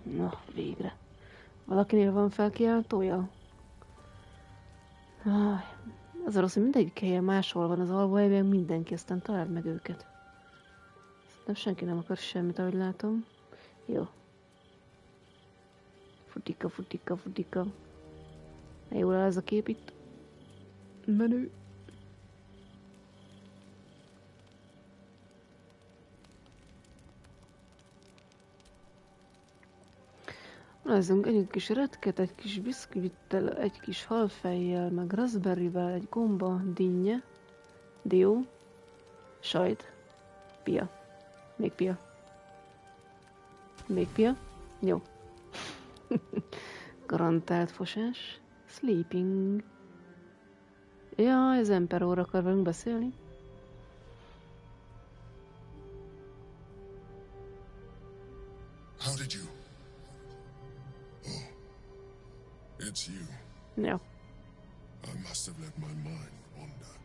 Na, végre. Valakinél van felkiáltója? Az a rossz, hogy mindegyik helyen máshol van az alvóhelyben, mindenki, aztán találd meg őket. Szerintem senki nem akar semmit, ahogy látom. Jó. Futika, futika, futika. Jól áll ez a kép itt. Menő. Nézzünk egy kis retket, egy kis biszkvittel, egy kis halfejjel, meg raspberryvel, egy gomba, dinnye, dió, sajt, pia. Még pia. Még pia. Jó. Garantált fosás. Sleeping. Jaj, az Emperor akar velünk beszélni. How did you? Oh, it's you. Ja. I must have let my mind wander.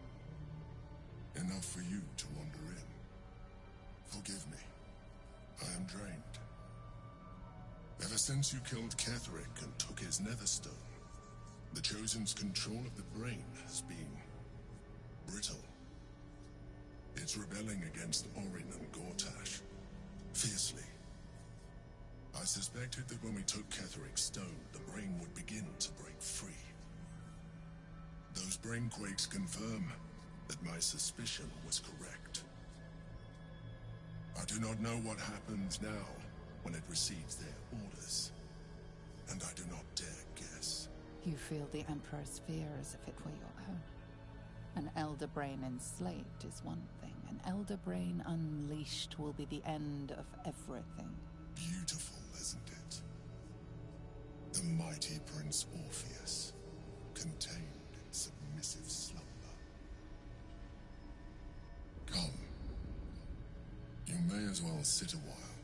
Enough for you to wander in. Forgive me. I am drained. Ever since you killed Ketheric and took his netherstone, the Chosen's control of the brain has been brittle. It's rebelling against Orin and Gortash fiercely. I suspected that when we took Ketheric's stone, the brain would begin to break free. Those brain quakes confirm that my suspicion was correct. I do not know what happens now when it receives their orders, and I do not dare guess. You feel the Emperor's fear as if it were your own. An elder brain enslaved is one thing. An elder brain unleashed will be the end of everything. Beautiful, isn't it? The mighty Prince Orpheus, contained in submissive slumber. Come. You may as well sit a while,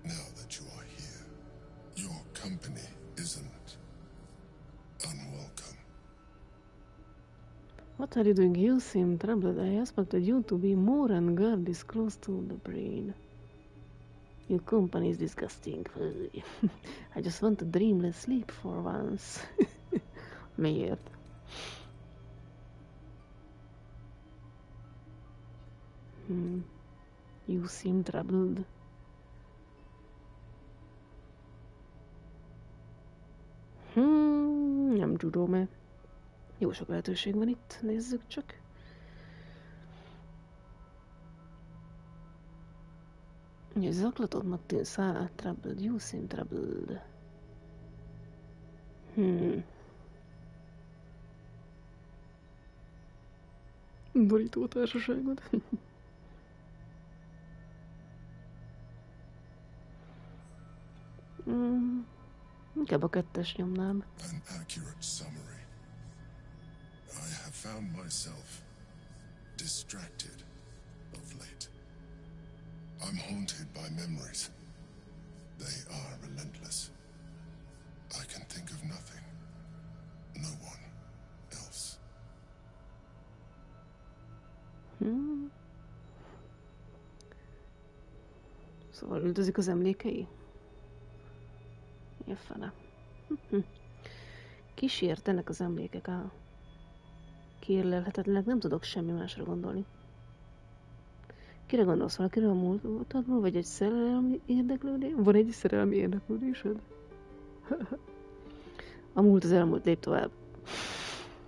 now that you are here. Your company isn't unwelcome. What are you doing? You seem troubled. I expected you to be more and guard is close to the brain. Your company is disgusting. I just want a dreamless sleep for once. Miért? You seem troubled. Nem tudom-e. Jó sok lehetőség van itt, nézzük csak. Zaklatottnak tűnsz, troubled, you seem troubled. Borító társaságod. Inkább a kettes nyomnám. An accurate summary. I have found myself distracted of late. I'm haunted by memories. They are relentless. I can think of nothing. No one else. Szóval üldözik az emlékei? Ja, fene. Kísértenek az emlékek, Kiérlelhetetlenek, nem tudok semmi másra gondolni. Kire gondolsz? Valakire a múltadból, vagy egy szerelmi érdeklődés? Van egy szerelmi érdeklődésed? A múlt az elmúlt, lép tovább.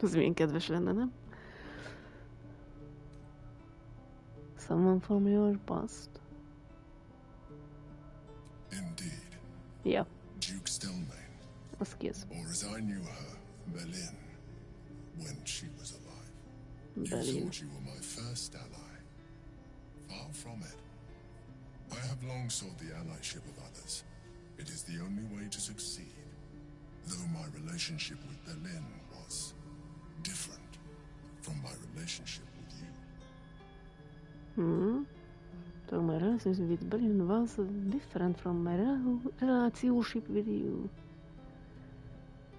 Ez milyen kedves lenne, nem? Someone from your past? Indeed. Ja. Duke Stelmane. Az ki ez? Or as I knew her, Berlin, when she was alive. You Berlin. thought you were my first ally. Far from it. I have long sought the allyship of others. It is the only way to succeed. Though my relationship with Berlin was different from my relationship with you. So my relationship with Berlin was different from my relationship with you.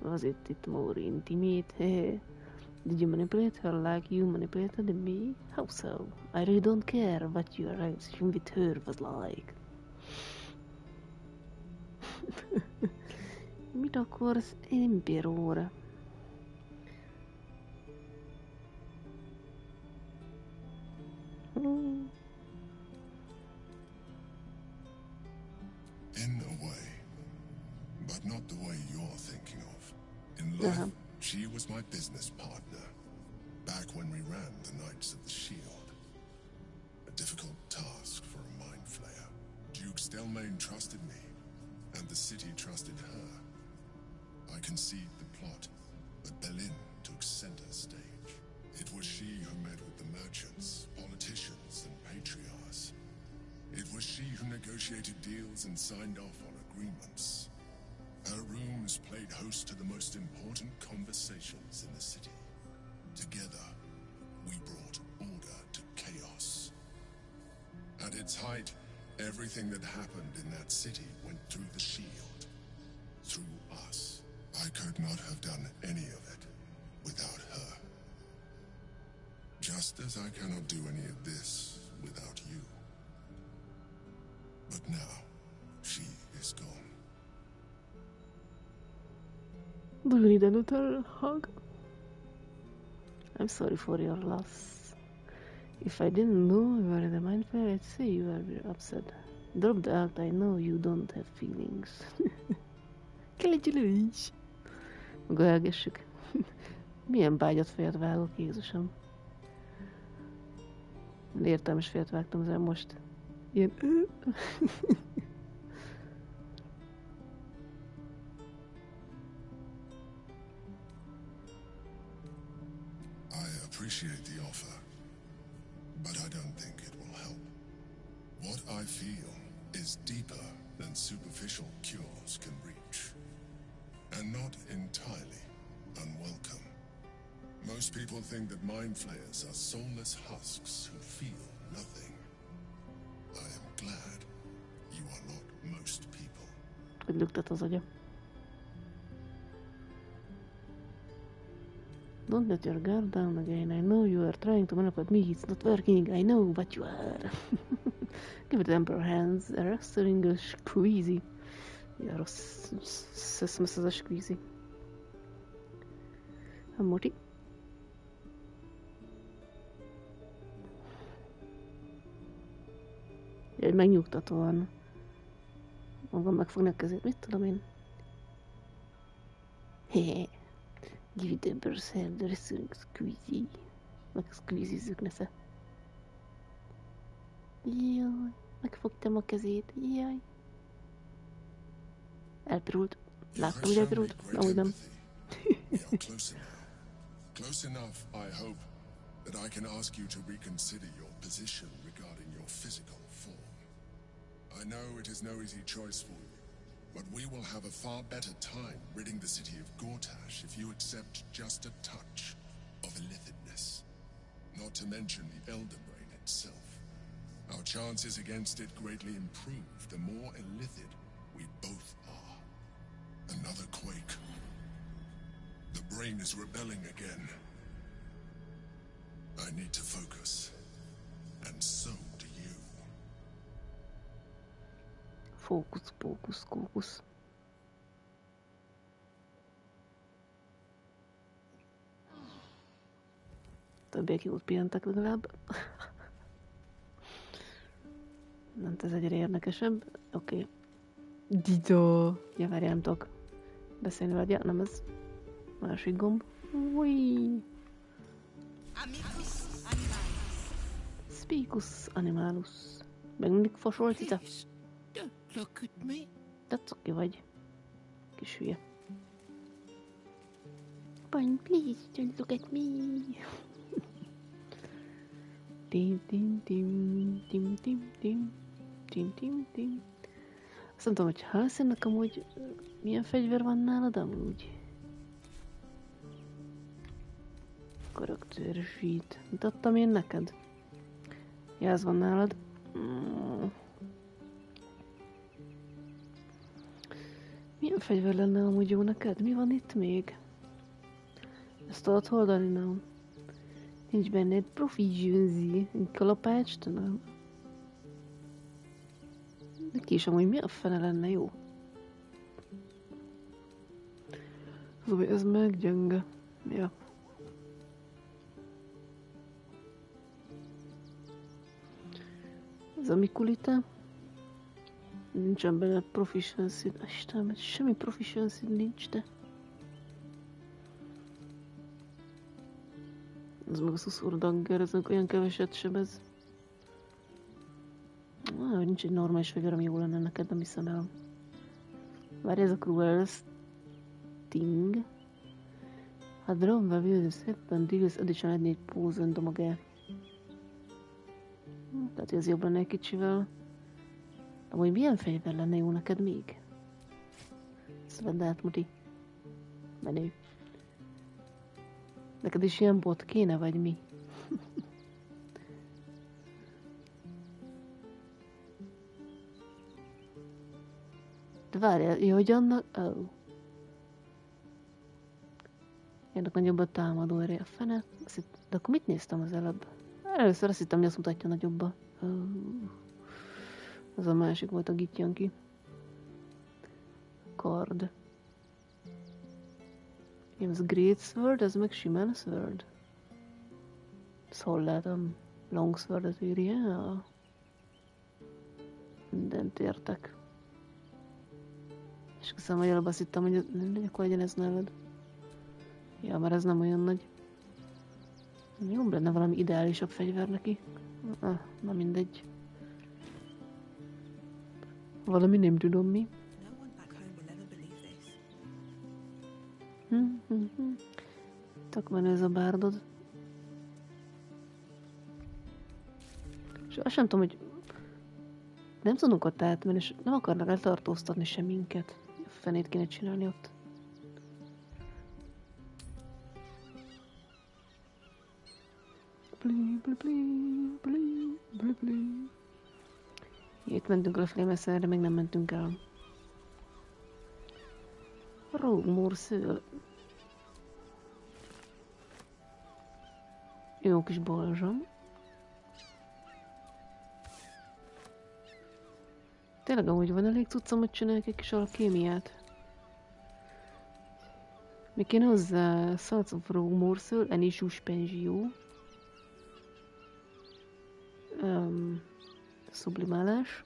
Was it more intimate? Did you manipulate her like you manipulated me? How so? I really don't care what your relationship with her was like. Mit akarsz, Emperor? In a way, but not the way you're thinking of. In life, she was my business partner, back when we ran the Knights of the Shield. A difficult task for a mind flayer. Duke Stelmane trusted me, and the city trusted her. I conceived the plot, but Berlin took center stage. It was she who met with the merchants, politicians, and patriarchs. It was she who negotiated deals and signed off on agreements. Her rooms played host to the most important conversations in the city. Together, we brought order to chaos. At its height, everything that happened in that city went through the shield. Through us. I could not have done any of it without her. Just as I cannot do any of this without you. But now, she is gone. Do you need a little hug? I'm sorry for your loss. If I didn't know you were the mind flayer, I'd say you were very upset. Drop the act, I know you don't have feelings. Kelegyülős! Maga elgessük. Milyen bágyat fejet vágok, Jézusom. Értelmes fejet vágtam az most. Ilyen... I appreciate the offer, but I don't think it will help. What I feel is deeper than superficial cures can reach, and not entirely unwelcome. Most people think that mind flayers are soulless husks who feel nothing. I am glad you are not most people. Hogy lüktet az agya. Don't let your guard down again. I know you are trying to manipulate me. It's not working. I know, but you are. Give it Emperor hands. A wrestling a squeezy. Ja, rossz szeszmesz ez a squeezy. A moti. Egy megnyugtatóan. Magam megfogni a kezét. Mit tudom én? Hehe. Give it Emperor's hand, the wrestling squeezy. Meg squeezizzük nesze. Jaj, megfogtam a kezét. Jaj. Elpirult. Láttam, hogy elpirult? Amúgy nem. Close enough, I hope, that I can ask you to reconsider your position regarding your physical form. I know it is no easy choice for you, but we will have a far better time ridding the city of Gortash if you accept just a touch of illithidness. Not to mention the Elder Brain itself. Our chances against it greatly improve the more illithid we both are. Another quake. The brain is rebelling again. I need to focus. And so do you. Fókusz, fókusz, kókusz. Többiek jót pihentek legalább. Nem, ez egyre érdekesebb. Oké. Dido! Ja, várjál, nem tudok beszélni vagy. Ja, nem ez. Másik gomb. Ui! Spicus animalus. Meg mindig fasolt itt. Don't look at me. Tetsz oké vagy. Kis hülye. Fine, please, don't look at me. Tim, tim, tim, tim, tim, tim, tim, tim, tim. Azt nem tudom, hogy Halszennek amúgy milyen fegyver van nálad amúgy? Karaktersít. Mit adtam én neked? Ja, ez van nálad. Milyen fegyver lenne amúgy jó neked? Mi van itt még? Ezt tudod holdani, nem? Nincs benne egy proficiency, egy kalapács, tudom. Neki is amúgy mi a fene lenne jó? Ez meg gyenge. Ja. Ez a Mikulita. Nincsen benne proficiency. Istenem, semmi proficiency nincs, de... Ez meg a szuszurdagger, ez olyan keveset sebez. Hogy nincs egy normális fegyver, ami jó lenne neked, nem hiszem el. Várj, ez a Cruel Sting. A drone will use weapon deals additional 4 poison damage. Tehát ez jobb lenne egy kicsivel. Amúgy milyen fegyver lenne jó neked még? Ezt vedd át, Muti. Menő. Neked is ilyen bot kéne, vagy mi? De várjál, jó, hogy annak... Oh. Ennek nagyobb a támadó ereje. A fene? De akkor mit néztem az előbb? Először azt hittem, hogy azt mutatja nagyobba. Oh. Az a másik volt, a Gityanki. Kard. Ez Great Sword, ez meg simán Sword. Ezt hol látom? Long Sword-et írja? Ja. Mindent értek. És köszönöm, hogy előbb azt hittem, hogy akkor legyen ez neved. Ja, mert ez nem olyan nagy. Jobb lenne valami ideálisabb fegyver neki. Na mindegy. Valami nem tudom mi. Tak van ez a bárdod. És azt sem tudom, hogy nem tudunk ott átmenni, és nem akarnak letartóztatni sem minket. A fenét kéne csinálni ott. Itt mentünk lefelé, mert erre még nem mentünk el. Rógmúr szől. Jó kis balzsam. Tényleg amúgy van elég cuccom, hogy csinálják egy kis alkémiát. Mi kéne hozzá Salts of Rógmúr szől, Eni suspenzió. Sublimálás.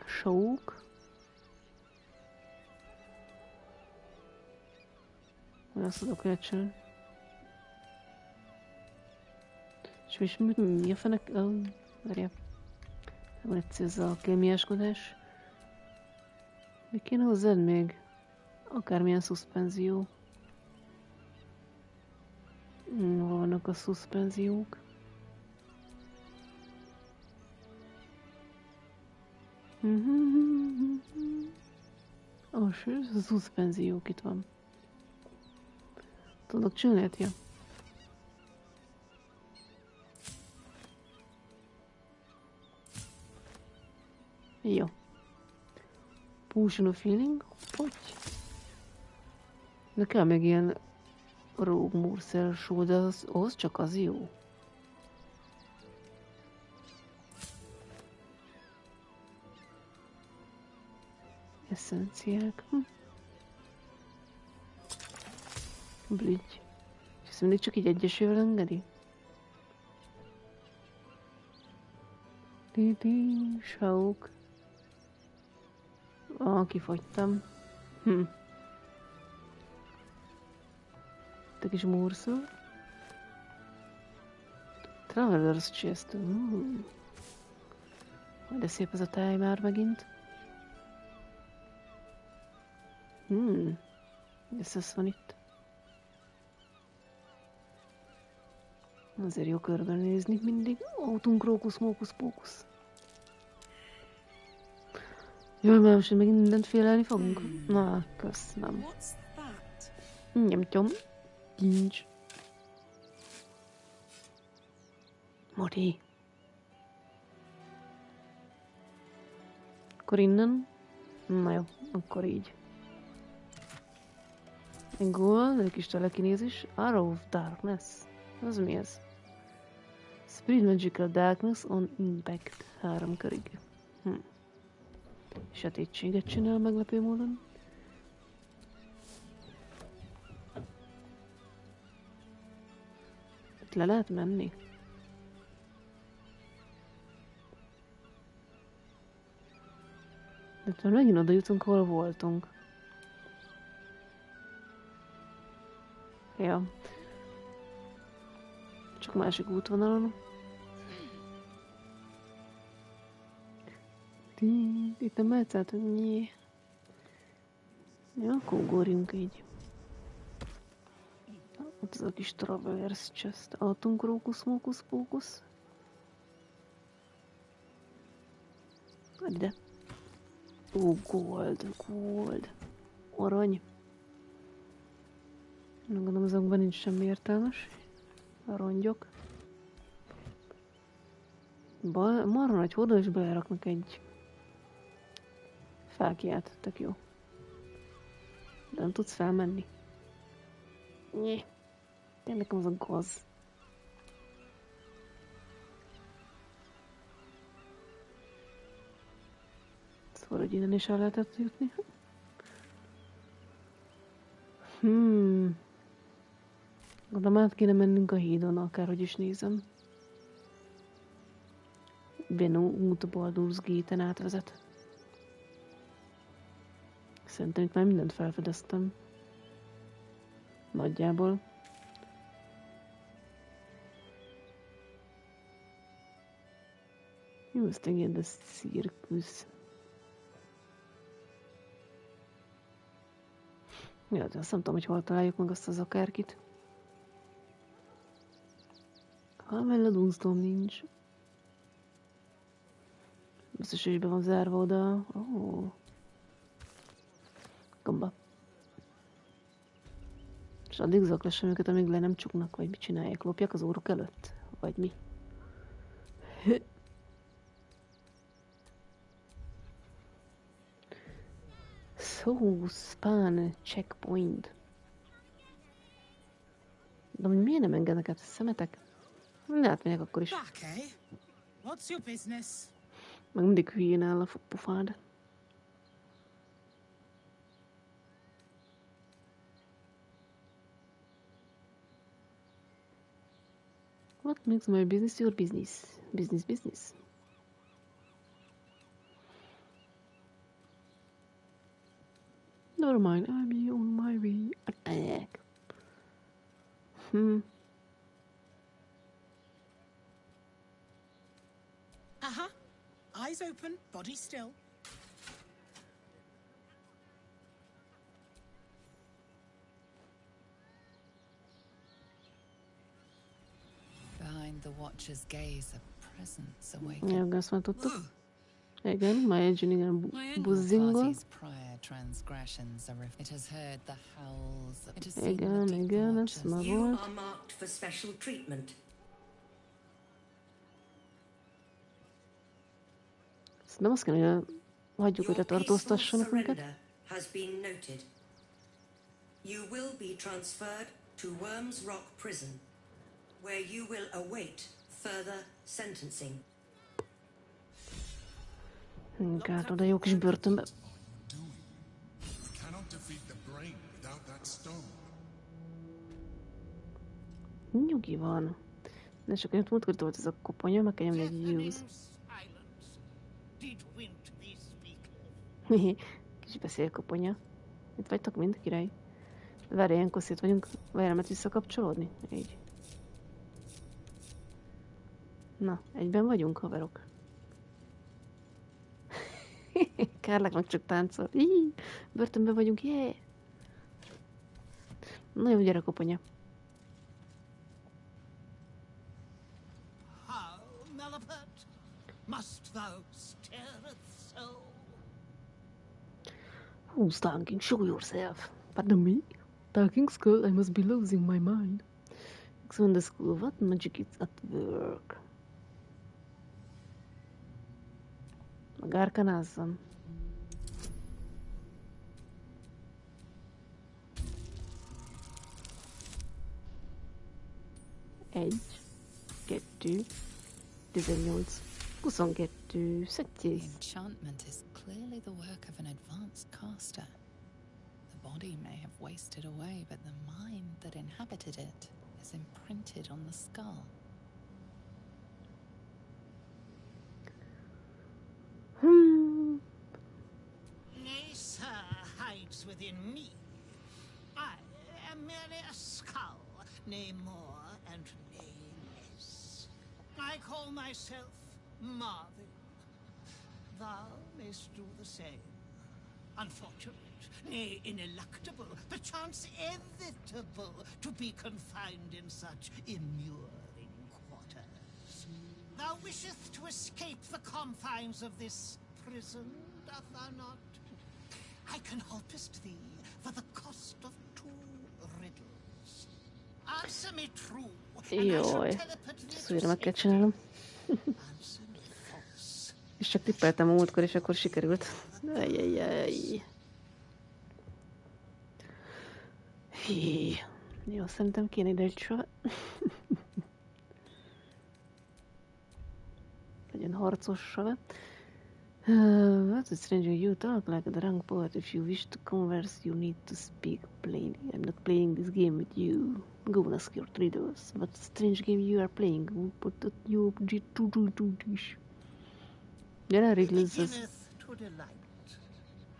Sók. Azt tudok lecsinálni. És mi a fenek? Várjál. Van egyszer ez a kémiáskodás. Mi kéne hozzád még? Akármilyen szuszpenzió. Hol vannak a szuszpenziók? A szuszpenziók itt van. Tudok csinálni? Ja. Jó. Potion of Healing. Hogy? De kell még ilyen Rógmúr szelsó, de az csak az jó. Eszenciák. Bligy. És ezt mindig csak így egyesével engedi? Sauk. Kifogytam. Te kis múrszó. Traveler's Chest. De szép ez a táj már megint. Ez van itt. Azért jó körbenézni mindig. Autunk, rókusz, mókusz, pókusz. Jaj, már most megint mindent félelni fogunk? Na, köszönöm. Nyomtyom. Kincs. Mori. Akkor innen? Na jó, akkor így. Egy gold, egy kis telekinézis. Arrow of Darkness. Az mi ez? Spread Magical Darkness on Impact. 3 körig. Sötétséget csinál meglepő módon. Itt le lehet menni? De talán megint oda jutunk, ahol voltunk. Ja. Csak másik útvonalon. Itt nem mehetsz át, hogy nyé. Ja, akkor ugorjunk így. Ott az a kis traverse chest. Altunk rókusz, mókusz, pókusz. Add ide. Ó, gold, gold. Arany. Nem gondolom, azokban nincs semmi értelmes. A rongyok. Marha nagy hordó, és beleraknak egy fákját. Tök jó. De nem tudsz felmenni. Nyé. Tényleg nekem az a gaz. Szóval, hogy innen is el lehetett jutni. Gondolom át kéne mennünk a hídon, akárhogy is nézem. Benó út a Baldur's Gate-en átvezet. Szerintem itt már mindent felfedeztem. Nagyjából. Used again the circus. Ja, de azt nem tudom, hogy hol találjuk meg azt az akárkit. Hamella Dunstorm nincs. Biztos, hogy be van zárva oda. Oh. Gomba. És addig zaklassam őket, amíg le nem csuknak, vagy mit csinálják? Lopják az óruk előtt? Vagy mi? So, span checkpoint. De miért nem engednek át a szemetek? De átmegyek akkor is. What's your business? Meg mindig hülyén áll a pofád. What makes my business your business? Business, business. Never mind, I'll be on my way. Attack. Uh-huh. Eyes open, body still. Behind the watcher's gaze, a presence awakened. Ja, azt már tudtuk. Igen, my engine igen buzzingol. Party's prior transgressions are it has heard the howls. It has seen the Igen, deep igen, ez watches. már You volt. are marked for special treatment. Ezt nem azt kell, hogy hagyjuk, hogy Your peaceful letartóztassanak minket. surrender has been noted. You will be transferred to Worms Rock Prison, where you will await further sentencing. Inkább oda jó kis börtönbe. You cannot defeat the brain without that stone. Nyugi van. De csak olyan múltkor volt ez a koponya, meg kell nyomni egy use. Did win to these speakers. Kis beszélkoponya. Itt vagytok mind, király. Várj, ilyenkor szét vagyunk. Várj, nem visszakapcsolódni? Így. Na, egyben vagyunk, haverok. Kárlák meg csak táncol. Börtönben vagyunk, yeah! Na jó, gyere koponya. How, Malapert? Must thou stare at soul? Who's talking? Show yourself. Pardon me? Talking skull, I must be losing my mind. Examine the school. What magic is at work? Magárkanázzam. Egy, 2, 18. 22. The Szöttyész. enchantment is clearly the work of an advanced caster. The body may have wasted away, but the mind that inhabited it is imprinted on the skull. Nay, sir, hides within me. I am merely a skull, nay more and nay less. I call myself Marvin. Thou mayst do the same. Unfortunate, nay, ineluctable, perchance inevitable, to be confined in such immuring quarters. Thou wishest to escape the confines of this prison, doth thou not? I can helpest thee for the cost of 2 riddles. Answer me true, and I shall Jaj, teleport thee ezt to újra meg kell safety. csinálnom. Answer me false. És csak tippeltem a múltkor, és akkor sikerült. Ajjajjaj. Hí. Jó, szerintem kéne ide egy sor. Legyen harcos save. What a stranger you talk like a drunk poet. If you wish to converse, you need to speak plainly. I'm not playing this game with you. Go and ask your riddles. What strange game you are playing? Who put that you to dish? Gyere, riddles ez. Beginneth to delight.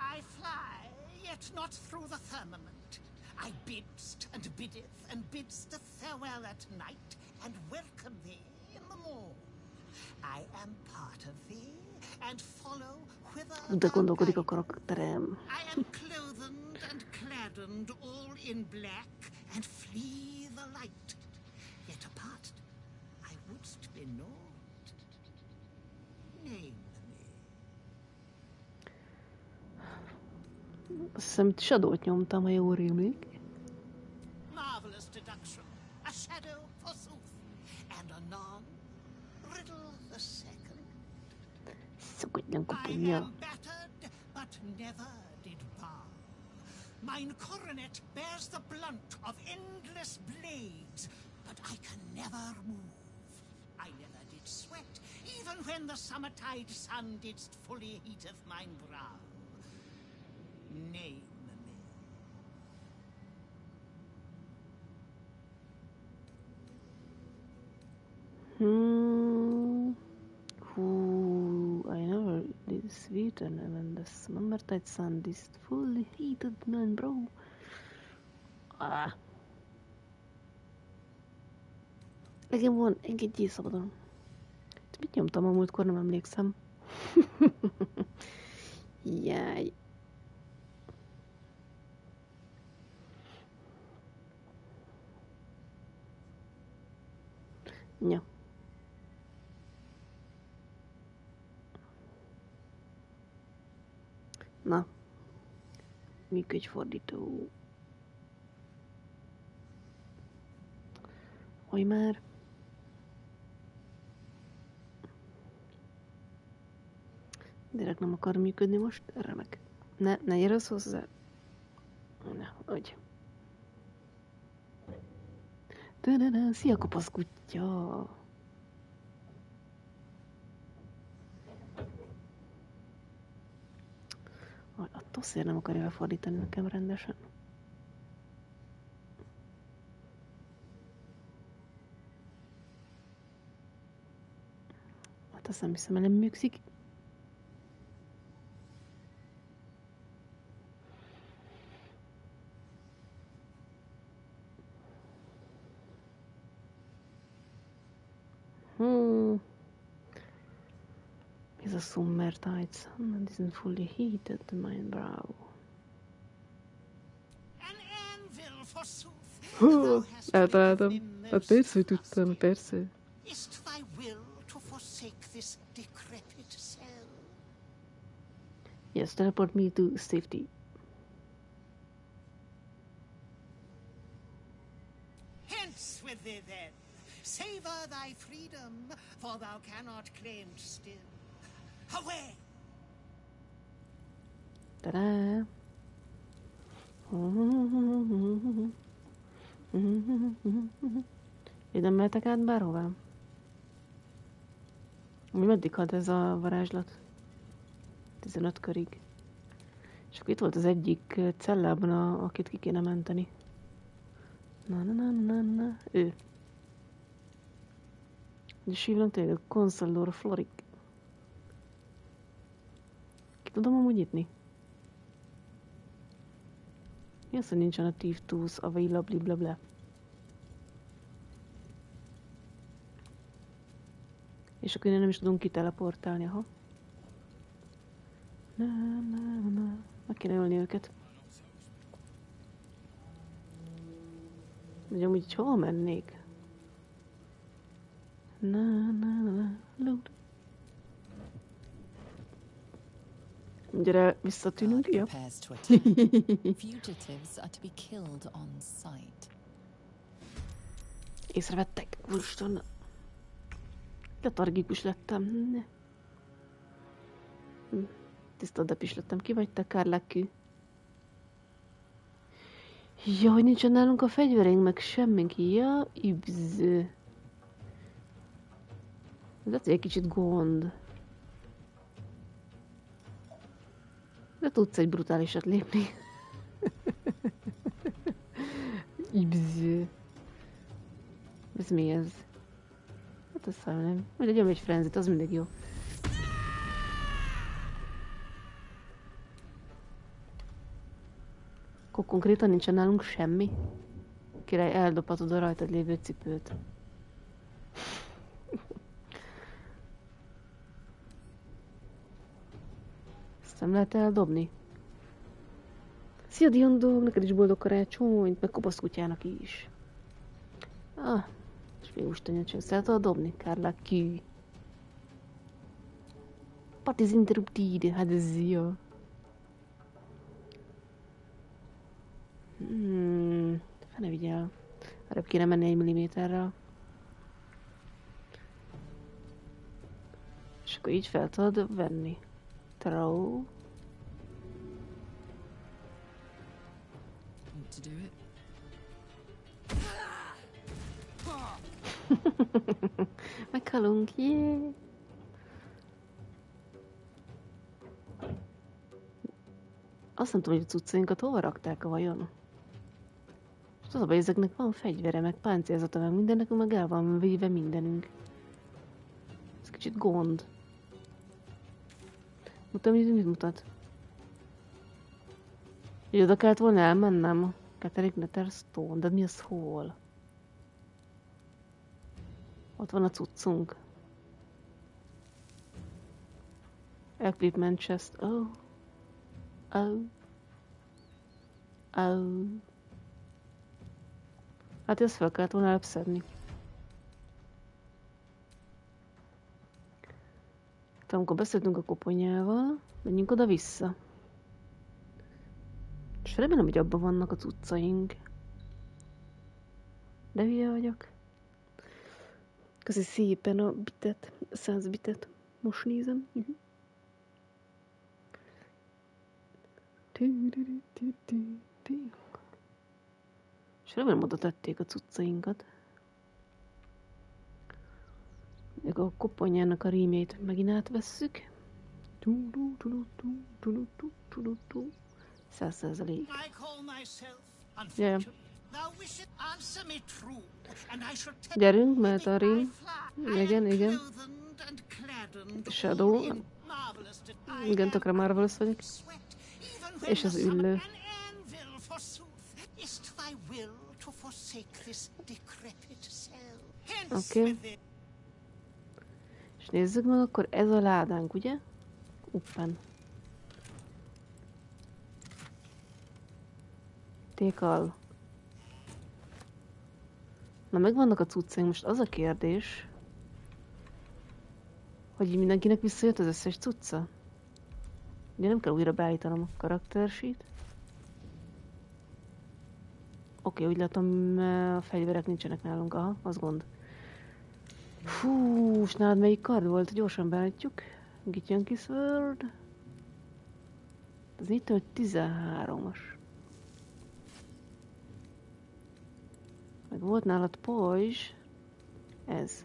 I fly, yet not through the firmament. I bidst and biddeth and bidst a farewell at night, and welcome thee in the morn. I am part of thee, and follow whither De thou gondolkodik a guidest. karakterem. I am clothed and claddened all in black, and flee the light. Yet apart, I wouldst be naught. Name me. Azt hiszem Shadow-t nyomtam, ha jól rémlik. Marvelous deduction. A shadow, forsooth. And anon, riddle the second. Szokatlan I kuponya. am battered, but never did bar. Mine coronet bears the blunt of endless blades, but I can never move. I never did sweat, even when the summertide sun didst fully heateth mine brow. Name me. Who I never did sweet and when the summertide sun is fully heated man bro. Ah. Legyen van, engedjél szabadon. Mit nyomtam a múltkor, nem emlékszem. Jaj. Ja. Na. Működjfordító. Hogy már. Direkt nem akar működni most? Remek. Ne gyere hozzá. Na, hogy. Szia, kopasz kutya! A toszér nem akarja lefordítani nekem rendesen. Hát azt nem hiszem, el nem működik. Is a summertide sun and isn't fully heated to my brow. An anvil, forsooth. Thou hast Eltaláltam. given me Hát most persze, hogy tudtam, trust. persze. Is't thy will to forsake this decrepit cell? Yes, teleport me to safety. Hence with thee then. Savor thy freedom, for thou cannot claim still. Away! Ta-da! Ide mehetek át bárhová? Meddig had ez a varázslat? 15 körig. És akkor itt volt az egyik cellában, akit ki kéne menteni. Na. Ő. És hívnak tényleg Consular Florik. Ki tudom amúgy nyitni? Mi az, hogy nincsen a Thief Tools available blablabla? És akkor innen nem is tudunk kiteleportálni, aha. Na. Meg kéne ölni őket. Ugye amúgy így hova mennék? Na. Load. Gyere, visszatűnünk, ja. Észrevettek, úristen. Letargikus lettem. Tiszta depis lettem. Ki vagy te, Kárlákkű? Jaj, nincsen nálunk a fegyverénk, meg semmink. Ja, ibz. Ez egy kicsit gond. De tudsz egy brutálisat lépni. Ibz. Ez mi ez? Hát ez nem. Vagy egy egy frenzit, az mindig jó. Akkor konkrétan nincsen nálunk semmi. Király, eldobhatod a rajtad lévő cipőt. Ezt nem lehet eldobni. Szia Diondog, neked is boldog karácsonyt, meg kopasz kutyának is. És még most tanyat sem tudod dobni, Kárlákkű. Part is interrupted, hát ez jó. Fene vigyel. Arra kéne menni 1 milliméterrel. És akkor így fel tudod venni. Throw. Meghalunk, yeah! Azt nem tudom, hogy a cuccainkat hova rakták a vajon. És az a baj, ezeknek van fegyvere, meg páncélzata, meg mindennek, meg el van véve mindenünk. Ez kicsit gond. Mutam, mit mutat? Hogy oda kellett volna elmennem. Catterick Netherstone, de mi az hol? Ott van a cuccunk. Equipment chest. Oh. Hát ezt fel kellett volna előbb. Tehát amikor beszéltünk a koponyával, menjünk oda-vissza. És remélem, hogy abban vannak a cuccaink. De hülye vagyok. Köszi szépen a bitet, 100 bitet. Most nézem. És remélem oda tették a cuccainkat. Még a koponyának a rímét megint átvesszük. 100%. Jaj. Gyerünk, mert a rím. Igen. Shadow. Igen, tökre marvelous vagyok. És az üllő. Oké. És nézzük meg, akkor ez a ládánk, ugye? Uppen. Tékal. Na, megvannak a cuccaink. Most az a kérdés, hogy mindenkinek visszajött az összes cucca? Ugye nem kell újra beállítanom a karaktersít. Oké, úgy látom, a fegyverek nincsenek nálunk. Aha, az gond. Fú, és nálad melyik kard volt? Gyorsan beállítjuk. Gityanki Sword. Ez itt, hogy 13-as. Meg volt nálad pajzs. Ez.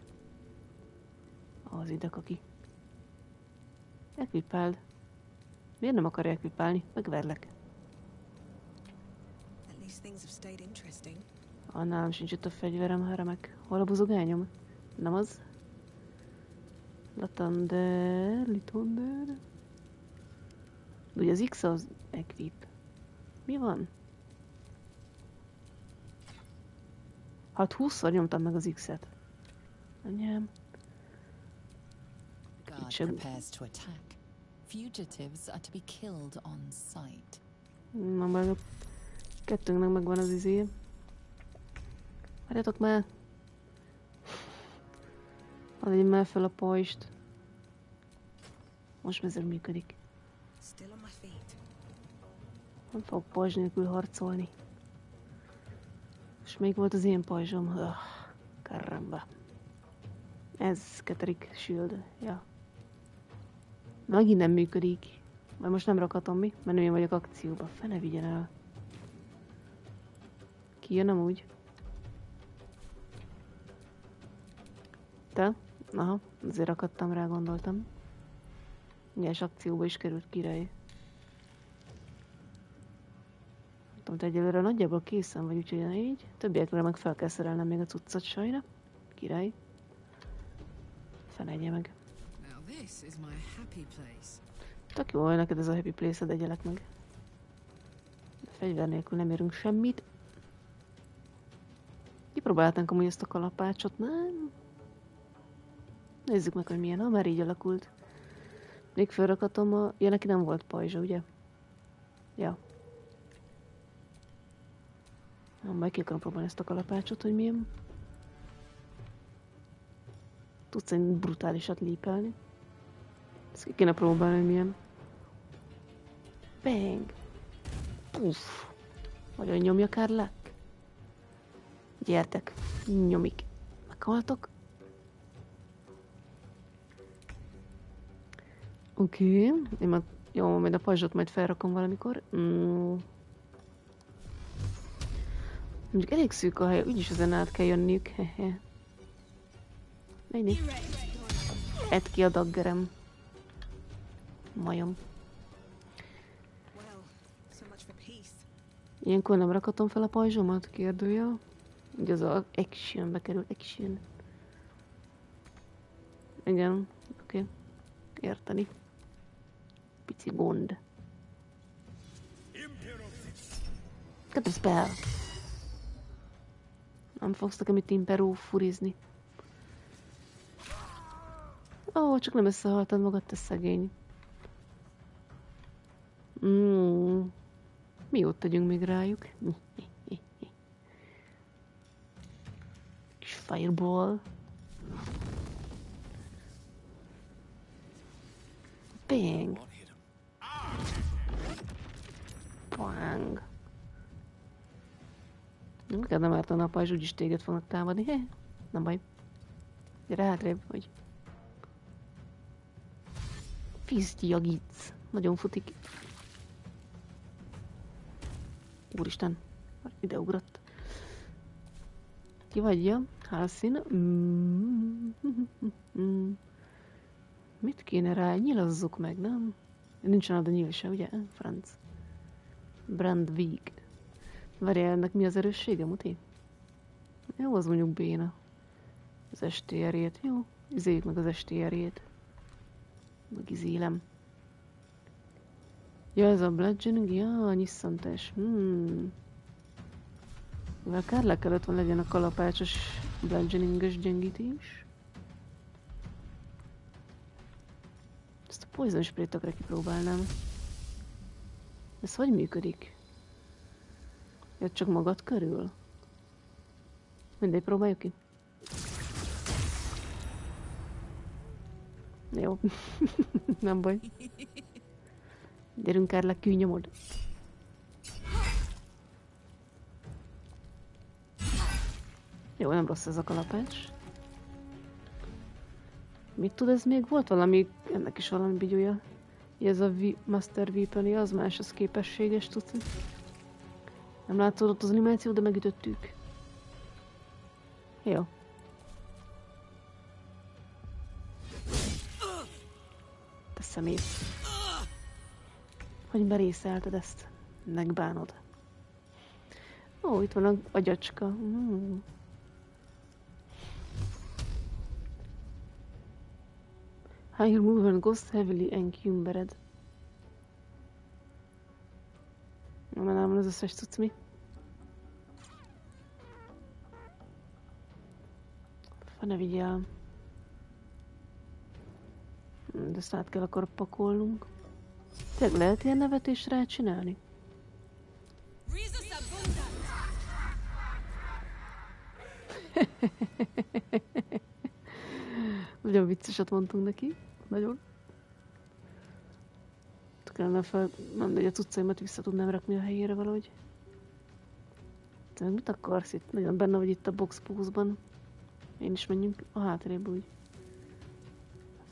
Az idekaki. Ekvipáld. Miért nem akarja ekvipálni? Megverlek. At least things have stayed interesting. Nálam sincs itt a fegyverem, remek. Hol a buzogányom? Nem az? Latander, Litander. Ugye az X az equip. Mi van? Hát 20-szor nyomtam meg az X-et. Anyám. Guard prepares to attack. Fugitives are to be killed on sight. Na, majd a kettőnknek megvan az izé. Várjatok már! Adjam már fel a pajst. Most ezzel működik. Still on my feet. Nem fogok pajzs nélkül harcolni. És még volt az én pajzsom. Karamba. Ez Keterik Shield. Ja. Megint nem működik. Mert most nem rakhatom mi, mert én vagyok akcióba. Fene vigyen el. Kijön amúgy. Te? Aha, azért akadtam rá, gondoltam. Nyers akcióba is került, király. Nem tudom, te egyelőre nagyjából készen vagy, úgyhogy így. Többiekre meg fel kell szerelnem még a cuccat sajna. Király. Fenegye meg. Tök jó, hogy neked ez a happy place-ed, egyelek meg. De fegyver nélkül nem érünk semmit. Kipróbáltánk amúgy ezt a kalapácsot, nem? Nézzük meg, hogy milyen. Ha már így alakult. Még felrakatom a... Ja, neki nem volt pajzsa, ugye? Ja. Majd ki akarom próbálni ezt a kalapácsot, hogy milyen. Tudsz egy brutálisat lípelni. Ezt ki kéne próbálni, hogy milyen. Bang! Puff! Nagyon nyomja Kárlák. Gyertek, nyomik. Meghaltok. Oké. Én már... Jó, majd a pajzsot majd felrakom valamikor. Mondjuk elég szűk a hely, úgyis ezen át kell jönniük. Hehe. Menj. Edd ki a daggerem. Majom. Ilyenkor nem rakhatom fel a pajzsomat? Kérdője. Ugye az a actionbe kerül. Action. Igen. Oké. Érteni. Pici gond. Cut a spell. Nem fogsz nekem itt imperó furizni. Ó, csak nem összehaltad magad, te szegény. Mi jót tegyünk még rájuk? És fireball. Bang. Bang. Nem ártana a pajzs, úgyis téged fognak támadni. Nem baj. Gyere hátrébb, hogy... Fisztjagic. Nagyon futik. Úristen. Ide ugrott. Ki vagy, ja? Hálszín. Mit kéne rá? Nyilazzuk meg, nem? Nincsen oda nyíl se, ugye? Franc. Brandvig. Várjál, ennek mi az erőssége, muti? Jó, az mondjuk béna. Az STR-ét. Jó, izéljük meg az STR-ét. Meg izélem. Ja, ez a bludgeoning? Ja, nyisszantás. Mivel Kárlák előtt van, legyen a kalapácsos bludgeoning-ös gyengítés. Ezt a poison spray tökre kipróbálnám. Ez hogy működik? Jött csak magad körül? Mindegy, próbáljuk ki. Jó. Nem baj. Gyerünk, Kárlák, kűnyomod. Jó, nem rossz ez a kalapács. Mit tud ez még? Volt valami, ennek is valami bigyúja. Ez a Master weapon, az más, az képességes, tudsz? Nem látszott az animáció, de megütöttük. Jó. Szemét. Hogy merészelted ezt? Megbánod. Ó, itt van a agyacska. High movement goes heavily encumbered. Nem van az összes cucc mi? Ne vigyel. De ezt át kell akkor pakolnunk. Tényleg lehet ilyen nevetést rá csinálni? Nagyon vicceset mondtunk neki. Nagyon. Kellene fel... Nem, hogy a cuccaimat vissza tudnám rakni a helyére valahogy. Te mit akarsz itt? Nagyon benne vagy itt a box-pózban. Én is menjünk a hátrébb úgy.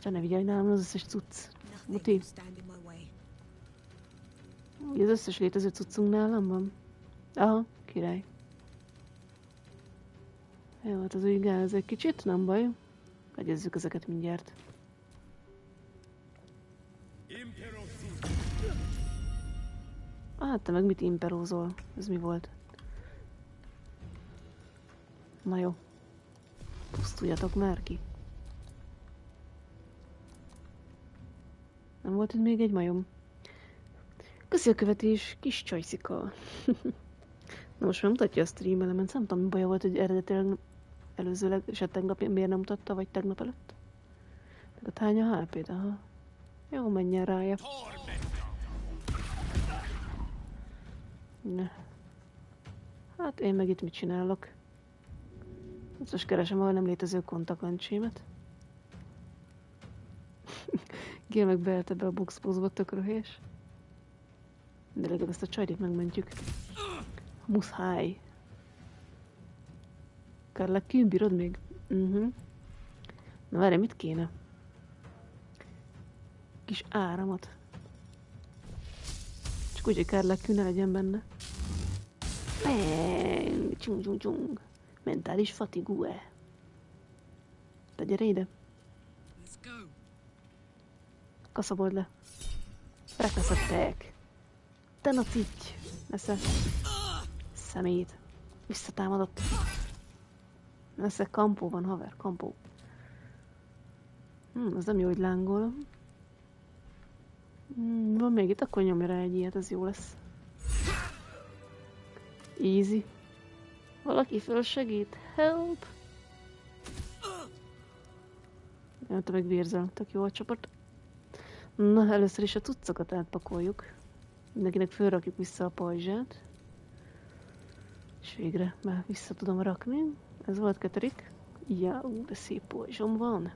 Te ne vigyelj nálam az összes cucc. Muti. Az összes létező cuccunk nálam van? Aha, király. Jó, hát az úgy gáz egy kicsit, nem baj. Egyezzük ezeket mindjárt. Hát te meg mit imperózol? Ez mi volt? Na jó. Pusztuljatok már ki. Nem volt itt még egy majom? Köszi a követés, kis csajszika. Na most már mutatja a stream element, nem tudom mi baja volt, hogy eredetileg előzőleg, és tegnap miért nem mutatta, vagy tegnap előtt? Meg a tánya HP-t, aha. Jó, menjen rája. Ne. Hát én meg itt mit csinálok? Most keresem a nem létező kontaktlencsémet. Gél meg beelte be a boxpózba, tök röhés. De legalább ezt a csajt megmentjük. Muszáj. Kárlek, bírod még? Na várj, mit kéne? Kis áramot. Csak úgy, hogy Kárlek ne legyen benne. Bang! Csung, csung, csung. Mentális fatigue. Te gyere ide. Kaszabold le. Rekaszadták. Te na cicc. Nesze. Szemét. Visszatámadott. Nesze kampó van, haver. Kampó. Az nem jó, hogy lángol. Van még itt, akkor nyomja rá egy ilyet, ez jó lesz. Easy. Valaki fölsegít? Help! Te meg vérzel, tök jó a csapat. Na, először is a cuccokat átpakoljuk. Mindenkinek fölrakjuk vissza a pajzsát. És végre már vissza tudom rakni. Ez volt Keterik. Ja, de szép pajzsom van.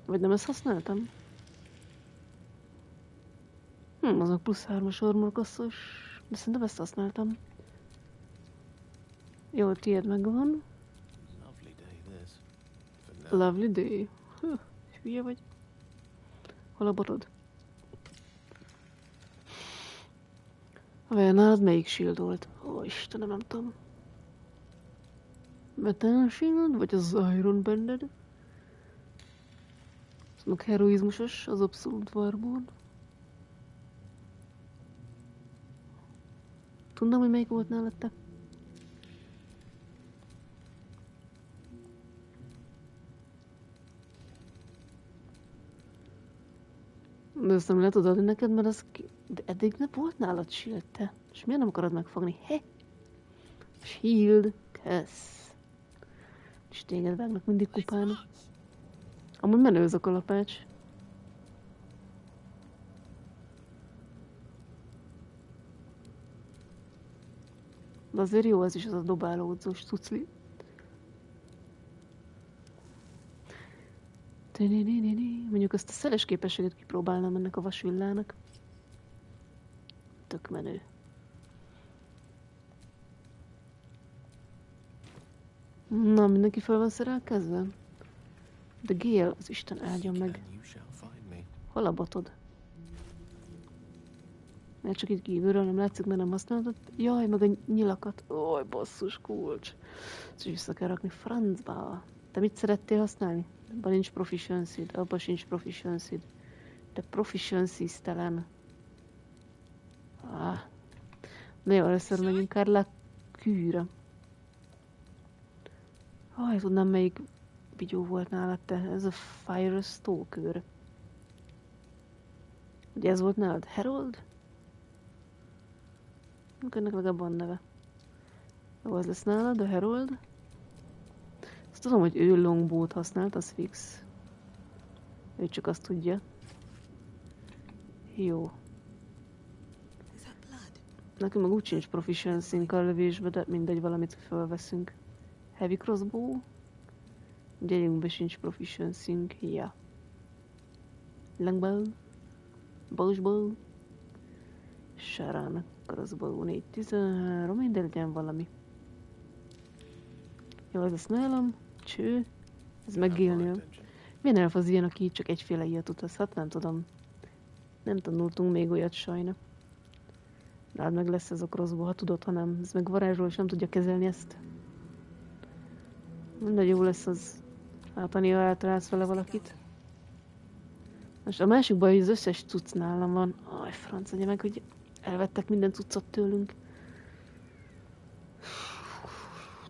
Vagy nem ezt használtam? Azok plusz 3-as ormorkasszos. De szerintem ezt használtam. Jó, tiéd megvan. Lovely day. Hülye vagy? Hol a borod? Vajon nálad melyik shield volt? Ó, Istenem, nem tudom. Metal shield? Vagy az Iron Banded? Az meg heroizmusos, az Absolute Warborn. Tudom, hogy melyik volt nálad te? De ezt nem lehet odaadni neked, mert az... De eddig ne volt nálad shield, te. És miért nem akarod megfogni? Shield, kösz. És téged vágnak mindig kupán. Amúgy menő az a kalapács. De azért jó az is, az a dobálódzós cucli. Mondjuk azt a szeles képességet kipróbálnám ennek a vasvillának. Tök menő. Na, mindenki fel van szerelkezve? De Gél, az Isten áldjon meg. Hol a botod? Mert csak itt kívülről nem látszik, mert nem használtad. Jaj, meg a nyilakat. Ój, basszus kulcs. Ezt is vissza kell rakni francba. Te mit szerettél használni? Abban nincs proficiency-d, abban sincs proficiency-d. De proficiency-telen. De jó, először menjünk Karla kűre. Tudnám, melyik vigyó volt nálad te. Ez a Fire Stalker. Ugye ez volt nálad? Harold? Ennek legalább van neve. Jó, az lesz nálad, a Harold. Azt tudom, hogy ő longbow-t használt, az fix. Ő csak azt tudja. Jó. Nekünk meg úgy sincs proficiency-nk a lövésbe, de mindegy, valamit felveszünk. Heavy crossbow. Gyerünkbe sincs proficiency-nk. Ja. Longbow. Bow. Sarán. Crossbow 413. Minden legyen valami. Jó, ez lesz nálam. Cső. Ez megélnél. Milyen elf az ilyen, aki csak egyféle ilyet utazhat? Nem tudom. Nem tanultunk még olyat sajna. Rád meg lesz ez a crossbow, ha tudod, ha nem. Ez meg varázsol, és nem tudja kezelni ezt. Mindegy, jó lesz az átani, ha eltalálsz vele valakit. Most a másik baj, hogy az összes cucc nálam van. Aj, franc, adja meg, hogy elvettek minden cuccot tőlünk.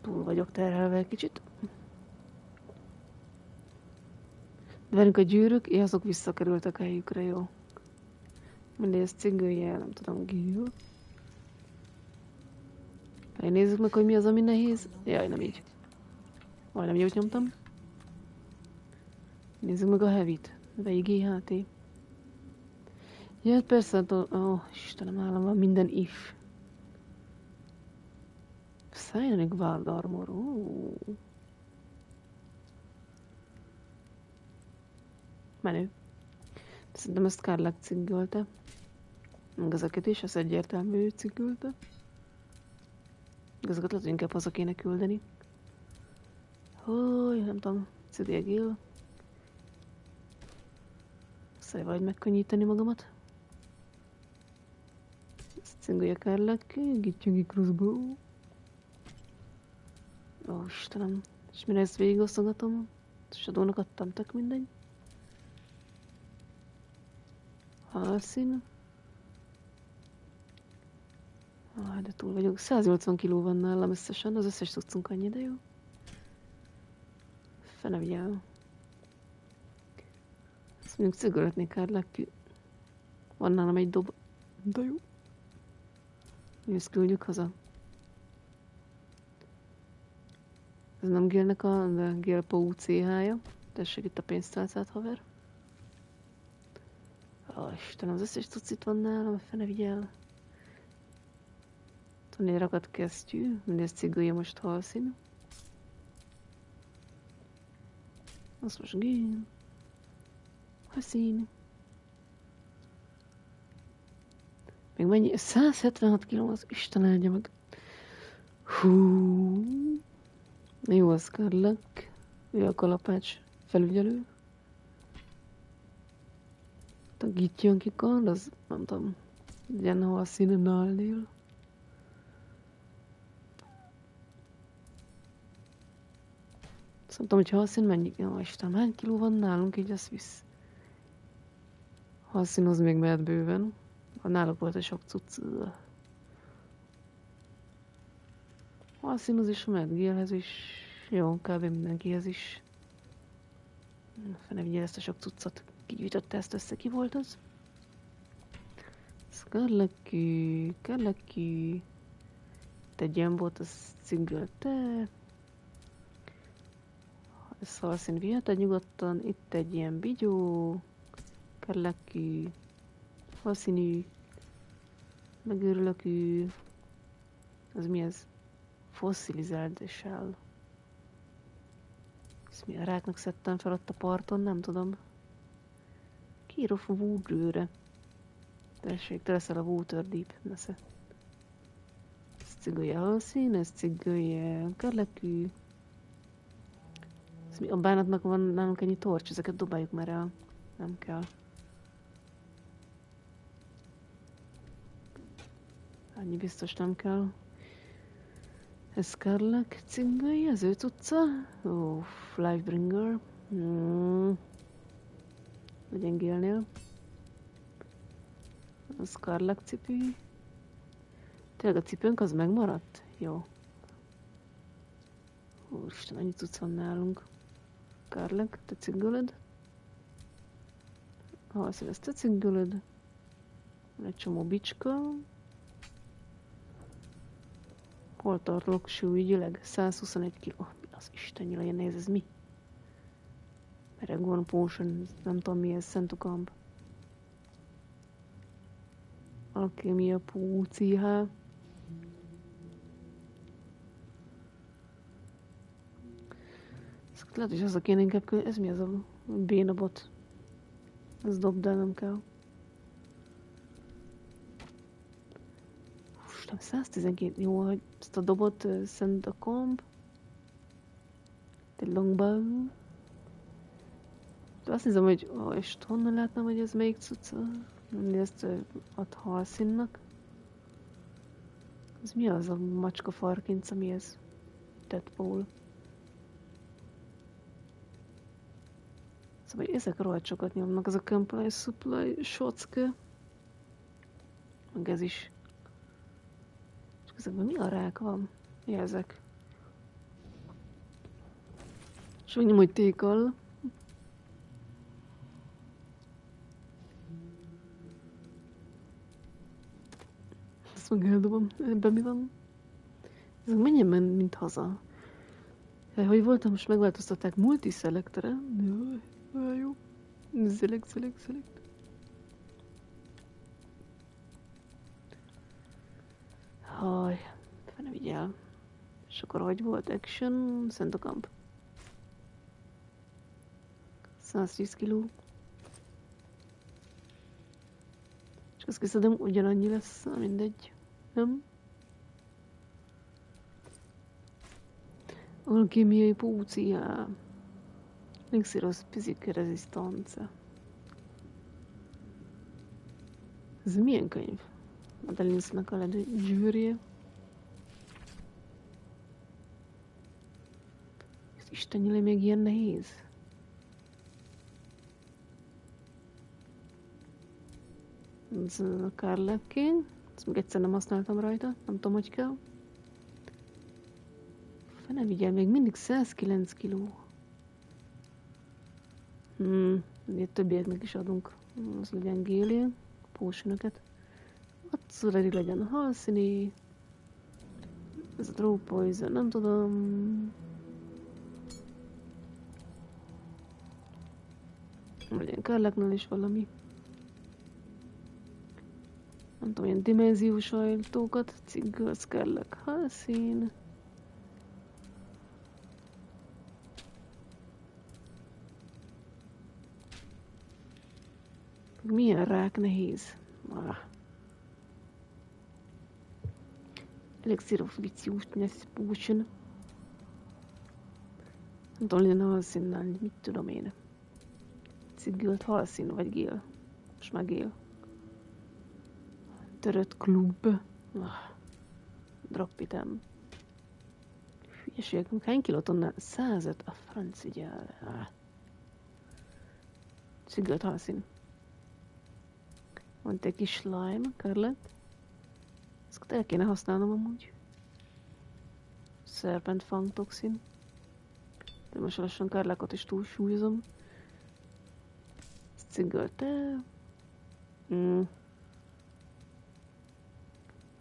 Túl vagyok terhelve egy kicsit. De velünk a gyűrűk, azok visszakerültek a helyükre, jó. Mindegy, ez cigője, nem tudom, gíl. Nézzük meg, hogy mi az, ami nehéz. Jaj, nem így. Majdnem jót nyomtam. Nézzük meg a heavy-t. Vei GHT. Ja, persze, Istenem, állam van minden if. Psionic Wild Armor. Menő. Szerintem ezt Karlak ciggölte. Meg ezeket is, ez egyértelmű, ő ciggölte. Ezeket lehet, inkább haza kéne küldeni. Nem tudom, ciddégél. Szeretném valahogy megkönnyíteni magamat. Ezt cingolja Karlak, gittyögi crossbow. Istenem. És mire ezt végigosztogatom? Shadownak adtam, tök mindegy. Halszín. De túl vagyok. 180 kiló van nálam összesen, az összes tudszunk annyi, de jó. Fene vigyál. Ezt mondjuk cigöretni Karlak. Van nálam egy dob. De jó. Ezt küldjük haza. Ez nem Gélnek a Gél Pou CH-ja. Tessék itt a pénztálcát, haver. Istenem, az összes tucit van nálam, fene vigyel. Van egy rakat kesztyű, mindezt cigolja most halszín. Az most Gél. Halszín. Még mennyi? 176 kiló, az Isten áldja meg. Hú. Jó, az Karlak. Ő a kalapács felügyelő. A gittyön kikard, az nem tudom. Legyen hol a színe nálnél. Azt nem tudom, hogy halszín mennyi. Jó, Isten, hány kiló van nálunk, így az visz. Halszín az még mehet bőven. Náluk volt egy sok cucc. Halszín az is mehet, Gélhez is. Jó, kb. Mindenkihez is. Fene vigyel ezt a sok cuccot. Kigyűjtötte ezt össze, ki volt az? Karlaki. Te gyembot, az cingölte. Ez halszín viheted nyugodtan. Itt egy ilyen bigyó. Karlaki. Halszínű. Megőrülök ő. Az mi ez? Fosszilizált shell. Ezt mi a ráknak szedtem fel ott a parton, nem tudom. Kiír of Woodrőre. Tessék, te leszel a Waterdeep, nesze. Ez cigolja halszín, ez cigolja Karlakű. Ez mi, a bánatnak van nálunk ennyi torcs, ezeket dobáljuk már el. Nem kell. Annyi biztos nem kell. Ez Karlak cingolja, az ő cucca. Lifebringer. Legyen Gélnél. A Scarlet cipő. Tényleg a cipőnk az megmaradt? Jó. Úristen, annyi cucc van nálunk. Scarlet, te cigölöd. Halszín, ezt te cigölöd. Van egy csomó bicska. Hol tartok súlyügyileg? 121 kg. Mi az istennyire ilyen nehéz, ez mi? Meregon Potion, nem tudom mi ez, Szentukamp. Alkémia Púciha. Lehet, hogy az a kéne inkább, ez mi az a bénabot? Ez dobd el, nem kell. Most 112, jó, hogy ezt a dobot szent a komp. Egy longbow. De azt hiszem, hogy és honnan látnám, hogy ez melyik cucca? Ezt ad halszínnak. Ez mi az a macska farkinc, ami ez? Deadpool. Szóval ezek rohadt sokat nyomnak, az a Comply Supply Shotske. Meg ez is. És ezekben mi a rák van? Mi ezek? És úgy nyom, hogy tékal. Ezt meg eldobom. Ebben mi van? Ezek menjen mint haza. Hogy voltam, most megváltoztatták multiselektere. Jaj, jó. Select. Haj, fene vigyel. És akkor hogy volt? Action, Szentukamp. 110 kg. És azt kiszedem, ugyanannyi lesz, mindegy. Nem? Alkémiai Púcia. Lixiros Physique Resistance. Ez milyen könyv? Madelinsnak a gyűrje. Ez istennyire még ilyen nehéz. Ez a Scarlet King. Ezt még egyszer nem használtam rajta. Nem tudom, hogy kell. Fene vigyel, még mindig 109 kg. Többieknek is adunk. Az legyen géli, potionöket. Atszureri legyen a halszíni. Ez a draw poison, nem tudom. Legyen Carleknál is valami. Nem tudom, ilyen dimenziós ajtókat. Ciggal, Carlek, halszín. Milyen rák nehéz? Elixir of Viciousness Potion. Nem tudom, legyen halszínnál, mit tudom én. Ciggilt halszín vagy gél? Most már gél. Törött klub. Drop item. Hülyeségek, hány kilót onnan? 105 a franc ügyel. Ciggilt halszín. Van egy kis slime, Scarlet. Ezt el kéne használnom amúgy. Serpent Fang toxin. De most lassan Scarletot is túlsúlyozom. Cigölte.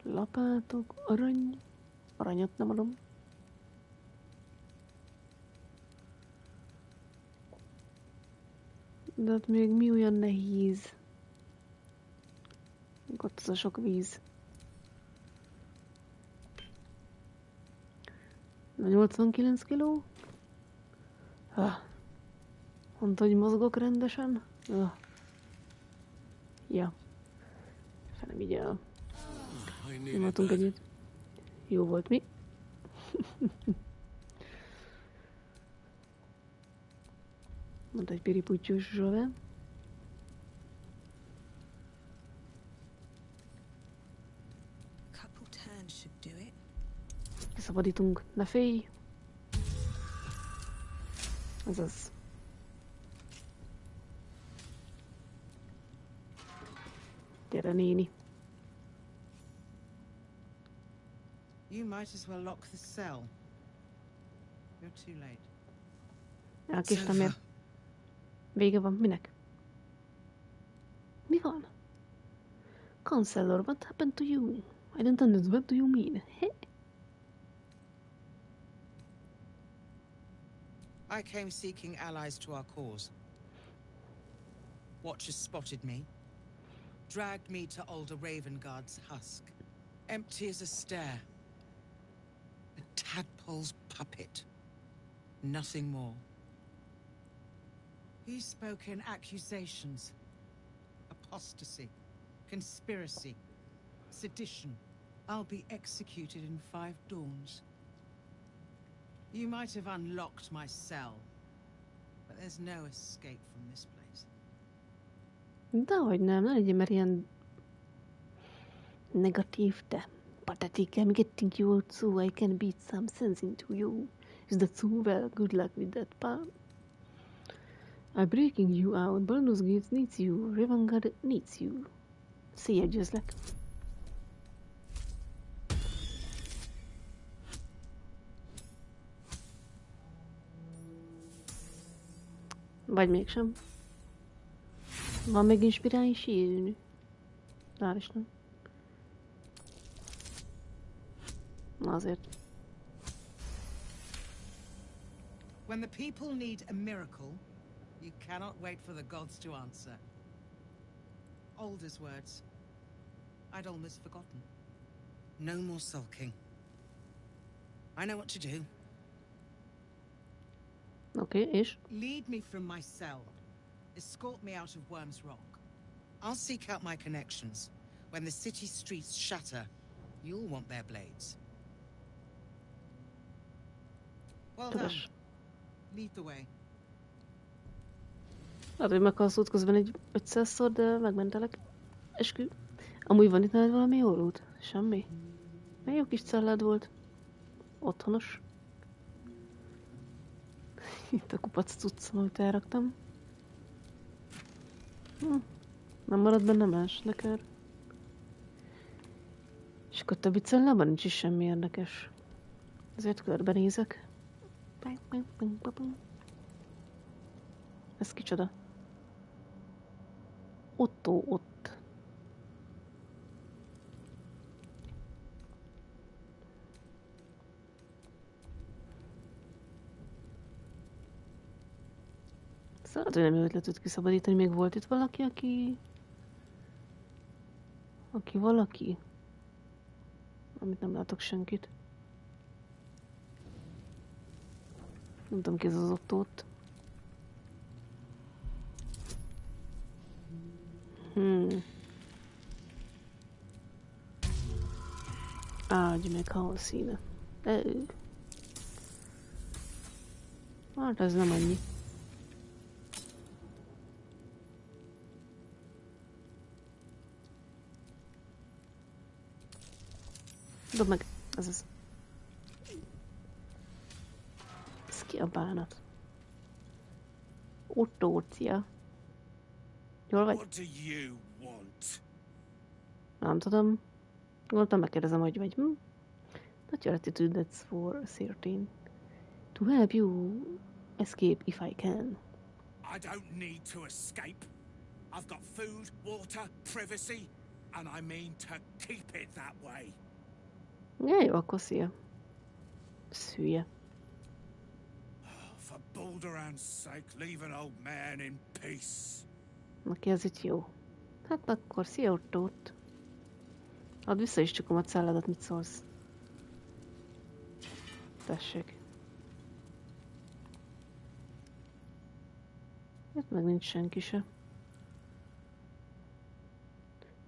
Lapátok, arany. Aranyat nem adom. De ott még mi olyan nehéz? Ott az a sok víz. Na 89 kiló. Mondta, hogy mozgok rendesen. Ja. Fene vigyel. Nyomatunk egyet. Jó volt mi? Mondta, hogy piriputtyús zsove. Kiszabadítunk, ne félj! Ez az. Gyere, néni. You might as well lock the cell. You're too late. Elkéstem ér. Vége van. Minek? Mi van? Counselor, what happened to you? I don't understand. What do you mean? Hey. I came seeking allies to our cause. Watchers spotted me, dragged me to Alder Ravengard's husk, empty as a stare. A tadpole's puppet. Nothing more. He spoke in accusations. Apostasy, conspiracy, sedition. I'll be executed in 5 dawns. You might have unlocked my cell, but there's no escape from this place. Dehogy nem, ne legyél már ilyen negatív, te. Pathetic, I'm getting you out so I can beat some sense into you. Is that so? Well, good luck with that, pal. I'm breaking you out. Baldur's Gate needs you. Ravengard needs you. Szégyegyezlek. Vagy mégsem. Van még inspirálni sírni. Hál' Isten. Na azért. When the people need a miracle, you cannot wait for the gods to answer. Alder's words. I'd almost forgotten. No more sulking. I know what to do. Oké, és? Lead me from my cell. Escort me out of Worm's Rock. I'll seek out my connections. When the city streets shatter, you'll want their blades. Well done. Lead the way. Hát, hogy meghalsz útközben egy 500-szor, de megmentelek. Eskü. Amúgy van itt nálad valami jó út? Semmi? Milyen jó kis cellád volt. Otthonos. Itt a kupac cuccom, amit elraktam. Nem marad benne más, de kár. És akkor többi cellában nincs is semmi érdekes. Ezért körbenézek. Ez kicsoda? Otto ott. Szóval, hogy nem jó ötlet kiszabadítani. Még volt itt valaki, aki valaki? Amit nem látok senkit. Nem tudom ki ez az Ottót. Ágy meg halszíne. Hát ez nem annyi. Dob meg, ez az. Ez ki a bánat? Ottócia. Jól vagy? Nem tudom. Gondoltam, megkérdezem, hogy vagy. Not your attitude, that's for certain. To help you escape if I can. I don't need to escape. I've got food, water, privacy, and I mean to keep it that way. Ja, jó, akkor szia. Szülye. For Baldur's sake, leave an old man in peace. Neki ez itt jó. Hát akkor szia Ottót. Add vissza is csukom a celládat, mit szólsz? Tessék. Itt meg nincs senki se.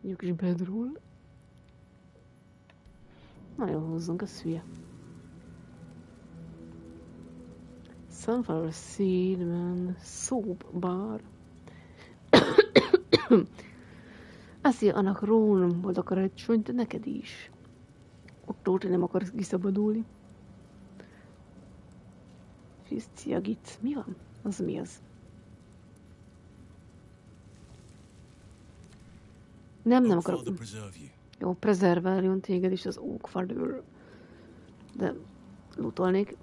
Jó kis bedroll. Nagyon húzzunk, az hülye. Sunflower Seedman Soap Bar. Azért annak Rón volt akar egy sonyt, neked is. Ottót nem akarsz kiszabadulni. Fiszciagit. Mi van? Az mi az? Nem Oak akarok. Father preserve you. Jó, prezerváljon téged is az Oak Father. De lootolnék.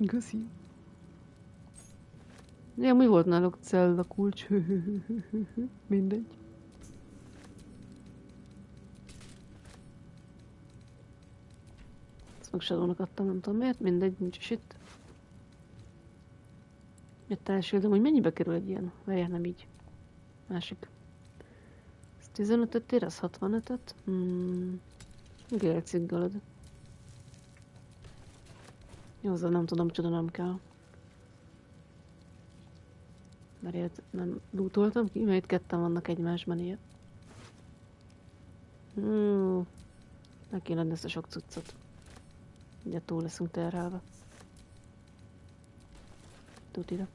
Köszi. Ja, mi volt náluk Zelda kulcs? Mindegy. Ezt meg Shadownak adtam, nem tudom miért, mindegy, nincs is itt. Jött elsődöm, hogy mennyibe kerül egy ilyen? Várjál, nem így. Másik. Ez 15-öt ér, ez 65-öt. Gérciggalad. Jó, azzal nem tudom, csoda nem kell. Mert ilyet nem lootoltam ki, mert itt ketten vannak egymásban ilyet. Meg kéne adni ezt a sok cuccot. Ugye túl leszünk terhelve. Tutira.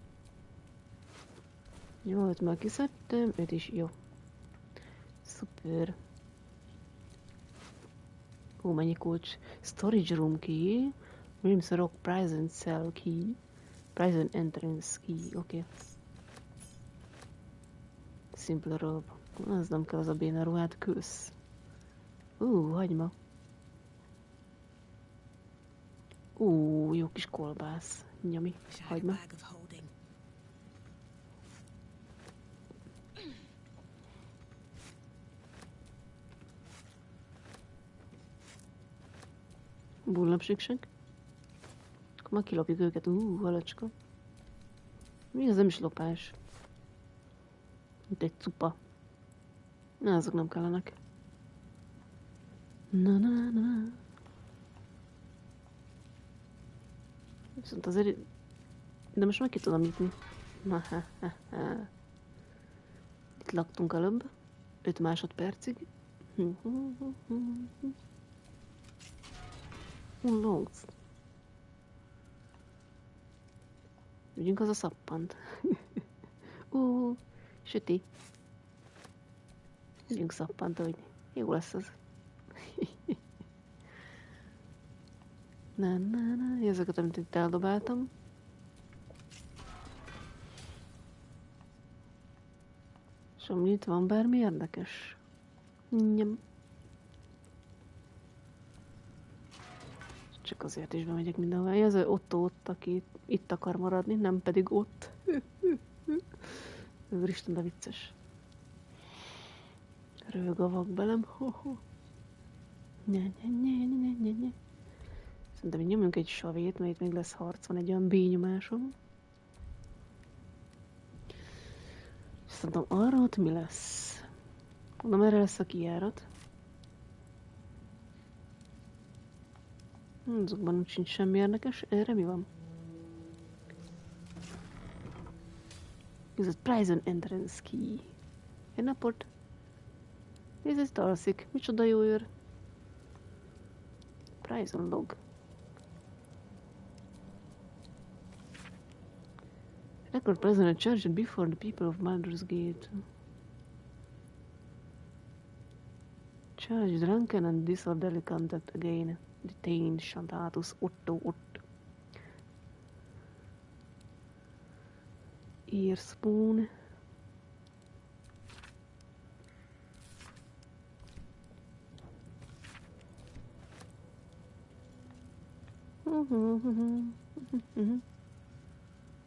Jó, őt már kiszedtem, őt is jó. Szuper. Ó, mennyi kulcs. Storage room key. Rims rock prison cell key. Prison entrance key, oké. Simple robe. Az nem kell az a béna ruhát, kösz. Hagyma. Jó kis kolbász. Nyami, hagyma. Bullapsiksek. Akkor már kilopjuk őket. Halacska. Mi az, nem is lopás? Mint egy cupa. Na, azok nem kellenek. Na. Viszont azért... De most meg ki tudom nyitni. Itt laktunk előbb. 5 másodpercig. Longs. Ügyünk az a szappant. Süti. Ügyünk szappant, hogy jó lesz az. Na. Ezeket, amit itt eldobáltam. Sommi, itt van bármi érdekes? Nem. Csak azért is bemegyek mindenhol. Ez Otto ott, aki itt akar maradni, nem pedig ott. Úristen, de vicces. Rög a vak belem. Nye. Szerintem nyomjunk egy savét, mert itt még lesz harc, van egy olyan bényomásom. Szerintem arra ott mi lesz? Mondom, erre lesz a kijárat. Azokban úgy sincs semmi érdekes. Erre mi van? Ez a prison entrance key. Egy napot. Ez itt alszik. Micsoda jó őr. Prison log. Record prisoner charged before the people of Baldur's Gate. Charged drunken and disorderly conduct again. Detained Shantatus Otto. Earspoon.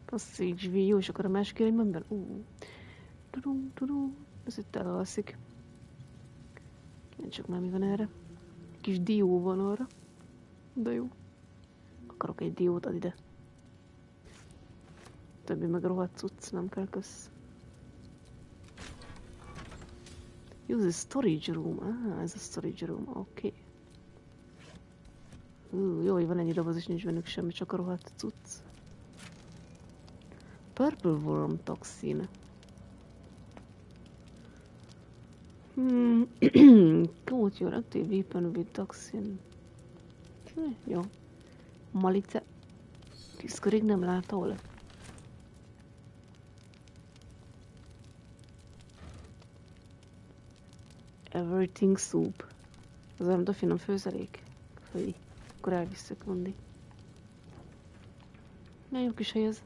Passage view, és akkor a másik irányban. Ez itt elalszik. Csak már mi van erre. Kis dió van arra. De jó. Akarok egy diót, ad ide. Többi meg rohadt cucc, nem kell kösz. Use a storage room. Ez a storage room, oké. Jó, hogy van ennyi doboz, és nincs bennük semmi, csak a rohadt cucc. Purple worm toxin. Coat your active weapon with toxin. Jó. Malice. 10 körig nem látol. Everything soup. Az nem a finom főzelék. Fői. Akkor elvisszük mindig. Nagyon jó kis hely ez.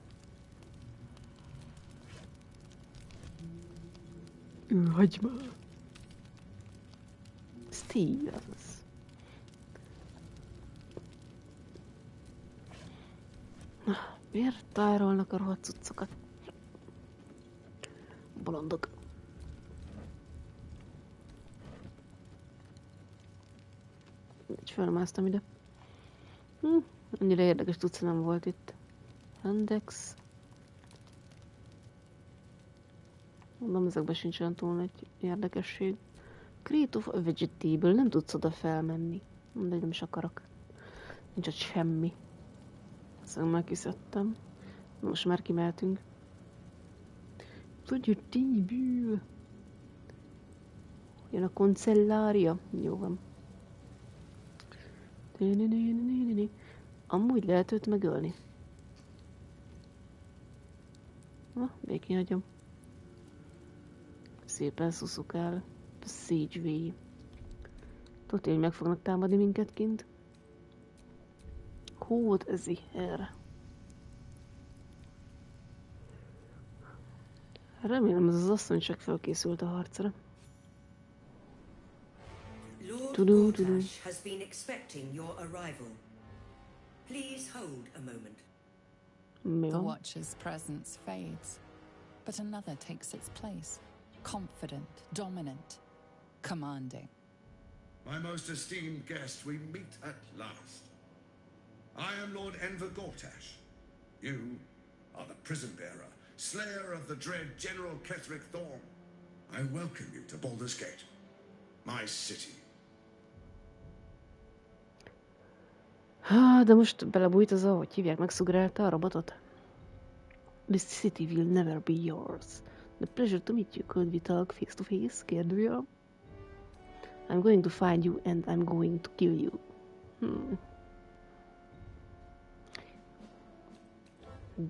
Hagyma. Steel, azaz. Miért tárolnak a rohadt cuccokat? Bolondok. Így felmásztam ide. Annyira érdekes tudsz nem volt itt. Index. Mondom, ezekben sincs olyan túl nagy érdekesség. Create of a vegetable. Nem tudsz oda felmenni. Mindegy, nem is akarok. Nincs ott semmi. Szóval már kiszedtem. Most már kimeltünk. Vegetable. Jön a koncellária. Jó van. Amúgy lehet őt megölni. Na, békén hagyom. Szépen szuszukál. A Sage V. Tudod, hogy meg fognak támadni minket kint? Hót ezi erre. Remélem ez az asszony csak felkészült a harcra. Lord Gortash has been expecting your arrival. Please hold a moment. The Watcher's presence fades, but another takes its place. Confident, dominant, commanding. My most esteemed guest, we meet at last. I am Lord Enver Gortash. You are the prison bearer, slayer of the dread General Ketheric Thorm. I welcome you to Baldur's Gate, my city. De most belebújt az, ahogy hívják, megszugrálta a robotot. This city will never be yours. The pleasure to meet you. Could we talk face to face? Kérdője. I'm going to find you and I'm going to kill you.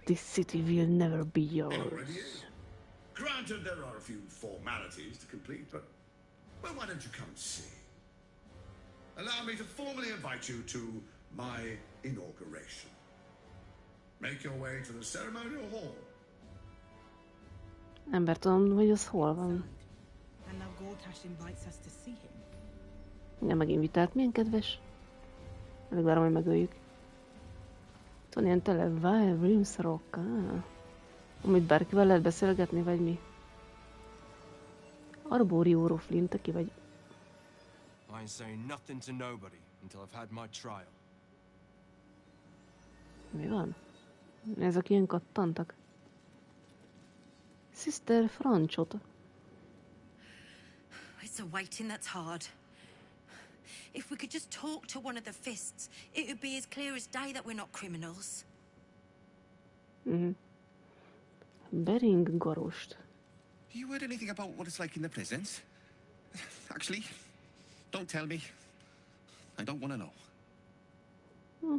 This city will never be yours. Granted, there are a few formalities to complete, but well, why don't you come see? Allow me to formally invite you to my inauguration. Make your way to the ceremonial hall. Ember, tudom, hogy az hol van. And now Gortash invites us to see him. Igen, meginvitált. Milyen kedves. Elég várom, hogy megöljük. Itt van ilyen tele Realms Rock. Amit bárkivel lehet beszélgetni, vagy mi? Arborio Roflin, te ki vagy? I ain't saying nothing to nobody until I've had my trial. Mi van? Ezek ilyen kattantak. Sister Franchot. It's a waiting that's hard. If we could just talk to one of the fists, it would be as clear as day that we're not criminals. Bering Garost. You heard anything about what it's like in the prisons? Actually, don't tell me. I don't want to know.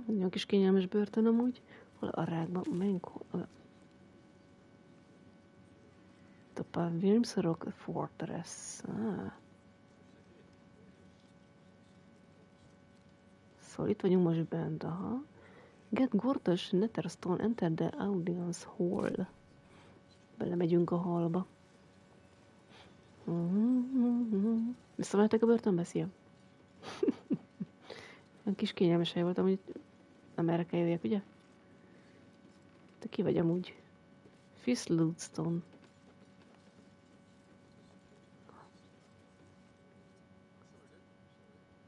Nagyon kis kényelmes börtön amúgy. Hol a rákban? Menjünk hol? A Realms Rock Fortress. Szóval itt vagyunk most bent, aha. Get Gortash Netherstone, enter the audience hall. Belemegyünk a hallba. Visszamehetek a börtönbe? Szia! Olyan kis kényelmes hely voltam, hogy nem erre kell jöjjek, ugye? Te ki vagy amúgy? Fisludstone.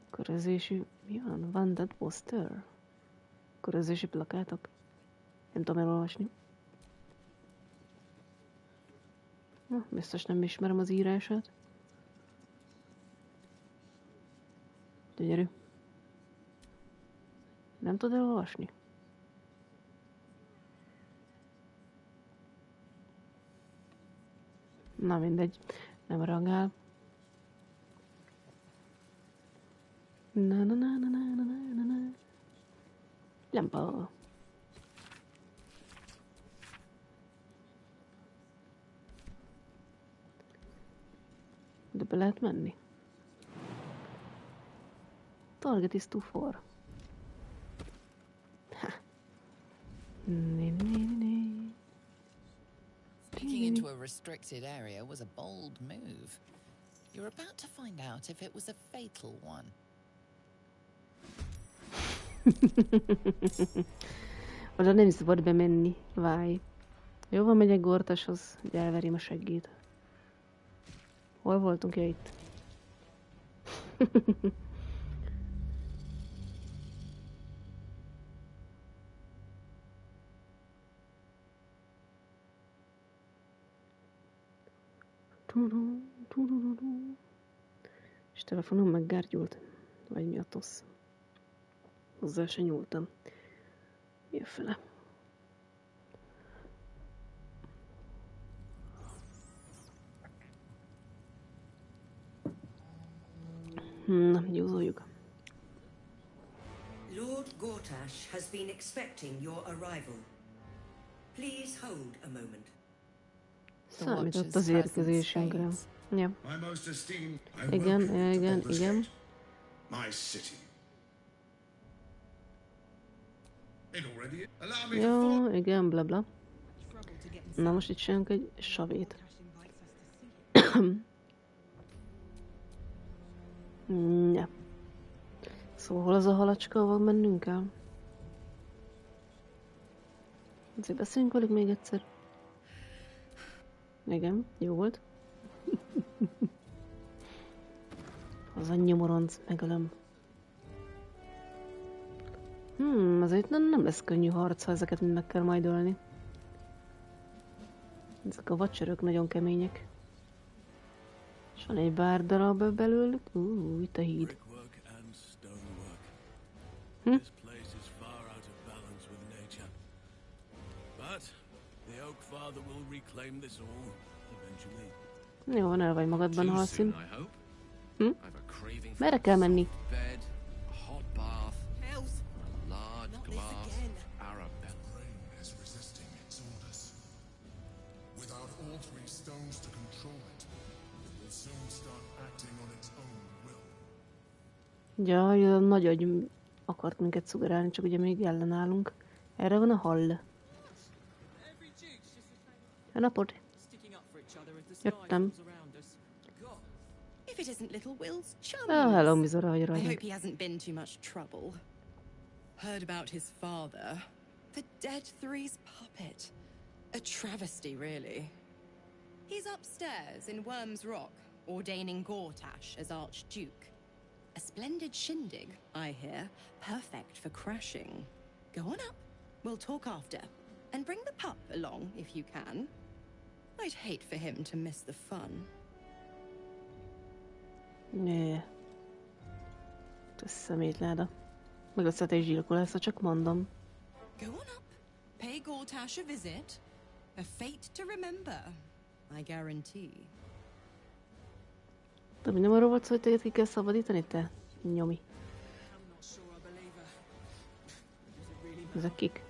Körözési... Mi van? Wanted poster? Körözési plakátok? Nem tudom elolvasni. Biztos nem ismerem az írását. Gyönyörű. Nem tudod elolvasni? Na mindegy, nem reagál. Na. Lampa. De be lehet menni. Target is too far. Sneaking into a restricted area was a bold move. You're about to find out if it was a fatal one. Oda nem szabad bemenni, várj. Jó van, megyek Gortashoz, hogy elverjem a seggét. Hol voltunk? Ja, itt. És telefonom meggárgyult. Vagy mi a tosz? Hozzá se nyúltam. Jöffele. Na, gyúzoljuk. Lord Gortash has been expecting your arrival. Please hold a moment. Számított az érkezésünkre. Ja. Igen. Jó, igen, blabla. Na most itt csinálunk egy savét. Ja. Szóval hol az a halacska, ahol mennünk kell? Azért beszéljünk velük még egyszer. Igen, jó volt. Az a nyomoronc, megölöm. Azért nem lesz könnyű harc, ha ezeket mind meg kell majd ölni. Ezek a vacsörök nagyon kemények. És van egy bár darab belőlük. Itt a híd. Jó, van, el vagy magadban, Halszín. Merre kell menni? Ja, a nagy agy akart minket szugerálni, csak ugye még ellenállunk. Erre van a hall. A napot. Jöttem. Hello, Mizora, hogy rajta. I hope he hasn't been too much trouble. Heard about his father. The dead three's puppet. A travesty, really. He's upstairs in Worm's Rock, ordaining Gortash as Archduke. A splendid shindig, I hear. Perfect for crashing. Go on up. We'll talk after. And bring the pup along, if you can. I'd hate for him to miss the fun. Ne. Ez szemétláda. Meg a szategygyilkolásza, csak mondom. Go on up. Pay Gortash a visit. A fate to remember. I guarantee. De nem arról volt szó, hogy téged ki kell szabadítani, te? Nyomi. Ezek kik?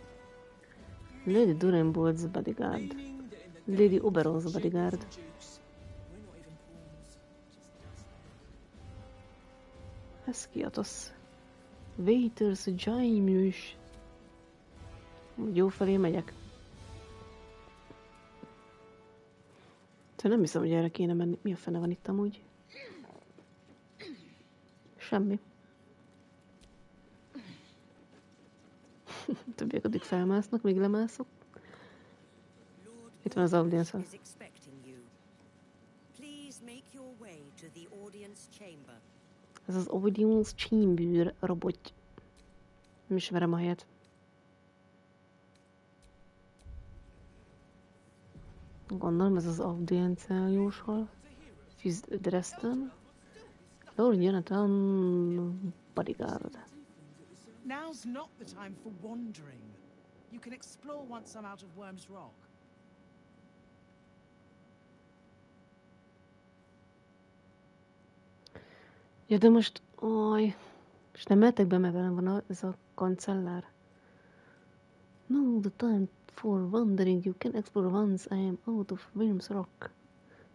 Lady Durenbold's bodyguard. Lady Oberon's bodyguard. Ez ki a tosz? Waiters Jaimius. Jó felé megyek. Te nem hiszem, hogy erre kéne menni. Mi a fene van itt amúgy? Semmi. Többiek addig felmásznak, még lemászok. Itt van az audience house. Ez az audience chamber robot. Nem ismerem a helyet. Gondolom ez az audienciájós hal. Fizz Dresden. Lord Jonathan bodyguard. Now's not the time for wandering. You can explore once I'm out of Worm's Rock. Ja, de most... Oj... És nem mehetek be, mert velem van ez a kancellár. No, the time for wandering. You can explore once I am out of Worm's Rock.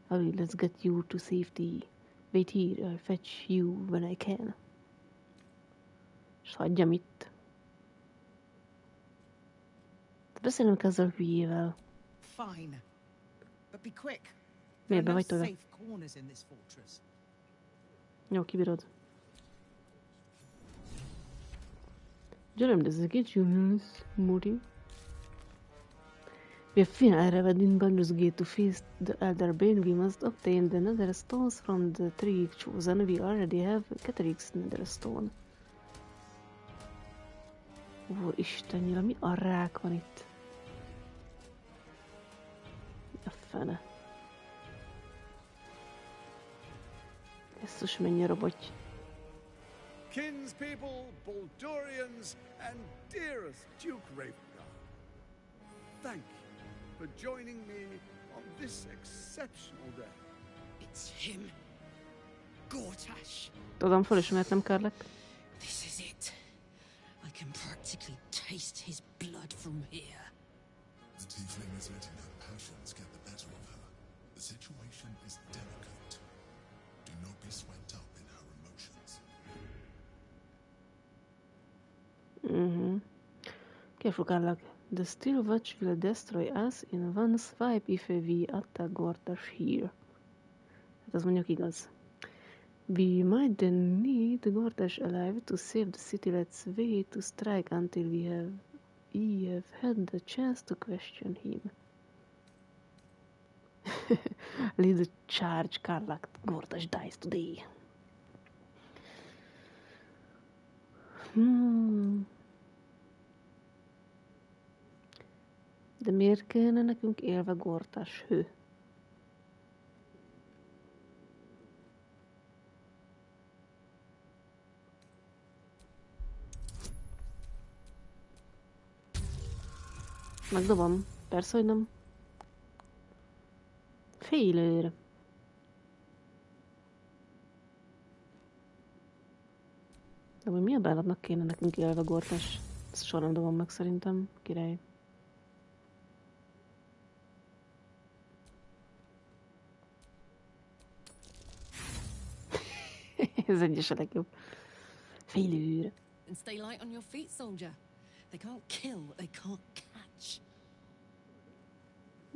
Hurry, let's get you to safety. Wait here, I'll fetch you when I can. És hagyjam itt. Beszélnem kell ezzel a hülyével. Fine. But be quick. Miért be vagy There are no tőle? safe corners in this fortress. Jó, kibírod. Gyere, de ezek itt Julius, Muri. We have finally in Baldur's Gate to face the Elder Brain. We must obtain the Nether Stones from the tree chosen. We already have Catrix Nether Stone. Úristennyira, mi a rák van itt? A fene. Jesszus, mennyi robotty. Kinspeople, Baldurians, and dearest Duke Ravengard, thank you for joining me on this exceptional day. It's him. Gortash. Tudom, felismertem Karlak. This is it. I can practically taste his blood from here. The tiefling is letting her passions get the better of her. The situation is delicate. Do not be swept up in her emotions. Careful, Karlak. The Steel Watch will destroy us in one swipe if we attack Gortash here. Hát az mondjuk igaz. We might then need Gortash alive to save the city. Let's wait to strike until we have had the chance to question him. Lead the charge, Karlak. Gortash dies today. De miért kellene nekünk élve Gortash hő? Megdobom. Persze, hogy nem. Failure. De hogy mi a bállatnak kéne nekünk élve Gortash? Ezt soha nem dobom meg szerintem. Király. Ez egyes a legjobb. Failure. And stay light on your feet, soldier. They can't kill, they can't catch.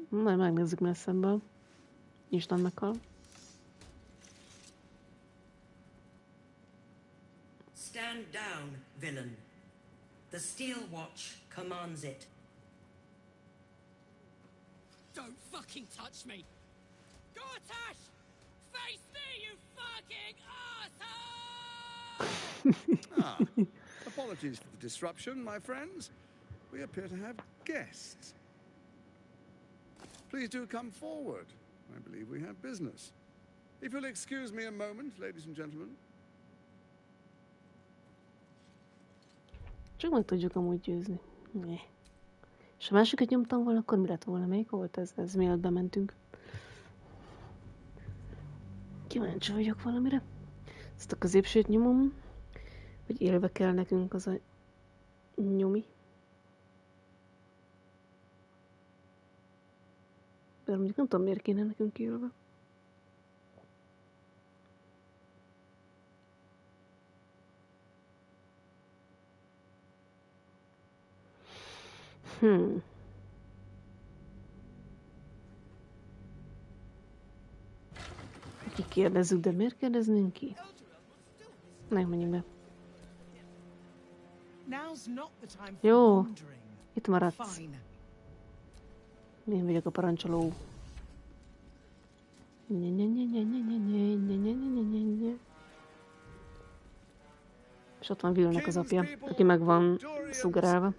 Majd megnézzük messzebből. Isten meghal. Stand down, villain. The Steel Watch commands it. Don't fucking touch me! Gortash! Face me, you fucking asshole! Apologies for the disruption, my friends. We appear to have guests. Please do come forward. I believe we have business. If you'll excuse me a moment, ladies and gentlemen. Csak meg tudjuk amúgy győzni. És a másikat nyomtam volna, akkor mi lett volna? Melyik volt ez mielőtt bementünk? Kíváncsi vagyok valamire. Ezt a középsőt nyomom. Hogy élve kell nekünk az a nyomi. De mondjuk nem tudom, miért kéne nekünk élve. Kikérdezzük, de miért kérdeznénk ki? Menjünk be. Jó, itt maradsz. Én vagyok a parancsoló. És ott van Willnek az apja, aki meg van szugerálva.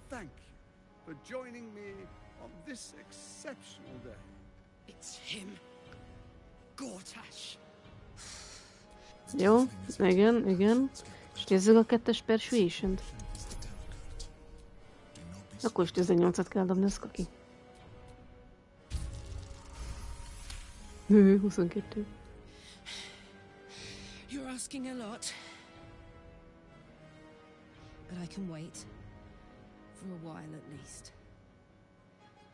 Thank you for joining me on this exceptional day. It's him. Gortash. Jó, igen. És nézzük a 2-es persuasion-t. Akkor is 18-at kell dobni, az kaki. 22. You're asking a lot. But I can wait. For a while at least.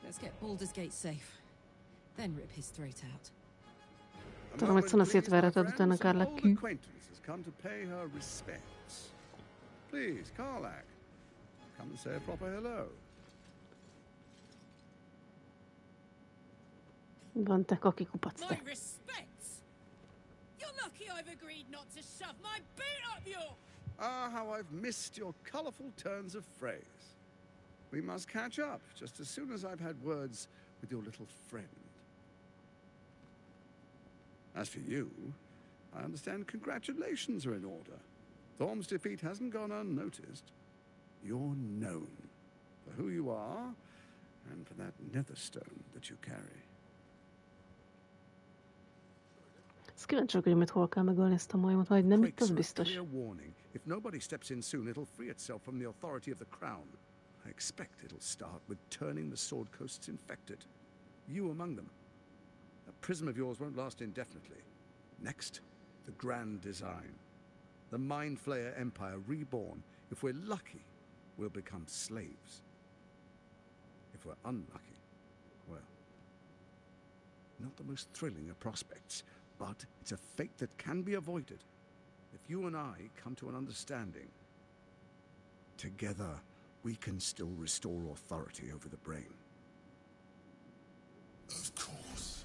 Let's get Baldur's Gate safe. Then rip his throat out. Tudom, hogy szanaszét verheted utána Karlak ki. Please, Karlak, come and say a proper hello. Van te kaki kupac My te. respects. You're lucky I've agreed not to shove my boot up your... Ah, how I've missed your colourful turns of phrase. We must catch up just as soon as I've had words with your little friend. As for you, I understand congratulations are in order. Thorm's defeat hasn't gone unnoticed. You're known for who you are and for that netherstone that you carry. Ez kíváncsi vagyok, hogy mit hol kell megölni ezt a majmot, vagy nem itt, az biztos. Clear warning. If nobody steps in soon, it'll free itself from the authority of the crown. I expect it'll start with turning the Sword Coasts infected. You among them. That prism of yours won't last indefinitely. Next, the grand design. The Mind Flayer Empire reborn. If we're lucky, we'll become slaves. If we're unlucky, well, not the most thrilling of prospects, but it's a fate that can be avoided. If you and I come to an understanding, together we can still restore authority over the brain. Of course.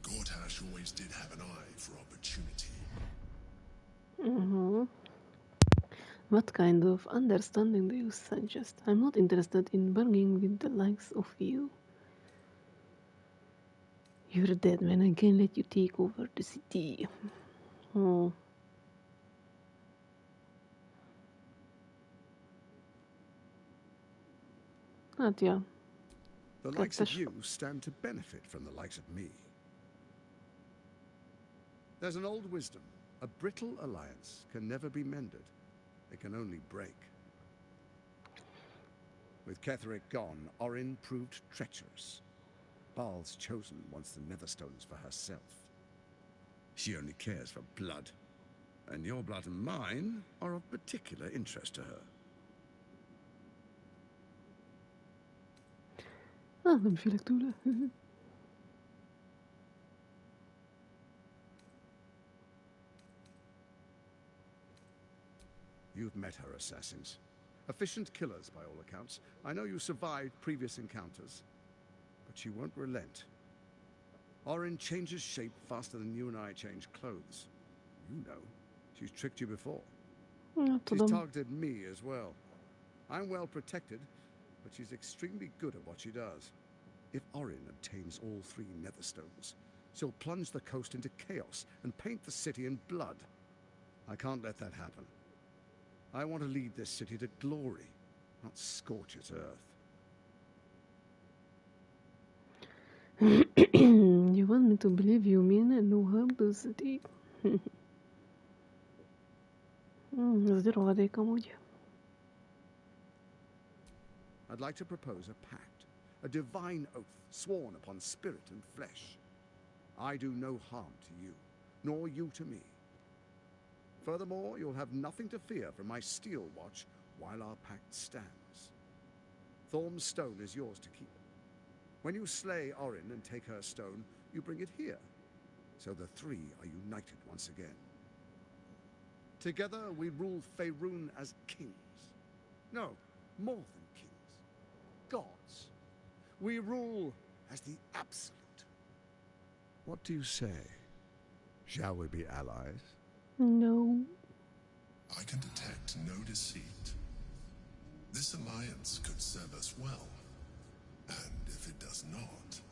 Gortash always did have an eye for opportunity. Mm-hmm. What kind of understanding do you suggest? I'm not interested in bargaining with the likes of you. You're dead when I can let you take over the city. Oh. Hát, ja. The likes of you stand to benefit from the likes of me. There's an old wisdom. A brittle alliance can never be mended. It can only break. With Ketheric gone, Orin proved treacherous. Baal's chosen wants the Netherstones for herself. She only cares for blood. And your blood and mine are of particular interest to her. Nem félek tőle. You've met her assassins. Efficient killers, by all accounts. I know you survived previous encounters. But she won't relent. Orin changes shape faster than you and I change clothes. You know. She's tricked you before. She's targeted me as well. I'm well protected, but she's extremely good at what she does. If Orin obtains all 3 Netherstones, she'll plunge the coast into chaos and paint the city in blood. I can't let that happen. I want to lead this city to glory, not scorch its earth. You want me to believe you mean no harm to the city? Ez egy rohadék amúgy. I'd like to propose a pact, a divine oath sworn upon spirit and flesh. I do no harm to you, nor you to me. Furthermore, you'll have nothing to fear from my steel watch while our pact stands. Thorm's stone is yours to keep. When you slay Orin and take her stone, you bring it here, so the 3 are united once again. Together we rule Faerun as kings. No, more than kings. Gods. We rule as the absolute. What do you say? Shall we be allies? No. I can detect no deceit. This alliance could serve us well. And if it does not,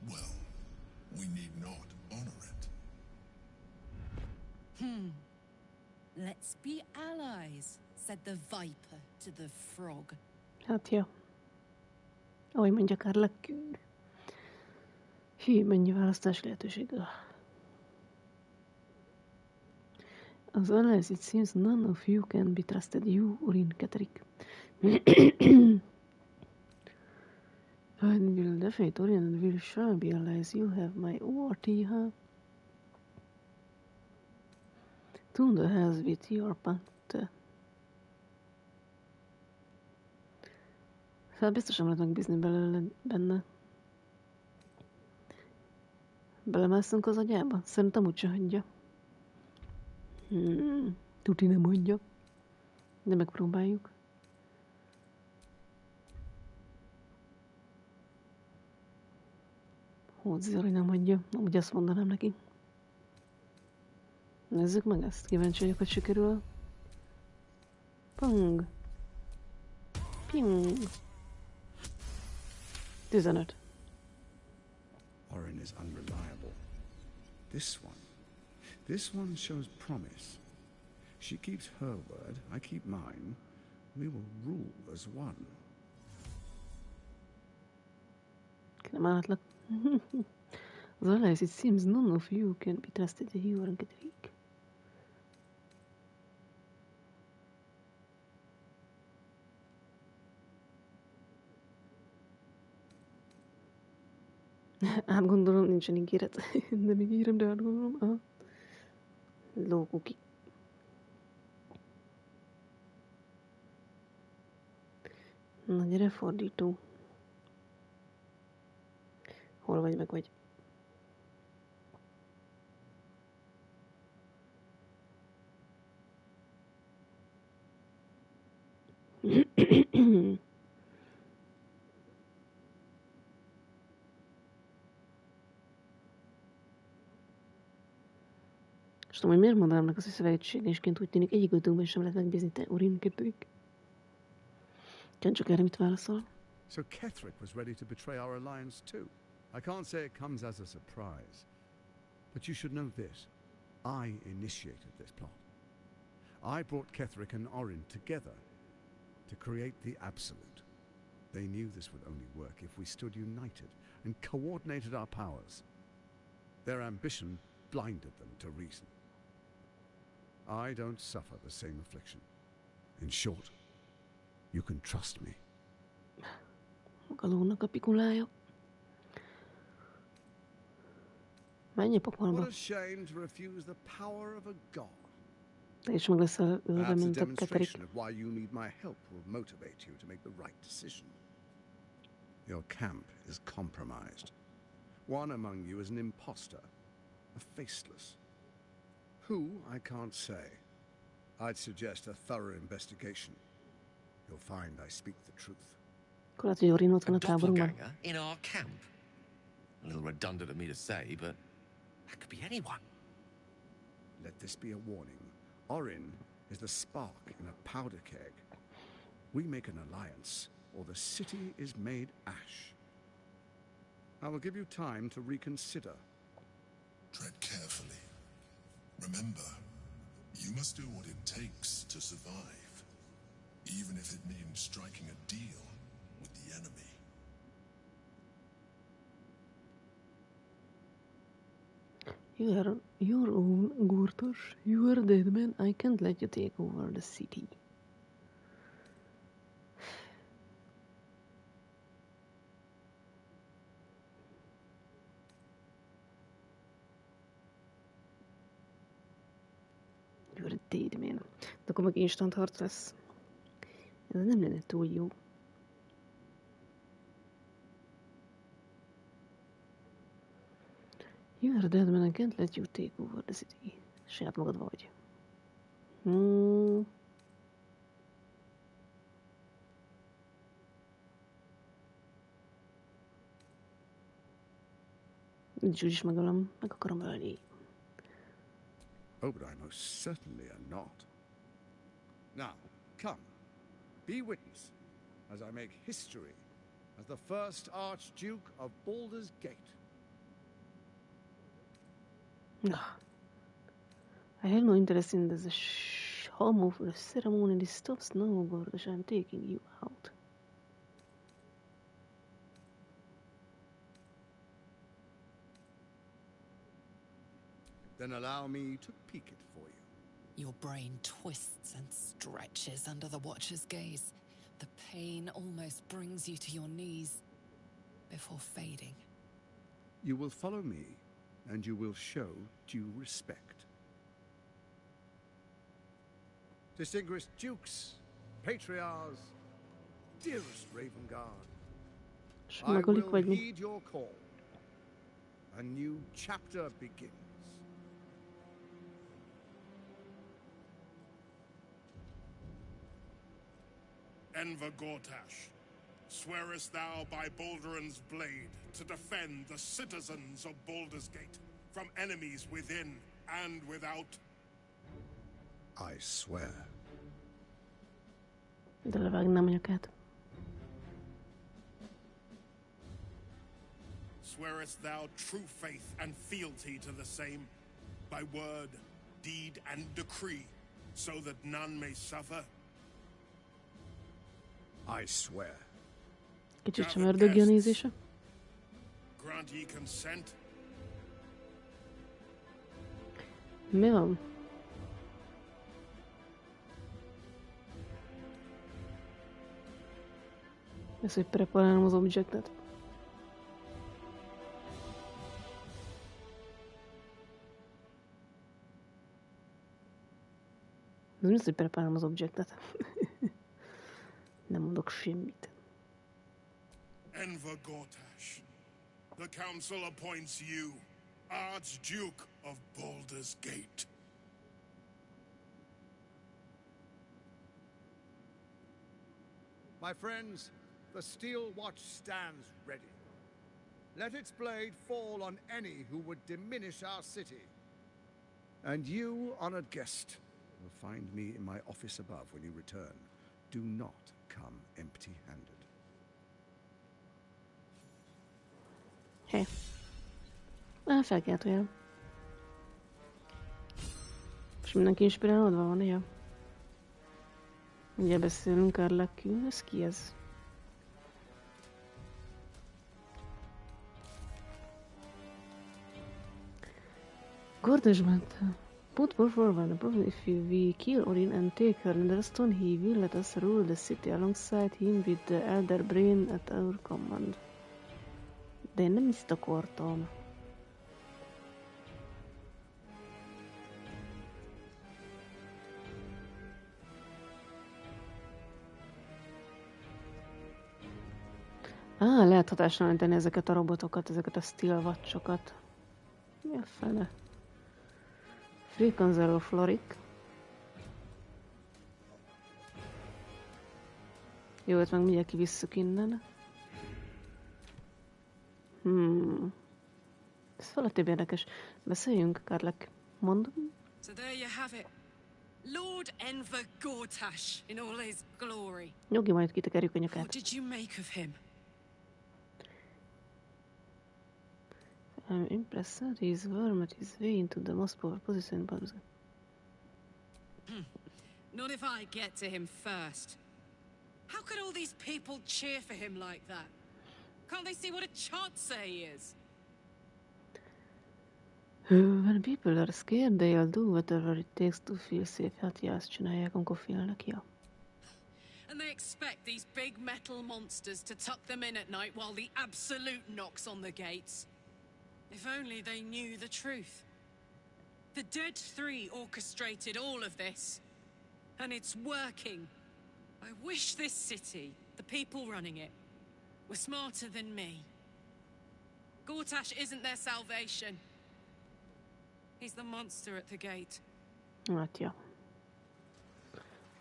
well, we need not honor it. Let's be allies, said the viper to the frog. Hát, ja. Ahogy mondja Karla, kőr. Hű, mennyi választás lehetőség. As allies, it seems none of you can be trusted, you or in Ketheric. I will defeat Orin and will sure be allies. You have my word, huh? To the house with your pact. Hát biztosan lehet megbízni benne. Belemászunk az agyába? Szerintem úgyse hagyja. Tuti nem hagyja. De megpróbáljuk. Zori nem adja. Amúgy azt mondanám neki. Nézzük meg ezt. Kíváncsi vagyok, hogy sikerül. Pang. Ping. 15. Orin is unreliable. This one shows promise. She keeps her word, I keep mine. We will rule as one. Nem állatlak. Az allies, it seems none of you can be trusted. You are Gedrick. Átgondolom, nincsen ígéret. Nem ígérem, de átgondolom. Aha. Lókuki. Na gyere, fordító. Hol vagy, meg vagy? És tudom, hogy miért mondanám neki azt, hogy szövetségesként úgy tűnik, egyik ötőkben sem lehet megbízni, te Urin Gedrick. Csak erre mit válaszol? So Ketherick was ready to betray our alliance too. I can't say it comes as a surprise. But you should know this. I initiated this plot. I brought Ketherick and Orin together to create the Absolute. They knew this would only work if we stood united and coordinated our powers. Their ambition blinded them to reason. I don't suffer the same affliction. In short, you can trust me. Galónak a pikulája. Mennyi pokolba? What a shame to refuse the power of a god. Te is meg leszel ölve, Perhaps a mint a Ketherick. demonstration of why you need my help will motivate you to make the right decision. Your camp is compromised. One among you is an imposter, a faceless. Who, I can't say. I'd suggest a thorough investigation. You'll find I speak the truth. Akkor lehet, hogy Orin ott van A a táborunkban. doppelganger in our camp? A little redundant of me to say, but that could be anyone. Let this be a warning. Orin is the spark in a powder keg. We make an alliance, or the city is made ash. I will give you time to reconsider. Tread carefully. Remember, you must do what it takes to survive, even if it means striking a deal with the enemy. You are your own Gurtosh. You are dead man. I can't let you take over the city. You are dead man. De akkor meg instant harc lesz. Ez nem lenne túl jó. You are dead man, I can't let you take over the city. Saját magad vagy. Úgyis megölöm, meg akarom ölni. Oh, but I most certainly am not. Now, come. Be witness as I make history as the first Archduke of Baldur's Gate. I have no interest in this home of the ceremony. This stops now, Gordosh. I'm taking you out. Then allow me to peek it for you. Your brain twists and stretches under the Watcher's gaze. The pain almost brings you to your knees before fading. You will follow me, and you will show due respect. Distinguished dukes, patriarchs, dearest Ravengard, I will heed your call. A new chapter begins. Enver Gortash, Swearest thou by Balduran's blade to defend the citizens of Baldur's Gate from enemies within and without? I swear. De levágnám a nyakát. Swearest thou true faith and fealty to the same, by word, deed, and decree, so that none may suffer? I swear. Kicsit sem ördögi a nézése. Grant ye consent? Mi van? Ez, hogy preparálom az objektet. Ez mi az, hogy preparálom az objektet? Nem mondok semmit. Enver Gortash, the council appoints you Archduke of Baldur's Gate. My friends, the steel watch stands ready. Let its blade fall on any who would diminish our city. And you, honored guest, will find me in my office above when you return. Do not come empty-handed. Hé. Fel kellett olyan. És mindenki inspirálódva van, ja? Ugye beszélünk Karlakül, ez ki ez? Gordesband. Put forward the problem if we kill Orin and take her in Stone, he will let us rule the city alongside him with the Elder Brain at our command. De én nem ezt akartam. Lehet hatástalanítani ezeket a robotokat, ezeket a steel watchokat. Mi a fene? Free Zero Florik. Jó, hát meg mindjárt kivisszük innen. Ez felettébb érdekes. Beszéljünk, Karlak. Mondom. So there you have it. Lord Enver Gortash in all his glory. Nyugi, majd kitekerjük a nyakát. What did you make of him? I'm impressed that he's wormed his way into the most powerful position in Baldur's Gate. Not if I get to him first. How could all these people cheer for him like that? Can't they see what a chancer he is? When people are scared, they'll do whatever it takes to feel safe. Hát ja, azt csinálják, amikor félnek, ja. And they expect these big metal monsters to tuck them in at night while the Absolute knocks on the gates. If only they knew the truth. The Dead Three orchestrated all of this. And it's working. I wish this city, the people running it, were smarter than me. Gortash isn't their salvation. He's the monster at the gate. Hát ja.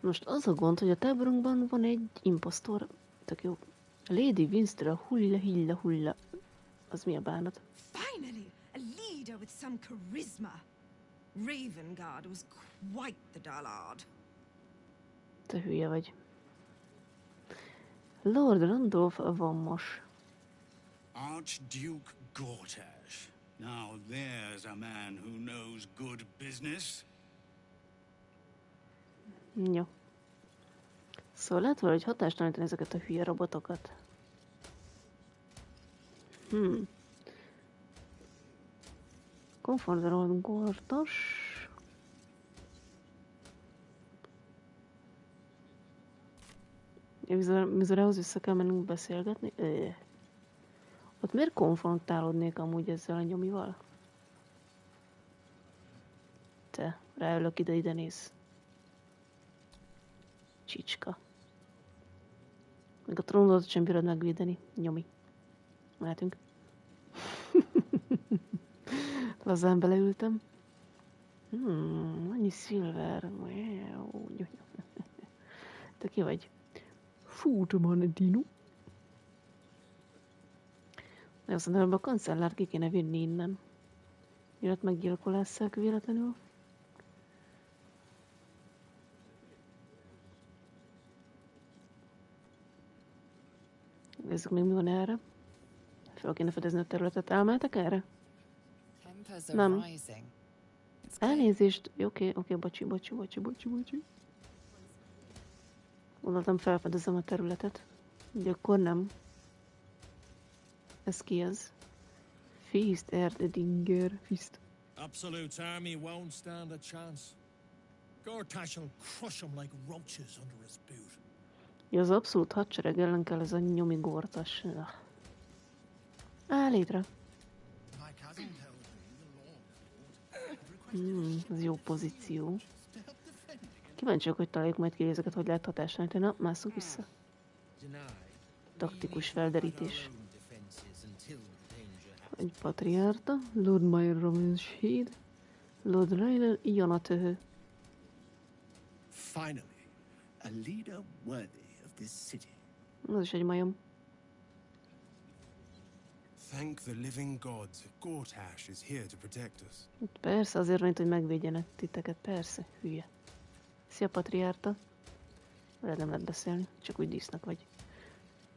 Most az a gond, hogy a táborunkban van egy imposztor. Tök jó. Lady Winston, hulla. Az mi a bánat? Finally, a leader with some charisma. Ravengard was quite the dullard. Te hülye vagy. Lord Randolph Vamos. Archduke Gortash. Now there's a man who knows good business. Jó. Szóval lehet valahogy hatástalanítani ezeket a hülye robotokat. Komfortról gordos. Mizorához vissza kell mennünk beszélgetni? Ott miért konfrontálódnék amúgy ezzel a nyomival? Te, ráülök ide néz. Csicska. Meg a trónodot sem bírod megvédeni, nyomi. Mehetünk. Lazán beleültem. Annyi szilver. Te ki vagy? Fútman dino. Szerintem ebbe a kancellár ki kéne vinni innen. Miért meggyilkolásszák véletlenül. Nézzük még mi van erre. Fel kéne fedezni a területet. Elmehetek erre? Nem. Elnézést. Oké, bocsi. Gondoltam felfedezem a területet. Ugye akkor nem. Ez ki ez? Feast, Erdedinger, Feast. Absolute's army won't stand a chance. Gortash will crush them like roaches under his boot. Ja, az abszolút hadsereg ellen kell ez a nyomi Gortas. Létre. Ez jó pozíció. Kíváncsiak, hogy találjuk majd ki ezeket, hogy lehet hatásálni. Na, másszuk vissza. Taktikus felderítés. Egy patriárta, Lord Mayer Romanshid, Lord Ryler Ionatöhö. Finally, a leader worthy of this city. Az is egy majom. Thank the living gods. Gortash is here to protect us. Persze, azért van itt, hogy megvédjenek titeket. Persze, hülye. Szia, patriárta. Veled nem lehet beszélni, csak úgy dísznek vagy.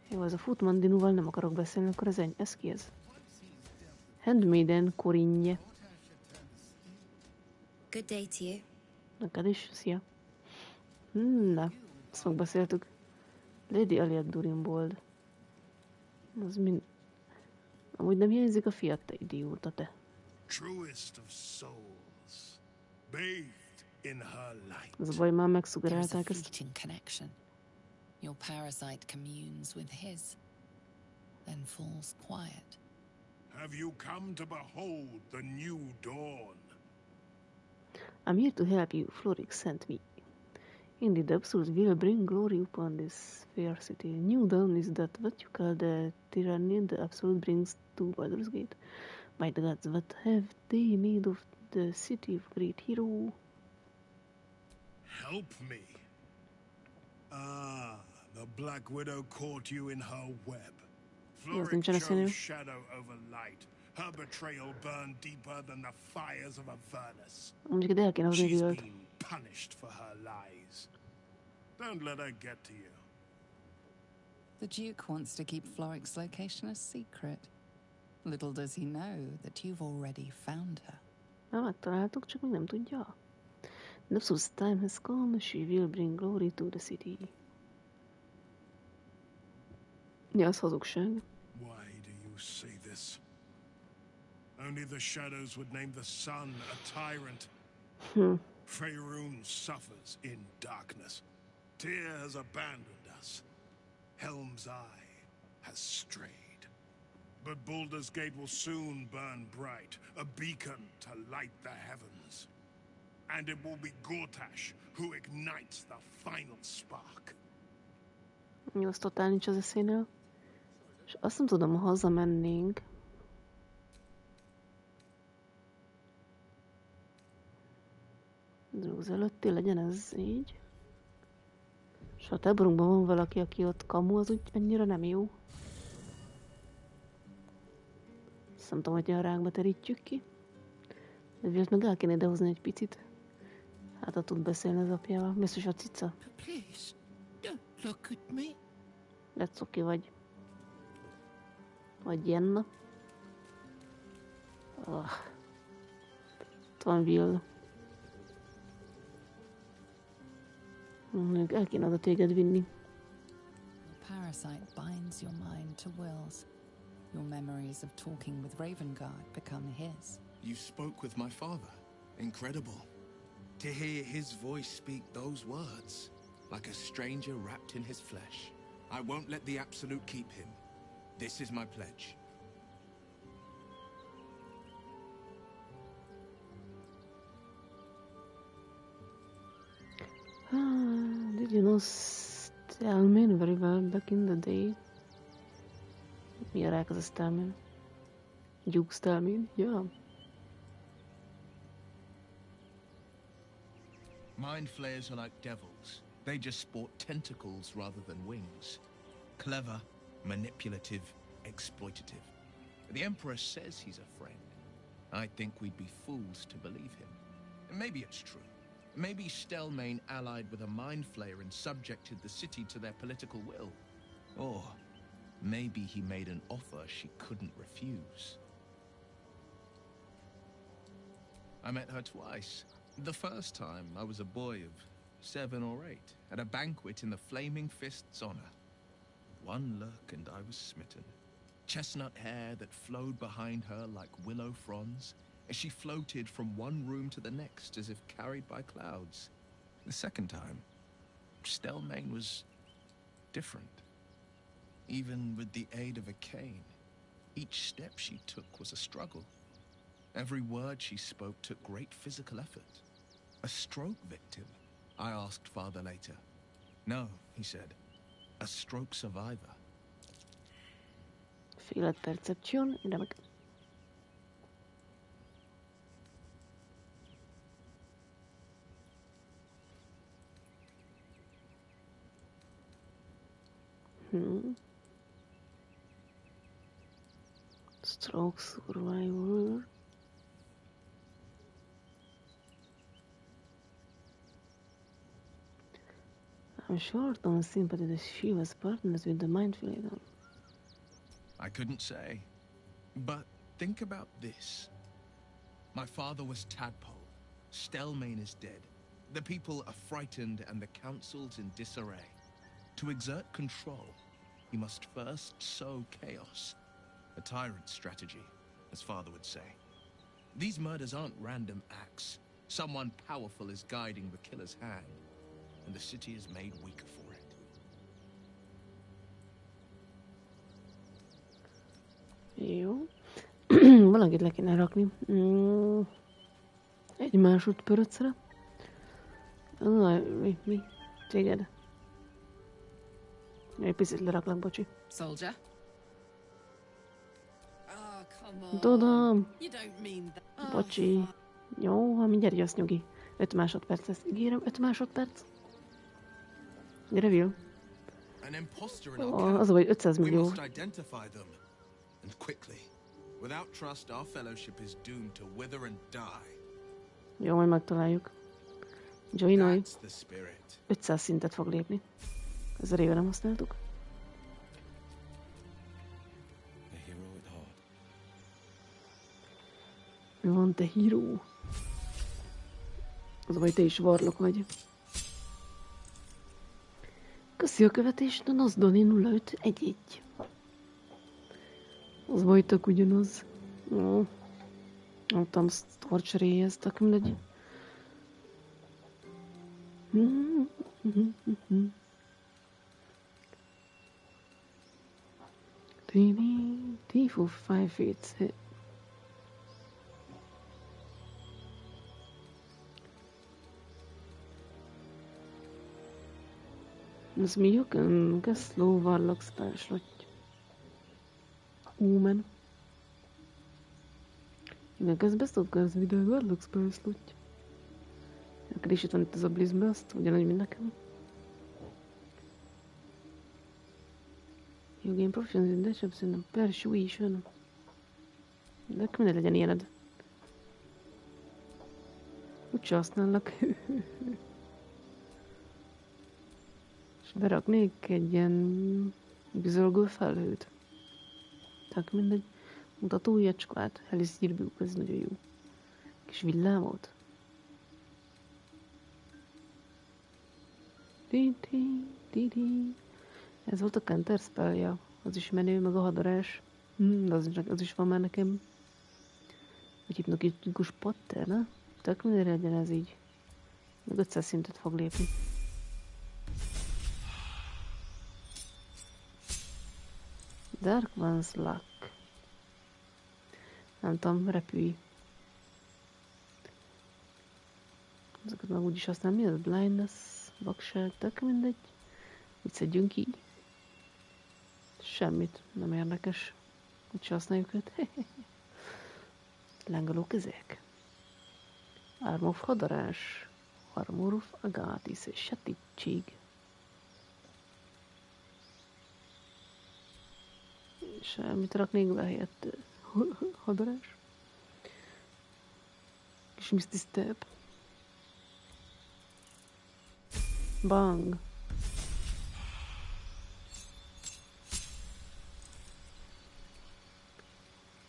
Jó, ez a Futmandinúval nem akarok beszélni, akkor ez ki ez? Handmaiden Korinje. Good day to you. Neked is, szia. Na, ezt megbeszéltük. Lady Aliad Durimbold. Az mind... Amúgy nem hiányzik a fiat, te idióta, te. Truest of souls, bathed in her light. Az a baj, már megszugerálták ezt. Connection. Your parasite communes with his, then falls quiet. Have you come to behold the new dawn? I'm here to help you, Florix sent me. Indeed, the absolute will bring glory upon this fair city. New dawn is that what you call the tyranny the absolute brings to Baldur's Gate. By the gods, what have they made of the city of great hero? Help me. The Black Widow caught you in her web. Florix chose shadow over light. Her betrayal burned deeper than the fires of Avernus. She's been punished for her lies. Don't let her get to you. The Duke wants to keep Florix's location a secret. Little does he know that you've already found her. Megtaláltuk, csak még nem tudja. Nepsu's time has come, she will bring glory to the city. Ja, az hazugság. Why do you say this? Only the shadows would name the sun a tyrant. Faerun suffers in darkness. Tyr has abandoned us. Helm's Eye has strayed. But Baldur's Gate will soon burn bright, a beacon to light the heavens. And it will be Gortash who ignites the final spark. Jó, az totál nincs az eszénél. És azt nem tudom, ha hazamennénk. Drúz előtti legyen ez így. És ha a táborunkban van valaki, aki ott kamu, az úgy annyira nem jó. Azt nem tudom, hogy a rákba terítjük ki. De viszont meg el kéne idehozni egy picit. Hát ha tud beszélni az apjával. Biztos a cica. Please, don't look at me. Let's oké vagy. Vagy Jenna. Ott van Will. El kéne oda téged vinni. The parasite binds your mind to Will's. Your memories of talking with Ravengard become his. You spoke with my father. Incredible. To hear his voice speak those words, like a stranger wrapped in his flesh. I won't let the Absolute keep him. This is my pledge. Did you know Stalman very well back in the day? Mi a rák az a Stalman? Duke Stalman? Yeah. Mind flayers are like devils. They just sport tentacles rather than wings. Clever, manipulative, exploitative. The Emperor says he's a friend. I think we'd be fools to believe him. And maybe it's true. Maybe Stelmane allied with a mind flayer and subjected the city to their political will. Or maybe he made an offer she couldn't refuse. I met her twice. The first time, I was a boy of 7 or 8, at a banquet in the Flaming Fist's honor. One look and I was smitten. Chestnut hair that flowed behind her like willow fronds, as she floated from one room to the next as if carried by clouds. The second time, Stelmane was different. Even with the aid of a cane, each step she took was a struggle. Every word she spoke took great physical effort. A stroke victim? I asked Father later. No, he said. A stroke survivor. Félet perception, remek. Stroke survivor. I'm short on sympathy that she was partners with the mind flayer. I couldn't say. But think about this. My father was Tadpole. Stelmane is dead. The people are frightened and the council's in disarray. To exert control, he must first sow chaos. A tyrant's strategy, as father would say. These murders aren't random acts. Someone powerful is guiding the killer's hand, and the city is made weaker for it. Jó. Valakit le kéne rakni. Egy másodpercre. Mi? Téged? Egy picit leraklak, bocsi. Soldier? Oh, come on. Tudom. You don't mean that. Bocsi. Jó, ha mindjárt jössz, nyugi. 5 másodperc lesz. Ígérem, 5 másodperc. Gyere, Will. Az a baj, 500 millió. And quickly. Without trust, our fellowship is doomed to wither and die. Jó, majd megtaláljuk. Joinolj. 500 szintet fog lépni. 1000 éve nem használtuk. Mi van, te híró? Az a baj, te is varlok vagy. Köszi a követést, a Nazdoni 0511. Az baj, tök ugyanaz. Ó. Nem tudom, sztorcseréjeztek, mindegy. T for 5 feet. Ez mi you can get slow warlock spell slot. Omen. Igen, ez best of guys with a warlock spell slot. Akkor is itt van itt az a Blizzburst, ugyanúgy, mint nekem. You gain proficiency in deception and persuasion. De akkor mindegy legyen ilyened. Úgyse használnak. És beraknék egy ilyen bizolgó felhőt. Tehát mindegy. Mutató ujjacskát. Heliszgyírbjuk, ez nagyon jó. Kis villámot. Ez volt a counter spellja. Az is menő, meg a hadarás. Az is van már nekem. Egy hipnotikus pattern, tök mindenre legyen ez így. Meg 500 szintet fog lépni. Dark One's Luck. Nem tudom, repülj. Ezeket meg úgyis aztán mi az? Blindness, vakság, tök mindegy. Mit szedjünk így? Semmit, nem érdekes. Úgyse használjuk őt. Lángoló kezek. Arm of hadarás. Armor of Agatis és sötétség. És mit raknék be helyett? hadarás. Kis Misty Step. Bang.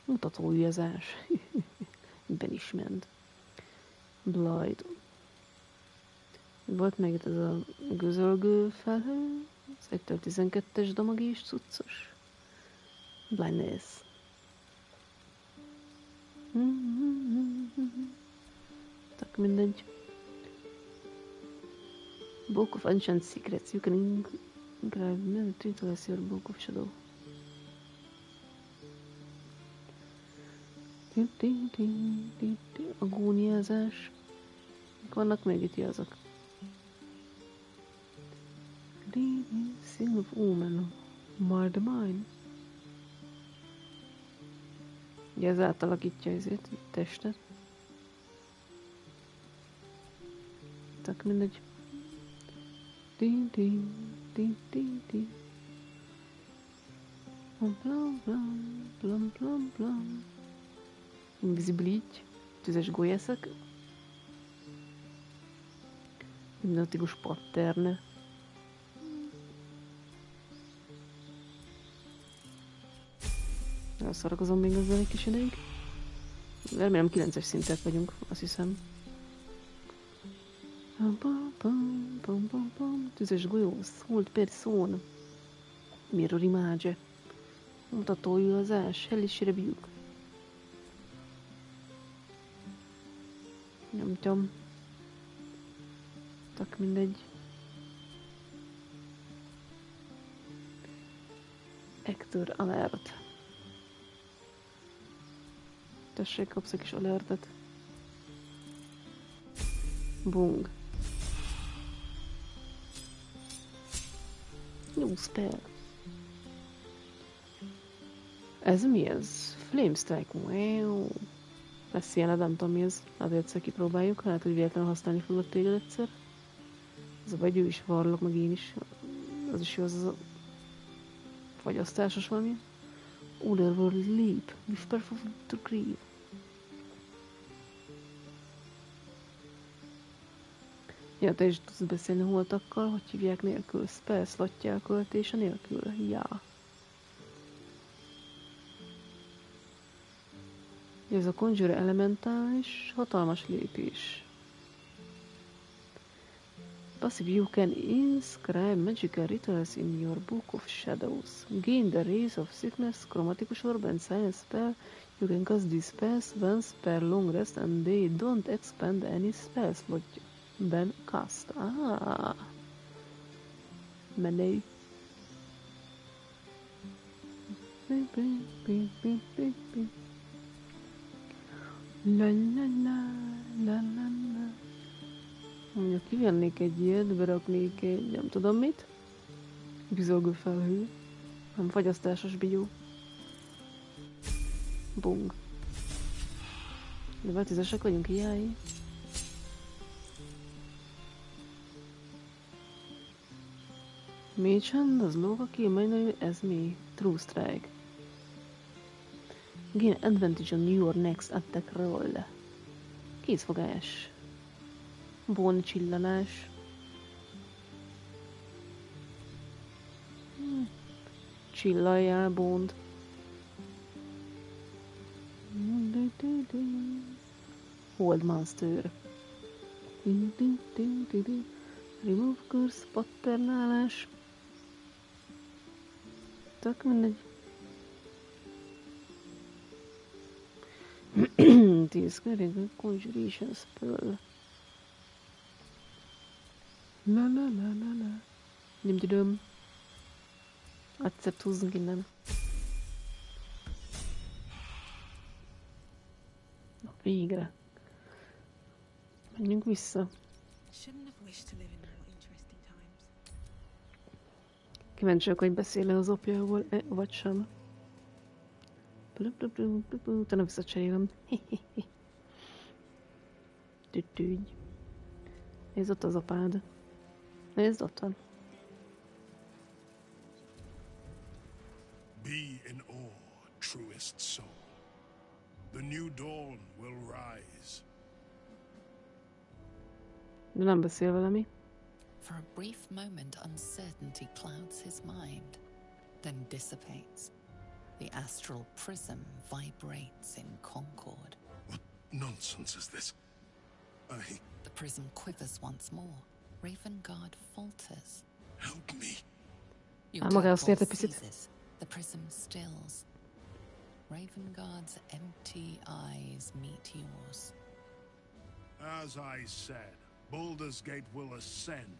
Mutatóujjazás. Ben is ment. Blight. Volt meg itt ez a gözölgő felhő. Az 1-12-es damagés cuccos. Blindness. Tak mindegy. Book of Ancient Secrets. You can grab to utilize your Book of Shadow. Agóniázás. Vannak még itt azok. Seal of Omen. Mar the Mine. Ugye ez átalakítja ezért a testet. Tak mindegy. Plum. Invisibility. Tüzes golyászak. Hipnotikus patterne. Elszarakozom még ezzel egy kis ideig. Remélem 9-es szintet vagyunk, azt hiszem. Tüzes golyó, szólt person. Mirror image. Mutatóujjazás, hellish rebuke. Nem tudom. Tak mindegy. Actor alert. Tessék, kapsz egy kis alertet. Bung. New spell. Ez mi ez? Flame strike. Wow. Lesz ilyen, nem tudom mi ez. Azért egyszer kipróbáljuk. Hát, hogy véletlenül használni foglak téged egyszer. Ez a vagy ő is varlok, meg én is. Az is jó, az a fagyasztásos valami. Otherworld leap. With perfect to grieve. Ja, te is tudsz beszélni holtakkal, hogy hívják nélkül. Spell slotja költése nélkül. Ja. Ez a Conjure elementális, hatalmas lépés. Passive, you can inscribe magical rituals in your Book of Shadows. Gain the rays of sickness, chromatikus orb and silence spell. You can cast these spells once per long rest and they don't expand any spell slot. Then cast. Ah. Menő. La la la la la la. Mondjuk kivennék egy ilyet, beraknék egy nem tudom mit. Bizolgó felhő. Nem fagyasztásos bigyó. Bung. De 10-esek vagyunk, jaj. Mage Hand, az lóg, aki majd ez mi? True Strike. Gain advantage on your next attack roll. Kézfogás. Bone csillanás. Csillaljál, Bond. Hold Monster. Remove curse, patternálás. Tak mindegy. 10 körül conjuration spell. La. Nem tudom. Accept húzzunk innen. Na, végre. Menjünk vissza. Kíváncsiak, hogy beszél-e az apjával, vagy sem. Utána visszacserélem. Tütügy. Nézd ott az apád. Nézd ott van. Be in awe, truest soul. The new dawn will rise. De nem beszél vele mi? For a brief moment, uncertainty clouds his mind, then dissipates. The astral prism vibrates in concord. What nonsense is this? The prism quivers once more. Ravengard falters. Help me. Your magához tért egy pulse picit. ceases. The prism stills. Ravengard's empty eyes meet yours. As I said, Baldur's Gate will ascend.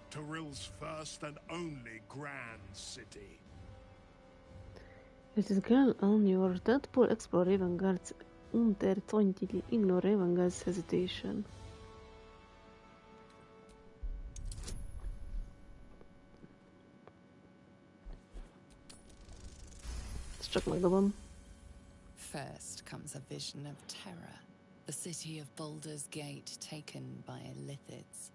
Torill's first and only grand city. It is girl on your Deadpool explore Ravengard's unter ignore Ravengard's hesitation. Ezt csak megdobom. First comes a vision of terror. The city of Baldur's Gate taken by Illithids.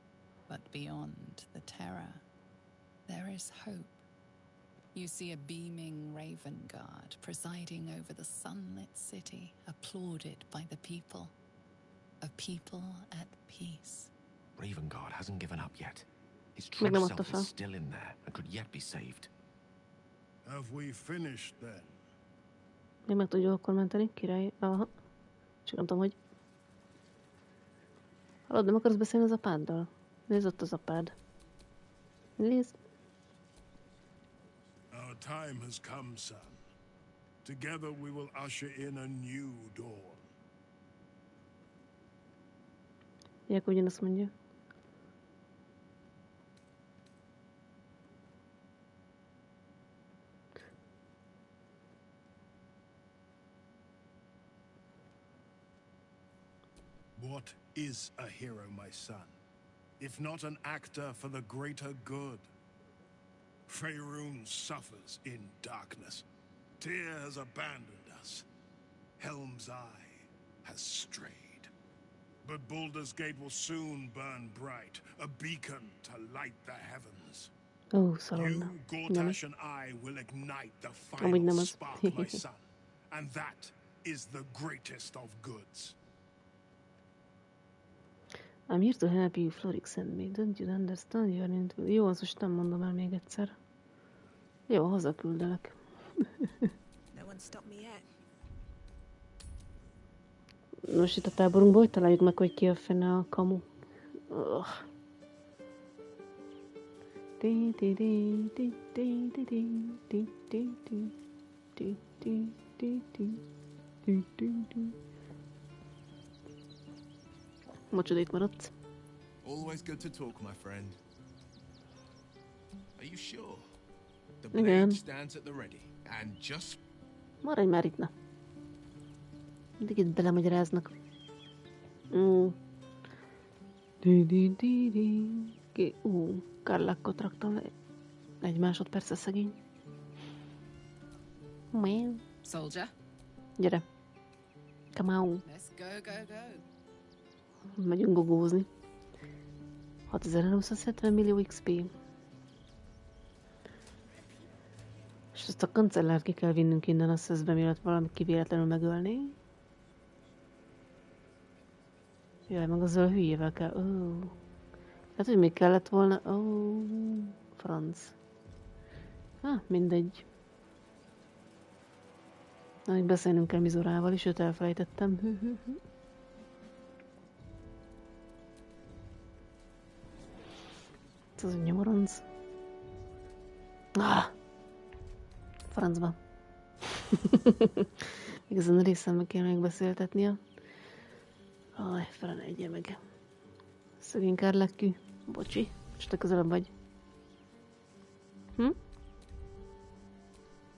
But beyond the terror, there is hope. You see a beaming Ravengard presiding over the sunlit city, applauded by the people. A people at peace. Ravengard hasn't given up yet. His Meg true nem adta self fel. is still in there and could yet be saved. Have we finished then? Még meg tudjuk akkor menteni, király. Aha. Csak nem tudom, hogy... Hallod, nem akarsz beszélni az apáddal? Nézd, ott az apád. Nézd. Our time has come, son. Together we will usher in a new dawn. Jákó ugyanazt mondja. What is a hero, my son, if not an actor for the greater good? Faerun suffers in darkness. Tyr has abandoned us. Helm's Eye has strayed. But Baldur's Gate will soon burn bright, a beacon to light the heavens. Ó, szalonna. You, Gortash, and I will ignite the Amúgy nem final az. spark, my son. And that is the greatest of goods. I'm here to help you, Florik sent me. Don't you understand? You are into... Jó, azt most nem mondom el még egyszer. Jó, hazaküldelek. No one stopped me yet. Most itt a táborunkból, hogy találjuk meg, hogy ki a fene a kamu. Ugh. Mocsodék maradt. Always good to talk, my friend. Are you sure? The Igen. blade stands at the ready, and just Maradj már itt, na. Mindig itt belemagyaráznak. Karlákkot raktam le. Egy másodperce szegény. Soldier, Gyere. Come on. let's go, go, go. Megyünk gogózni. 6370 millió XP. És ezt a kancellárt ki kell vinnünk innen a szözbe, mielőtt valami kivéletlenül megölné. Jaj, meg azzal a hülyével kell. Hát, hogy még kellett volna... franc. Mindegy. Na, még beszélnünk kell Mizorával is, őt elfelejtettem. Ez az nyomoronc. Francba. Még ezen a részen meg kell megbeszéltetnia. Felen egye meg. Szegény kárlekkű. Bocsi, most te közelebb vagy.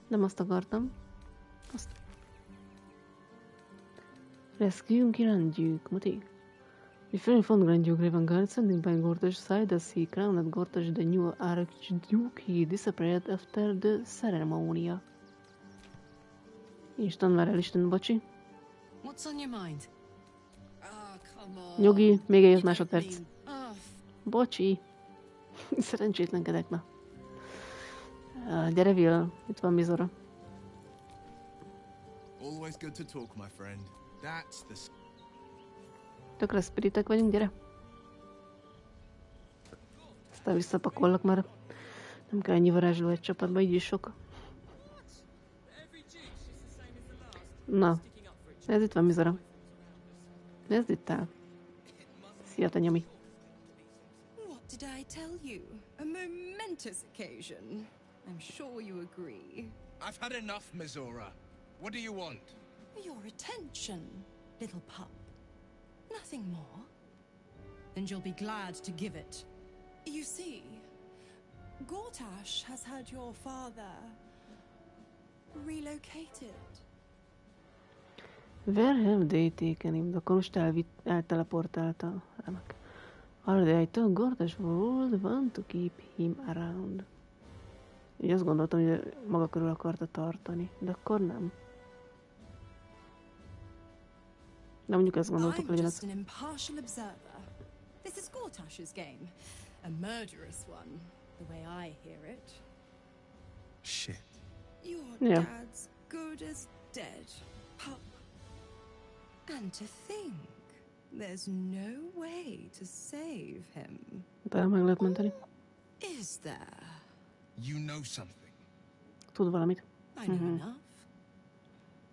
Nem azt akartam. Azt. Rescue Grand Duke, Muti. Referring from Grand Duke Ravengard, sending by Gorta's side as he crowned Gortash the new Archduke, he disappeared after the ceremony. Isten vár el, Isten, bocsi. What's on your mind? Oh, come on. Nyugi, még egy 5 You don't másodperc. mean- Oh, Bocsi. Szerencsétlenkedek, na. Gyere, Will, itt van Mizora. Always good to talk, my friend. That's the... Tökre spiritek vagyunk, gyere! Aztán visszapakollak már. Nem kell ennyi varázsló egy csapatba, így is sok. Na, ez itt van, Mizora. Ez itt áll. Szia, te nyomi. What did I tell you? A momentous occasion. I'm sure you agree. I've had enough, Mizora. What do you want? Your attention, little pup. Nothing more. And you'll be glad to give it. You see, Gortash has had your father relocated. Where have they taken him? Akkor most elteleportálta. Remek. Already I told Gortash would want to keep him around. Így azt gondoltam, hogy maga körül akarta tartani, de akkor nem. De mondjuk azt gondoltuk, hogy just an impartial observer. This is Gortash's game. A murderous one, the way I hear it. Shit. Your Yeah. dad's good as dead, pup. And to think, there's no way to save him. De meg lehet menteni. Is there? You know something. Tud valamit. I know enough.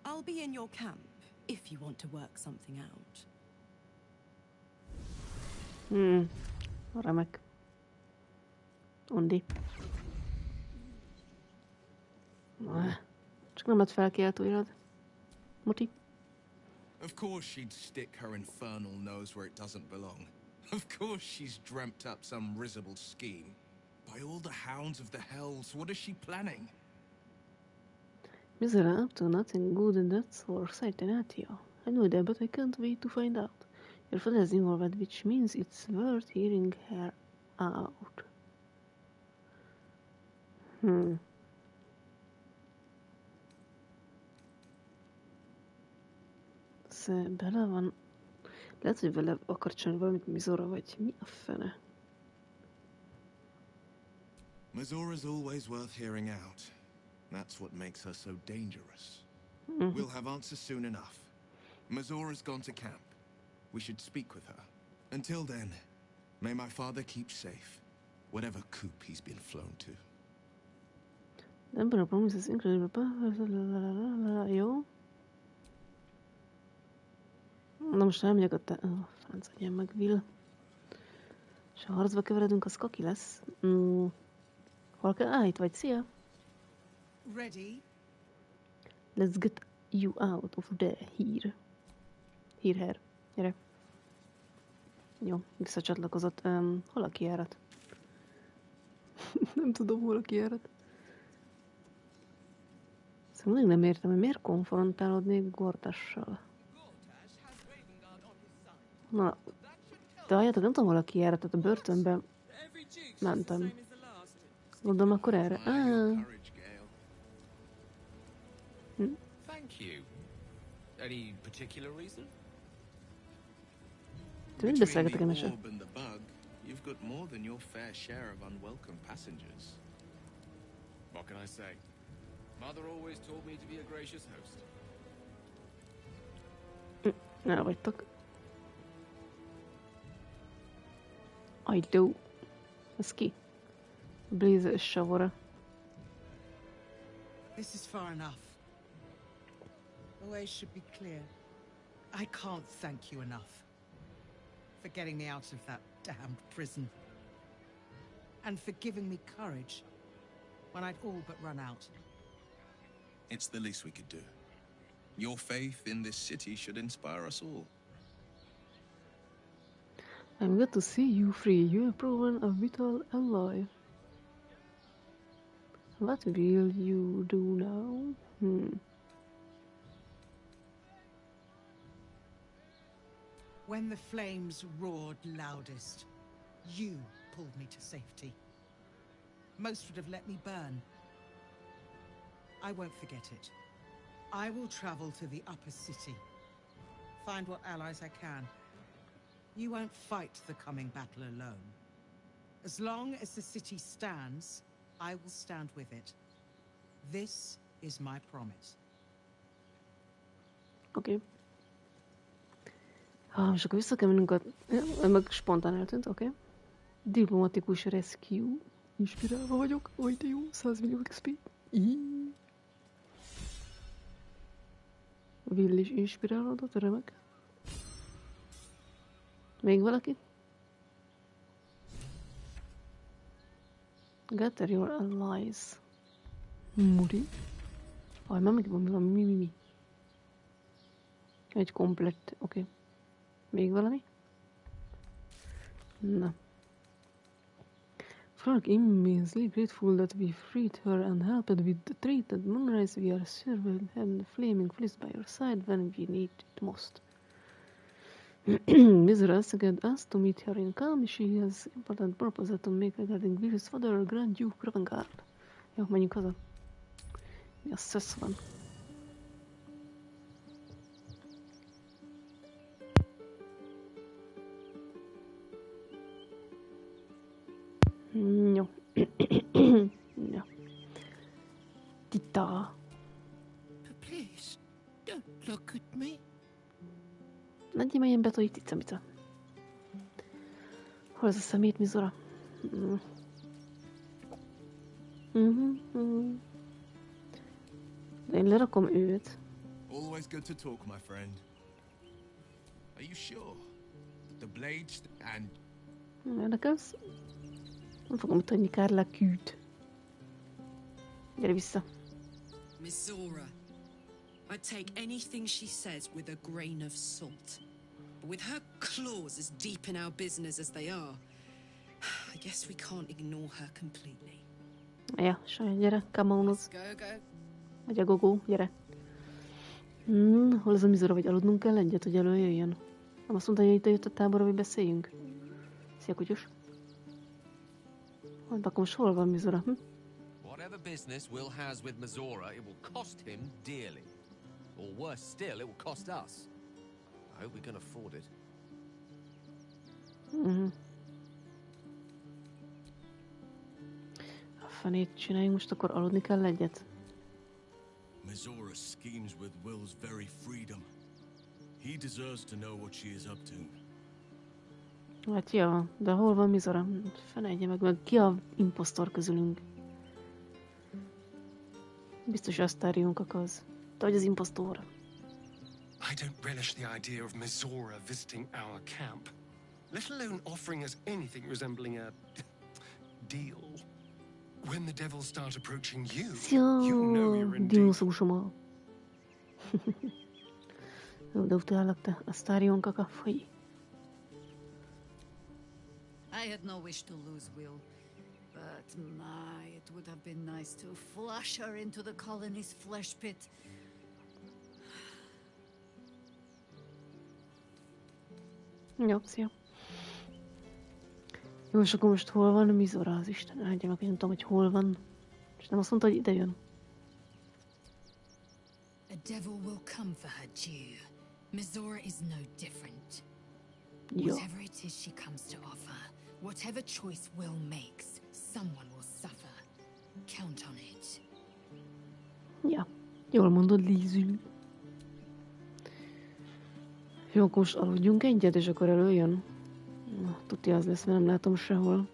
I'll be in your camp if you want to work something out. Remek. Undi. Csak nem lett felkiáltóirad. Muti. Of course she'd stick her infernal nose where it doesn't belong. Of course she's dreamt up some risible scheme. By all the hounds of the hells, what is she planning? Mizora, up to nothing good and that's for certain at you. I know that, but I can't wait to find out. Your father is involved, which means it's worth hearing her out. Bele van... Lehet, hogy vele akar csinálni valamit Mizora, vagy mi a fene? Mizora's always worth hearing out. That's what makes her so dangerous. We'll have answers soon enough. Mizora's gone to camp. We should speak with her. Until then, may my father keep safe, whatever coop he's been flown to. The Emperor promises incredible... Jó? Na most elmegyek a te... Franc, adjam meg, Will. És ha harcba keveredünk, az kaki lesz. Hol kell? Itt vagy, szia! Ready? Let's get you out of there, here. Gyere. Jó, visszacsatlakozott. Hol a kijárat? Nem tudom, hol a kijárat. Szóval még nem értem, hogy miért konfrontálódnék Gortassal. Na, de halljátok, nem tudom, hol a kijárat, tehát a börtönbe mentem. Gondolom, akkor erre. Thank you. Any particular reason? Between the orb and the bug, you've got more than your fair share of unwelcome passengers. What can I say? Mother always told me to be a gracious host. El vagytok. I do. Ez ki? Blazer Shavora. This is far enough. The way should be clear. I can't thank you enough for getting me out of that damned prison. And for giving me courage when I'd all but run out. It's the least we could do. Your faith in this city should inspire us all. I'm glad to see you free. You have proven a vital ally. What will you do now? When the flames roared loudest, you pulled me to safety. Most would have let me burn. I won't forget it. I will travel to the upper city, find what allies I can. You won't fight the coming battle alone. As long as the city stands, I will stand with it. This is my promise. Oké. És akkor vissza kell mennünk a... meg spontán eltűnt, oké. Diplomatikus rescue. Inspirálva vagyok. Oj, de jó. 100 millió XP. Will is inspirálódott, remek. Még valaki? Gather your allies. Muri. Aj, már megint van mi. Egy komplett, oké. Még valami? Na. Frank immensely grateful that we freed her and helped with the trade at Moonrise. We are sure we'll have the flaming fleece by your side when we need it most. Mr. Asgard asked to meet her in calm. She has important proposal to make regarding Will's father, Grand Duke Ravengard. Jó, menjünk haza. Mi a szösz van? Jó. Ja. Tita. Please, don't look at me. Nagyi melyen betolj Tica-mica. Hol az a szemét, Mizora? De én lerakom őt. Always good to talk, my friend. Are you sure? The blades and... Érdekelsz? Nem fogom itt hagyni Kárlá kűt. Gyere vissza. Miss Zora, I'd take anything she says with a grain of salt. But with her claws as deep in our business as they are, I guess we can't ignore her completely. Ja, sajnos, gyere, come on. Go. Vagy a gogó, gyere. Hol az a Mizora, vagy aludnunk kell egyet, hogy előjöjjön? Nem azt mondta, hogy itt jött a táborra, hogy beszéljünk? Szia, kutyus. Hát akkor most hol van Mizora? Whatever business Will has with Mizora, it will cost him dearly. Or worse still, it will cost us. I hope we can afford it. A fenét csináljunk, most akkor aludni kell egyet? Mizora schemes with Will's very freedom. He deserves to know what she is up to. Hát ja, de hol van Mizora? Fenegye meg ki a imposztor közülünk? Biztos Astariunk akarsz. Te vagy az imposztor. I don't relish the idea of Mizora visiting our camp, let alone offering us anything resembling a deal. When the devils start approaching you, you know you're in deep. Dinoszúsoma. Jó, de utálak te, Astarion kaka, faj. I had no wish to lose Will, but my, it would have been nice to flush her into the colony's flesh pit. Jó, szia. Jó, és akkor most hol van Mizora, az Isten áldja meg, hogy nem tudom, hogy hol van. És nem azt mondta, hogy ide jön. A devil will come for her due. Mizora is no different. Ja. Whatever it is she comes to offer, whatever choice Will makes, someone will suffer. Count on it. Ja, jól mondod, Lízű. Jó, akkor most aludjunk egyet, és akkor előjön. Na, tudja, az lesz, mert nem látom sehol.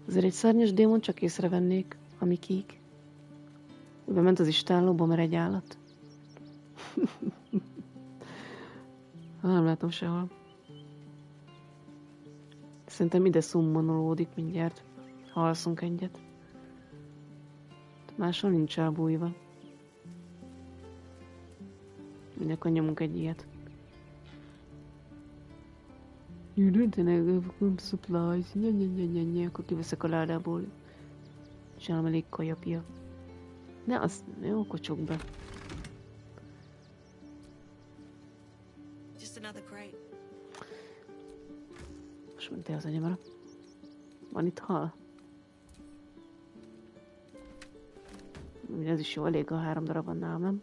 Azért egy szárnyas démon csak észrevennék, ami kék. Bement az istállóba, mert egy állat. Nem látom sehol. Szerintem ide szummonolódik mindjárt, ha alszunk egyet. Máshol nincs elbújva. Mindjárt nyomunk egy ilyet. You don't have supplies. Akkor kiveszek a ládából. Csinálom elég kajapja. Ne, az jó, kocsog be. Just another crate. Most mentél az anyamra. Van itt hal? Ez is jó, elég a 3 darab van nálam, nem?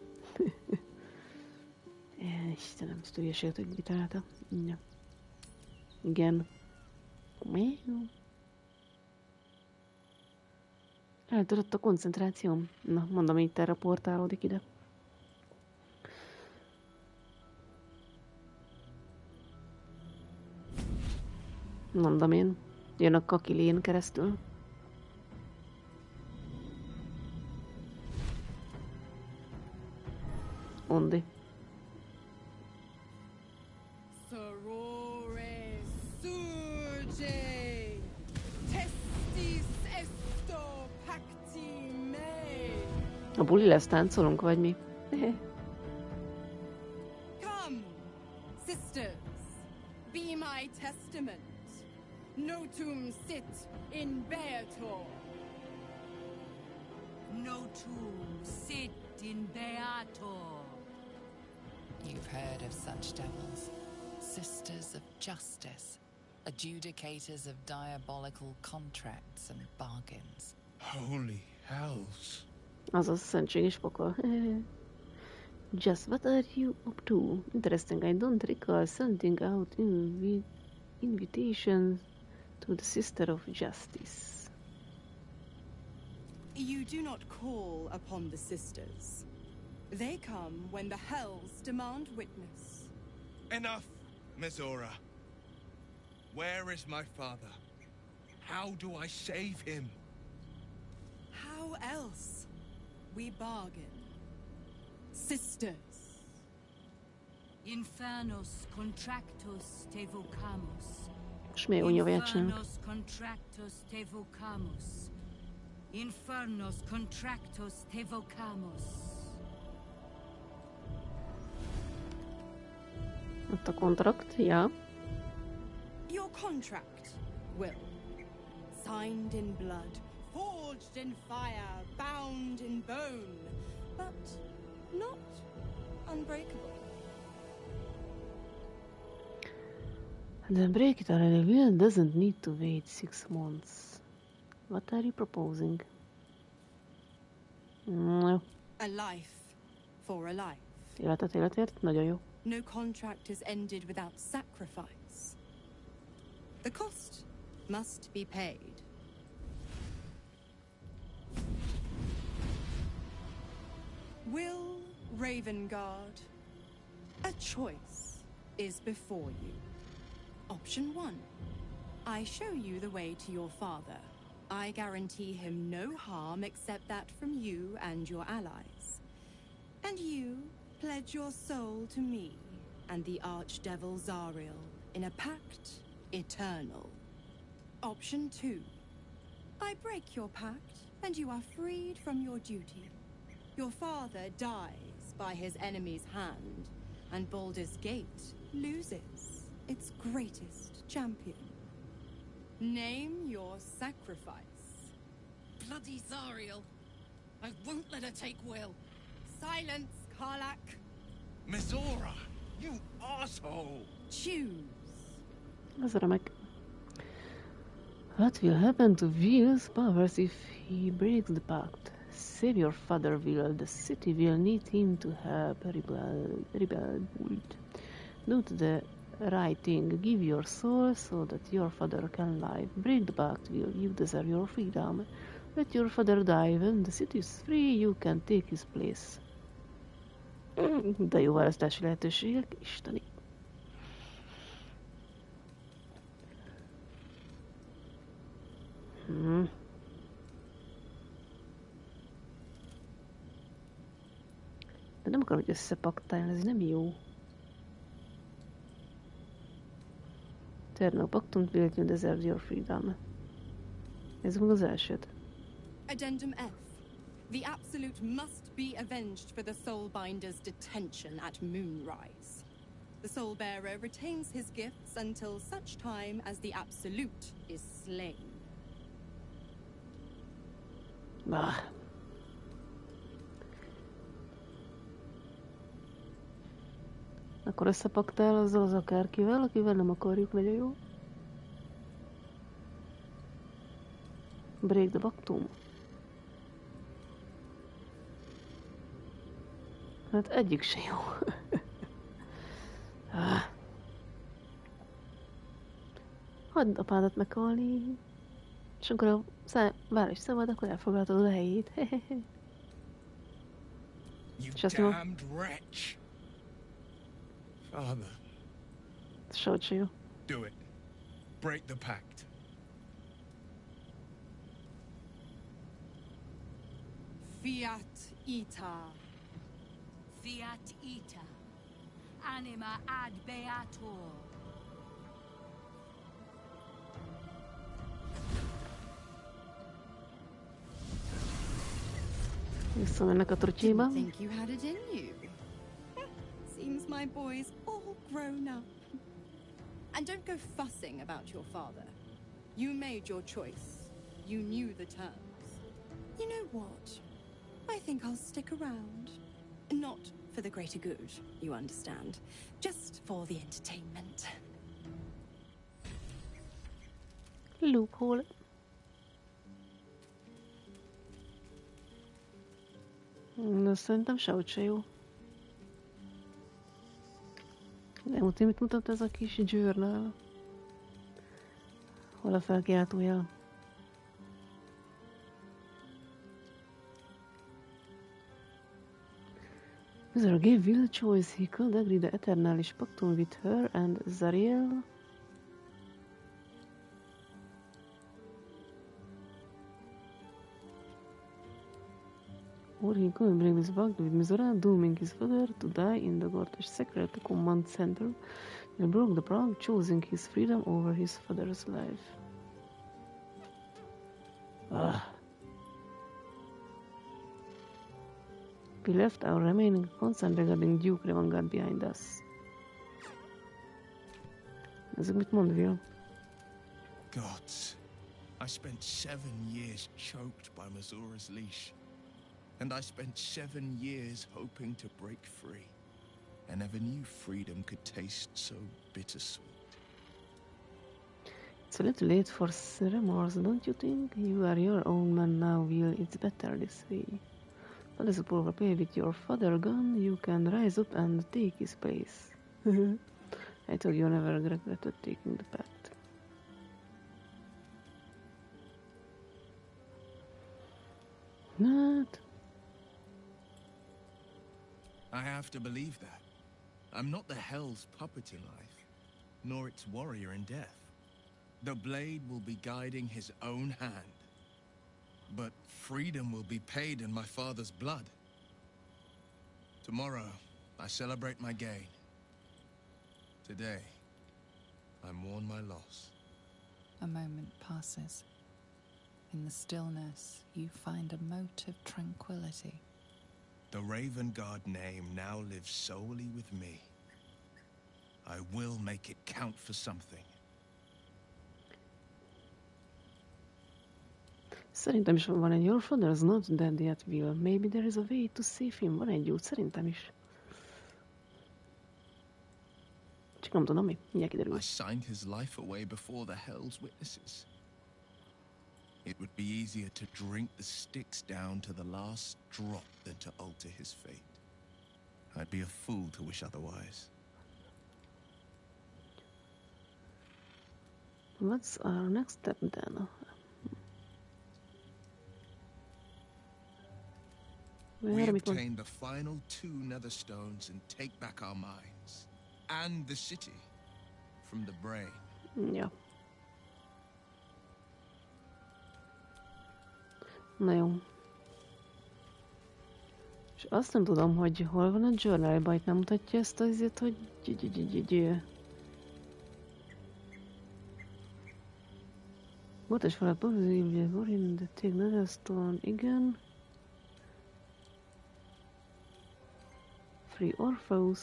Istenem, ezt hülyeséget, hogy kitalálta. Ja. Igen. Eltörött a koncentrációm. Na, mondom, így teleportálódik ide. Mondom én. Jön a kakilén keresztül. Undi. Sorore surge, testis esto pacti me. A buli lesz, táncolunk, vagy mi? Come, sisters, be my testament. Notum sit in Beator. Notum sit in Beator. You've heard of such devils. Sisters of justice. Adjudicators of diabolical contracts and bargains. Holy hells. Azaz, szentség és pokol. Just what are you up to? Interesting, I don't recall sending out invitations to the Sister of Justice. You do not call upon the sisters. They come when the hells demand witness. Enough, Mizora. Where is my father? How do I save him? How else? We bargain. Sisters. Infernos contractus te vocamus. Śmieją, nie wiecie. Infernos contractus te vocamus. Infernos contractus te vocamus. Ott a kontrakt, ja. Your contract, Will. Signed in blood, forged in fire, bound in bone, but not unbreakable. Then break it already. Will doesn't need to wait 6 months. What are you proposing? No. A life for a life. Életet életért, nagyon jó. No contract is ended without sacrifice. The cost must be paid. Will Ravengard, a choice is before you. Option 1. I show you the way to your father. I guarantee him no harm except that from you and your allies. And you pledge your soul to me and the archdevil Zariel in a pact eternal. Option 2. I break your pact and you are freed from your duty. Your father dies by his enemy's hand, and Baldur's Gate loses its greatest champion. Name your sacrifice. Bloody Zariel. I won't let her take Will. Silence, Karlak. Mizora, you asshole! Choose. Ez remek. What will happen to Will's powers if he breaks the pact? Save your father, Will. The city will need him to help rebuild. Do the right thing. Give your soul so that your father can live. Break the pact, Will. You deserve your freedom. Let your father die. When the city is free, you can take his place. De jó választási lehetőségek, isteni. De nem akarom, hogy összepaktálni, ez nem jó. Terno paktum, will you deserve your freedom. Ez meg az elsőt. Addendum F. The Absolute must be avenged for the Soulbinder's detention at Moonrise. The Soulbearer retains his gifts until such time as the Absolute is slain. Bah. Akkor összepaktál azzal az akárkivel, akivel nem akarjuk, nagyon jó. Break the paktum. Hát egyik se jó. Hadd apádat meghalni. És akkor a város szabad, akkor elfoglaltad a helyét. You damned wretch! Father. Sehogy se jó. Do it. break the pact. Fiat ita. Fiat ita. Anima ad beator. Visszamennek a trutyiba. Think you had it in you. Seems my boy's all grown up. And don't go fussing about your father. You made your choice. You knew the terms. You know what? I think I'll stick around. Not for the greater good, you understand. Just for the entertainment. Loophole. De szerintem sehogy se jó. Nem tudom, mit mutat ez a kis journal. Hol a felkiáltójel? Wizard gave Will a choice. He could agree the Eternalis Pactum with her and Zariel. Or he could bring this back with Mizora, dooming his father to die in the Gortash Secret Command Center. He broke the promise, choosing his freedom over his father's life. We left our remaining concern regarding Duke Revangard behind us. Ezek mit mond, Will? Gods, I spent 7 years choked by Mazora's leash. And I spent 7 years hoping to break free. I never knew freedom could taste so bittersweet. It's a little late for remorse, don't you think? You are your own man now, Will. It's better this way. But as a poor pay with your father gone, you can rise up and take his place. I thought you never regretted taking the path. Not. I have to believe that. I'm not the Hell's puppet in life, nor its warrior in death. The blade will be guiding his own hand. But freedom will be paid in my father's blood. Tomorrow, I celebrate my gain. Today, I mourn my loss. A moment passes. In the stillness, you find a mote of tranquility. The Ravengard name now lives solely with me. I will make it count for something. Szerintem is van egy Your father's not dead yet, Will. Maybe there is a way to save him. Van egy út, szerintem is. Csak nem tudom mi. Mindjárt kiderül. I signed his life away before the Hell's witnesses. It would be easier to drink the sticks down to the last drop than to alter his fate. I'd be a fool to wish otherwise. What's our next step then? We obtain the final 2 nether stones and take back our minds. And the city. From the brain. Ja. Na jó. És azt nem tudom, hogy hol van a journal-ban, itt nem mutatja ezt azért, hogy... Volt is valami pozitív, Borin, de Take Netherstone, igen. Free Orpheus.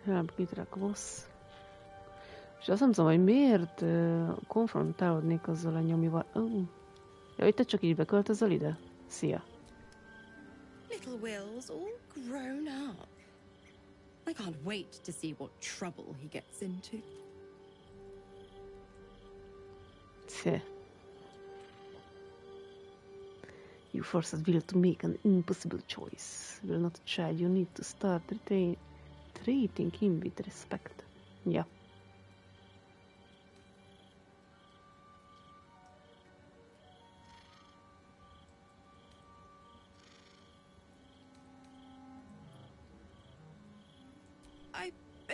Help Gitrek Voss. És azt nem tudom, hogy miért konfrontálódnék azzal a nyomival. Ja, hogy te csak így beköltözöl ide? Szia. Little Will's all grown up. I can't wait to see what trouble he gets into. You forced Will to make an impossible choice. Will not try. You need to start treating him with respect. Ja.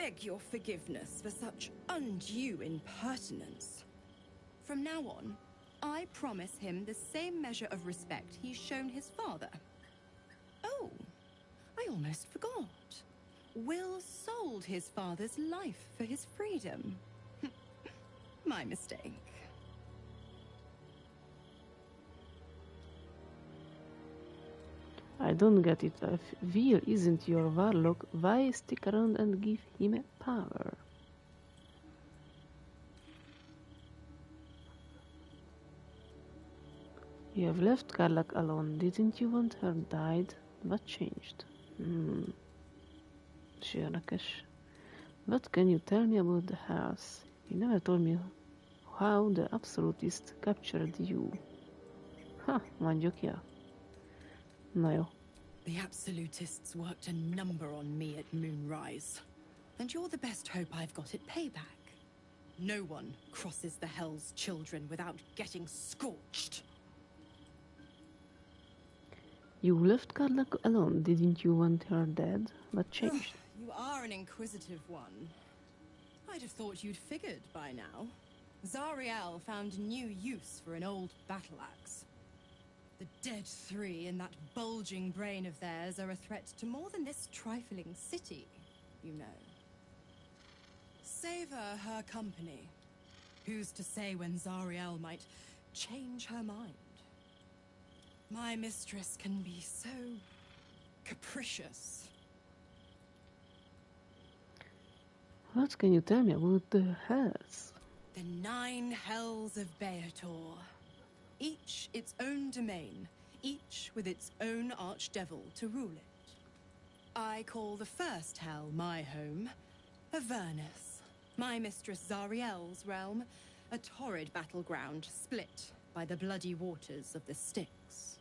beg your forgiveness for such undue impertinence. From now on, I promise him the same measure of respect he's shown his father. Oh, I almost forgot. Will sold his father's life for his freedom. My mistake. I don't get it. If Will isn't your warlock, why stick around and give him a power? You have left Karlak alone. Didn't you want her died? What changed? Érdekes. What can you tell me about the house? You never told me how the Absolutist captured you. Mondjuk, ja. Na jó. The Absolutists worked a number on me at Moonrise. And you're the best hope I've got at payback. No one crosses the Hell's Children without getting scorched. You left Karlak alone. Didn't you want her dead? What changed? You are an inquisitive one. I'd have thought you'd figured by now. Zariel found new use for an old battle axe. The dead three in that bulging brain of theirs are a threat to more than this trifling city, you know. Savor her company. Who's to say when Zariel might change her mind? My mistress can be so capricious. What can you tell me about the hells? The 9 hells of Beator. Each its own domain, each with its own archdevil to rule it. I call the first hell my home, Avernus. My mistress Zariel's realm, a torrid battleground split by the bloody waters of the Styx.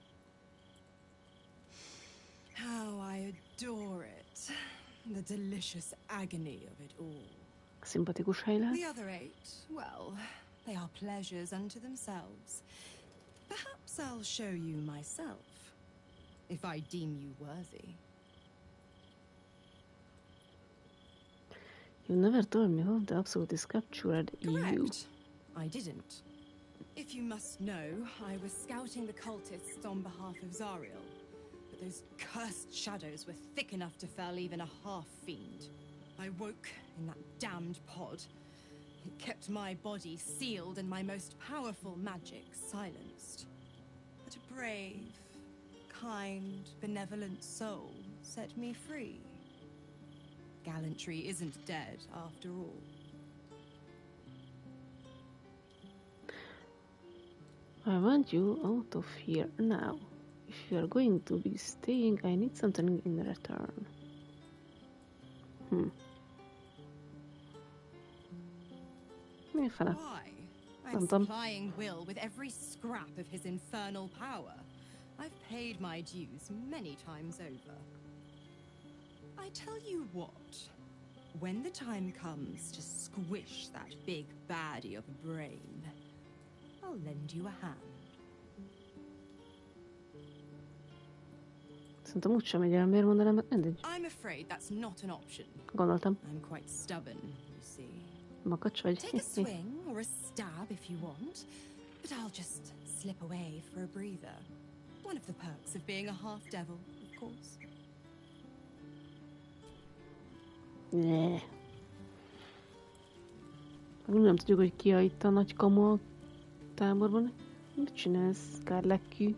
How I adore it. The delicious agony of it all. Szimpatikus hely lehet. The other 8, well, they are pleasures unto themselves. Perhaps I'll show you myself, if I deem you worthy. You never told me how the Absolutists captured you. I didn't. If you must know, I was scouting the cultists on behalf of Zariel. But those cursed shadows were thick enough to fell even a half-fiend. I woke in that damned pod. It kept my body sealed and my most powerful magic silenced. But a brave, kind, benevolent soul set me free. Gallantry isn't dead, after all. I want you out of here now. If you are going to be staying, I need something in return. Mi fele? Why? Nem I'm tudom. supplying Will with every scrap of his infernal power. I've paid my dues many times over. I tell you what, when the time comes to squish that big baddie of a brain, I'll lend you a hand. Szerintem úgysem megy el, miért mondanám, mert mindegy. I'm afraid that's not an option. Gondoltam. I'm quite stubborn, you see. Makacs vagy. Take a swing or a stab if you want, but I'll just slip away for a breather. One of the perks of being a half-devil, of course. Ne. Nem tudjuk, hogy ki a itt a nagy kamu a táborban. Mit csinálsz, Kárlekkű?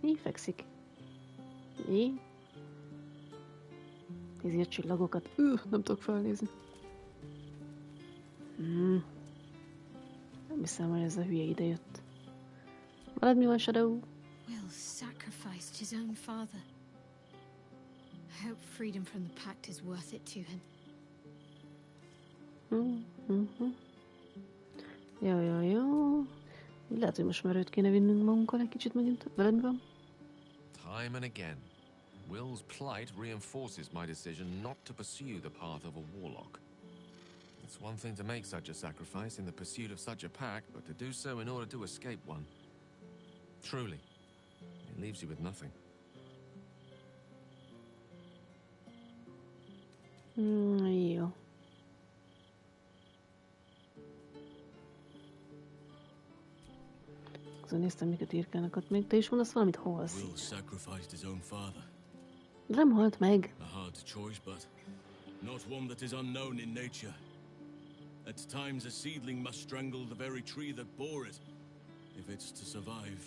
Mi fekszik? Mi? Nézi a csillagokat. Nem tudok felnézni. Nem hiszem, hogy ez a hülye ide jött. Veled mi van, Shadow? Will sacrificed his own father. I hope freedom from the pact is worth it to him. Jó. Lehet, hogy most már őt kéne vinnünk magunkkal egy kicsit megint. Veled mi van? Time and again, Will's plight reinforces my decision not to pursue the path of a warlock. It's one thing to make such a sacrifice in the pursuit of such a pact, but to do so in order to escape one. Truly, it leaves you with nothing. Jó. Közben néztem, miket írkálnak ott még. Te is mondasz valamit, Holsz? Will sacrificed his own father. De nem halt meg. A hard choice, but not one that is unknown in nature. At times a seedling must strangle the very tree that bore it, if it's to survive.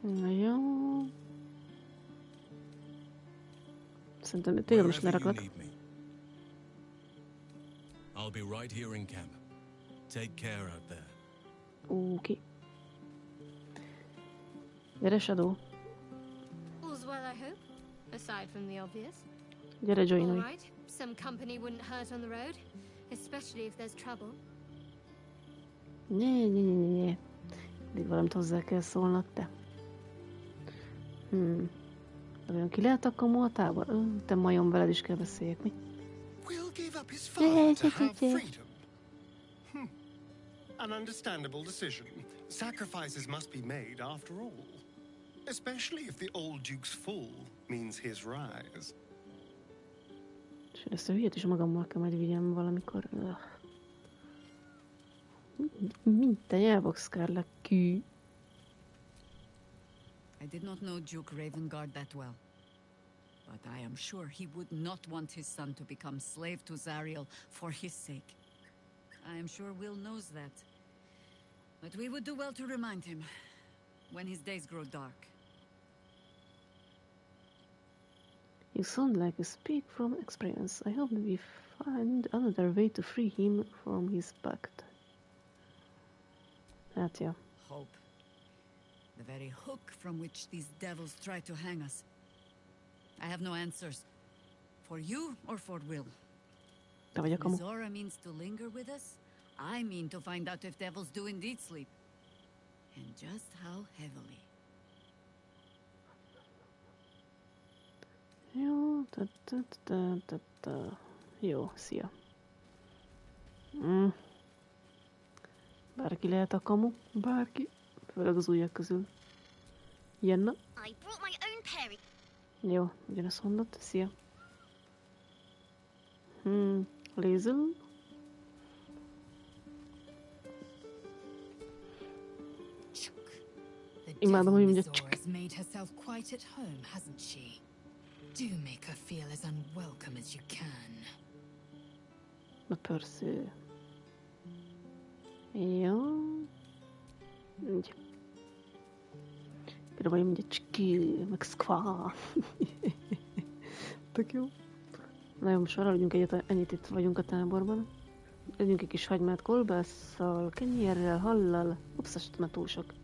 Na jó. Szerintem téged most leraklak. I'll be right here in camp. Take care out there. Oké. Gyere, Shadow. All's well, I hope, aside from the obvious. Gyere, joinolj. All right. Some company wouldn't hurt on the road, especially if there's trouble. Ne. Mindig valamit hozzá kell szólnod, te. Olyan ki lehet a kamu a tábor? Te majom, veled is kell beszéljek, mi? Will give up his father to have freedom. An understandable decision. Sacrifices must be made after all. Especially if the old duke's fall means his rise. És ezt a hülyét is magammal kell majd vigyem valamikor. Mint te elboxkár le kű. I did not know Duke Ravengard that well, but I am sure he would not want his son to become slave to Zariel for his sake. I am sure Will knows that. But we would do well to remind him when his days grow dark. You sound like you speak from experience. I hope we find another way to free him from his pact. Hát ja. Hope. The very hook from which these devils try to hang us. I have no answers. For you or for Will. Te vagy a kamu. Zora means to linger with us. I mean to find out if devils do indeed sleep. And just how heavily. Jó, Jó, szia. Bárki lehet a kamu, bárki. Főleg az ujjak közül. Jenna. I brought my own pair. Jó, ugyanazt mondott, szia. Lézel. Imádom, hogy mondja csak. Made herself quite at home, hasn't she? Do make her feel as unwelcome as you can. Na persze. Jó. Például mondja csiki, meg szkvá. Tök jó. Na jó, most maradjunk ennyit itt vagyunk a táborban. Együnk egy kis hagymát kolbásszal, kenyérrel, hallal. Ups, most már túl sok.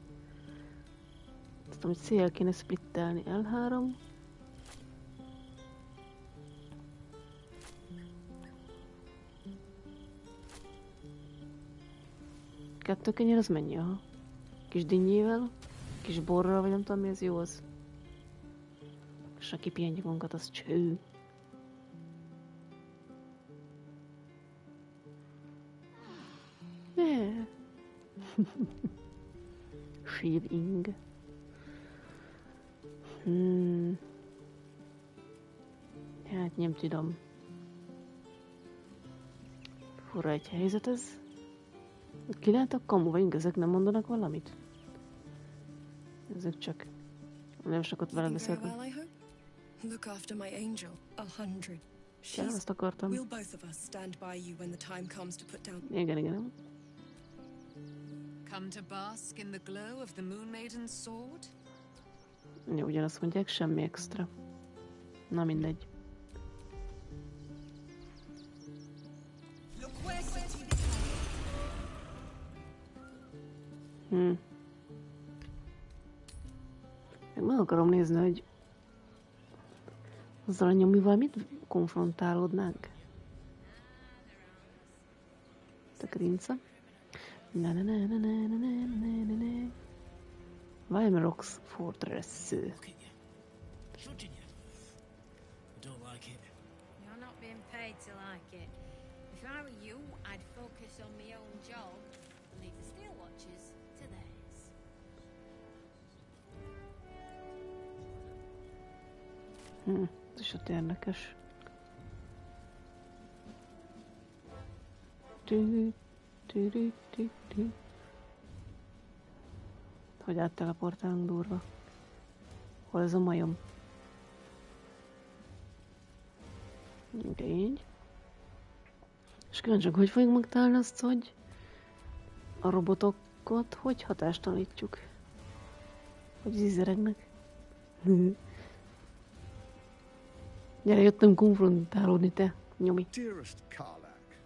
Tudom, hogy széjjel kéne splittelni. L3. Kettő kenyér, az mennyi? Aha. Kis dinnyével, kis borral, vagy nem tudom mi, ez jó az. És ha kipihenjük magunkat, az cső. Yeah. Shaving. Hát nem tudom. Fura egy helyzet ez. Ki lehet a kamu vagyunk, ezek nem mondanak valamit? Ezek csak nem sokat veled beszéltek. Look after my angel, 100. Ja, azt akartam. We'll both of us stand by you when the time comes to put down. Igen. Come to bask in the glow of the Moon Maiden's sword? Ja, ugyanazt mondják, semmi extra. Na mindegy. Meg akarom nézni, hogy azzal a nyomival mit konfrontálódnánk. Te grinca. Weimrock's Fortress. You're not being paid to like it. If I were you, I'd focus on my own job and leave the steel watches to theirs. Ez is ott érdekes. Hogy átteleportálunk durva. Hol ez a majom? Így. És kíváncsiak, hogy fogjuk megtalálni azt, hogy a robotokat hogy hatástalanítjuk? Hogy zizeregnek? Gyere, jöttem konfrontálódni, te nyomi. Dearest Karlak,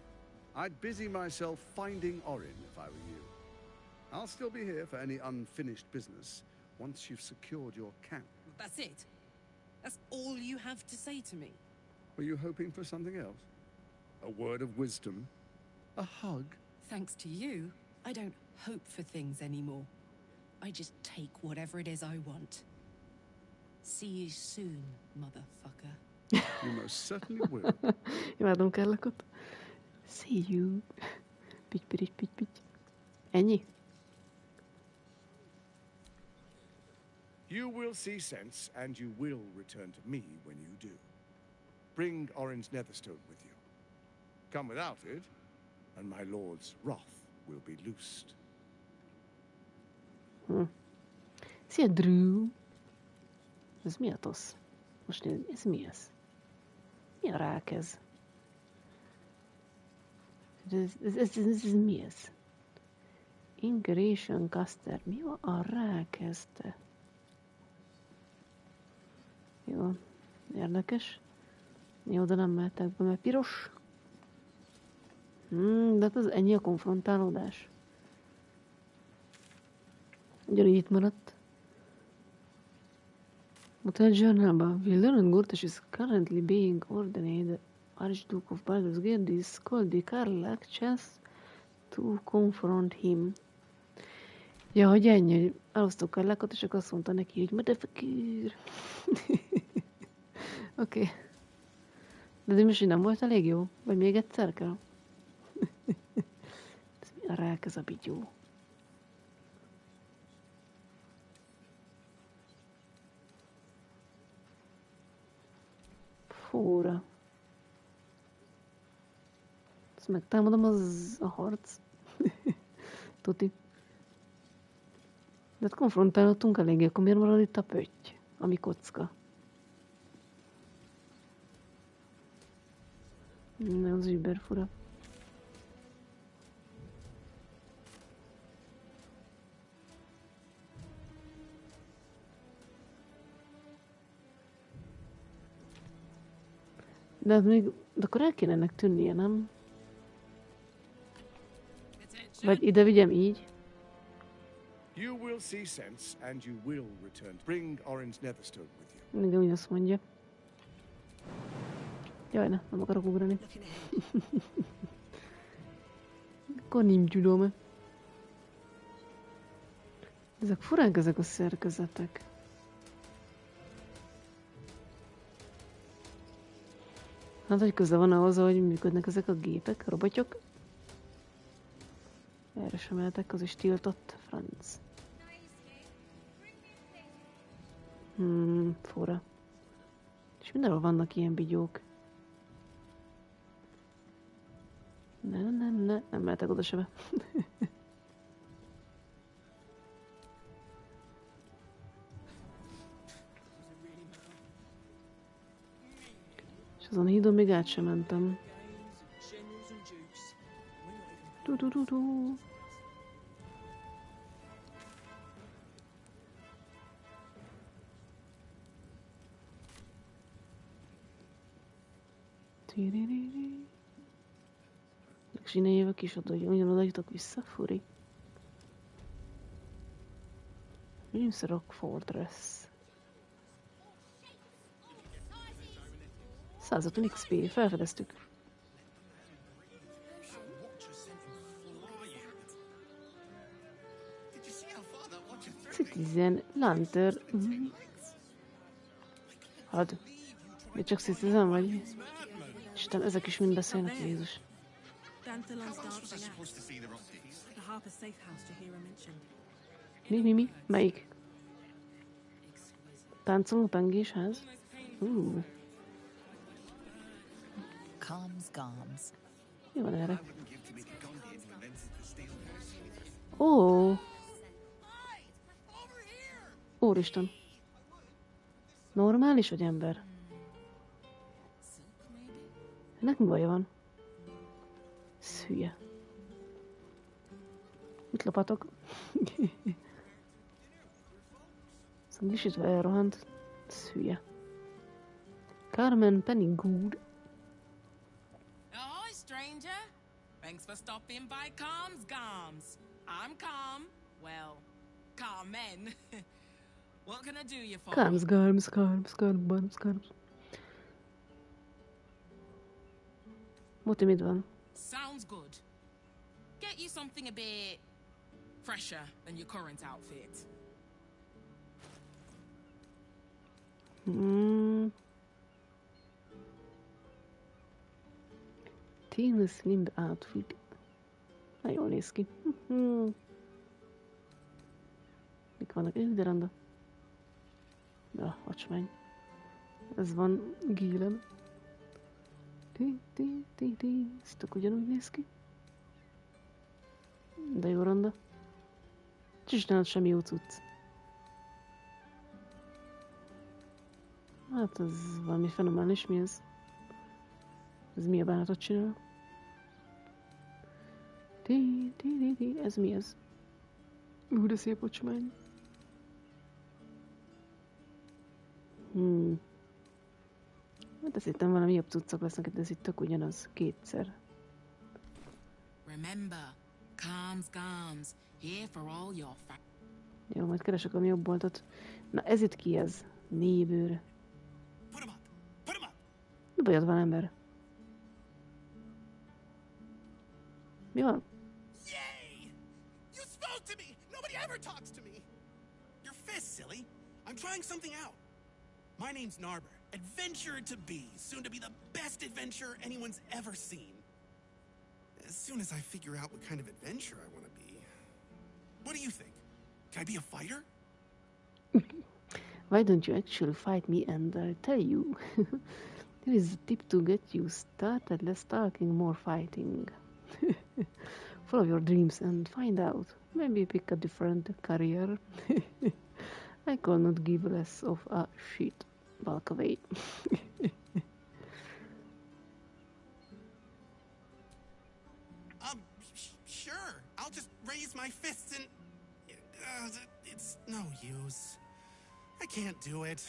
I'd busy myself finding Orin if I were you. I'll still be here for any unfinished business once you've secured your camp. That's it? That's all you have to say to me? Were you hoping for something else? A word of wisdom? A hug? Thanks to you, I don't hope for things anymore. I just take whatever it is I want. See you soon, motherfucker. You most certainly will. Imádom Karlakot. See you. Pitty. Ennyi? You will see sense, and you will return to me when you do. Bring Orin's netherstone with you. Come without it, and my lord's wrath will be loosed. Szia, Drew! Ez mi a tosz? Most nézd, ez mi ez? Mi a rák ez? Ez mi ez? Ingration Caster. Mi a rák ez, te? Jó, érdekes. Jó, de nem mehetek be, mert piros. De hát az ennyi a konfrontálódás. Ugyanígy itt maradt. Mutat journalban. We learned Gurtas is currently being ordained the Archduke of Baldur's Gate. This called the Karlak chance to confront him. Ja, hogy ennyi, hogy elosztok Karlakot, és csak azt mondta neki, hogy motherfucker. Oké. De most nem volt elég jó? Vagy még egyszer kell? Ez mi a rák ez a bigyó? Fóra. Ezt megtámadom, az a harc. Tuti. De hát konfrontálottunk eléggé, akkor miért marad itt a pötty, ami kocka? Nem, az über fura. De hát még, de akkor el kéne ennek tűnnie, nem? Vagy ide vigyem így. You will see sense, and you will return. Bring Orin's netherstone with you. Igen, úgy azt mondja. Jaj, nem akarok ugrani. Akkor nem tudom. Ezek furák, ezek a szerkezetek. Hát, hogy köze van ahhoz, hogy működnek ezek a gépek, a robotyok. Erre sem mehetek, az is tiltott, franc. Fura. És mindenhol vannak ilyen bigyók. Nem mehetek oda sebe. És azon a hídon még át sem mentem. És innen jövök is oda, ugyanoda jutok vissza, furi. Rock Fortress. 150 XP, felfedeztük. Citizen Lanter. Hadd. Még csak Citizen vagy? Isten, ezek is mind beszélnek, Jézus. Mi? Melyik? Táncoló pengésház? Mi van erre? Úristen. Normális vagy ember? Ennek mi baja van? Ez hülye. Mit lopatok? Szóval kisítve elrohant. Ez hülye. Carmen Pennygood. Ahoy, stranger. Thanks for stopping by Calm's Gums. I'm Calm. Well, Carmen. What can I do you for? Carms. Moti, mit van? Sounds good. Get you something a bit fresher than your current outfit. Teen Slim outfit. Na, jól néz ki. Mik vannak? Ilderanda. Ja, hacsmány. Ez van Gílen. Ez tök ugyanúgy néz ki. De jó ronda. Csinált semmi jó cucc. Hát ez valami fenomenális, mi ez? Ez mi a bánatot csinál? Ez mi ez? De szép ocsmány. Hát ezt hittem valami jobb cuccok lesznek, de ez itt tök ugyanaz. Kétszer. Remember, Calm's Gums, here for all your Jó, majd keresek a jobb boltot. Na ez itt ki ez? Nébőr. Mi bajod van, ember? Mi van? Yay! You spoke to me! Nobody ever talks to me! Your fist, silly. I'm trying something out. My name's Narber. Adventurer to be. Soon to be the best adventurer anyone's ever seen. As soon as I figure out what kind of adventurer I want to be. What do you think? Can I be a fighter? Why don't you actually fight me and I'll tell you. Here is a tip to get you started. Less talking, more fighting. Follow your dreams and find out. Maybe pick a different career. I call not give less of a shit. Walk away. Sure. I'll just raise my fists and... it's no use. I can't do it.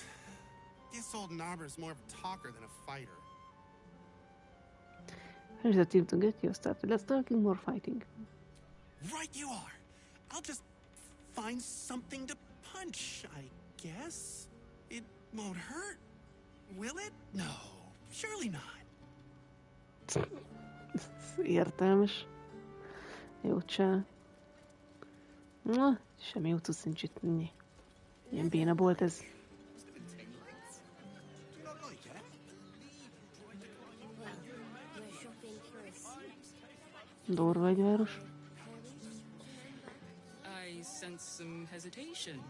This old Narber's more of a talker than a fighter. Here's a tip to get you started. Less talking, more fighting. Right you are. I'll just find something to punch, I guess. It won't hurt, will it? No, surely not. Értelmes. Jó csá. Na, semmi jó tudsz nincs itt. Ilyen béna bolt ez. Durva egy város. I sense some hesitation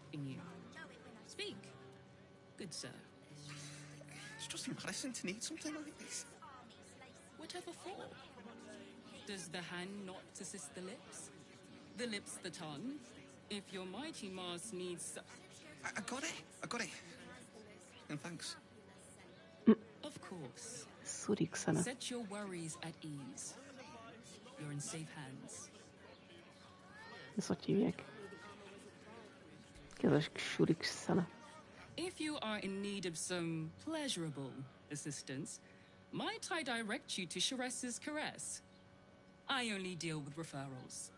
in you. Speak, good sir. It's just embarrassing to need something like this. Whatever for? Does the hand not assist the lips? The lips the tongue? If your mighty mass needs... I got it. And thanks. Of course. Szurik szana. Set your worries at ease. You're in safe hands. Ezt hogy hívják? Kedves surik szana. If you are in need of some pleasurable assistance, might I direct you to Sharess's Caress? I only deal with referrals.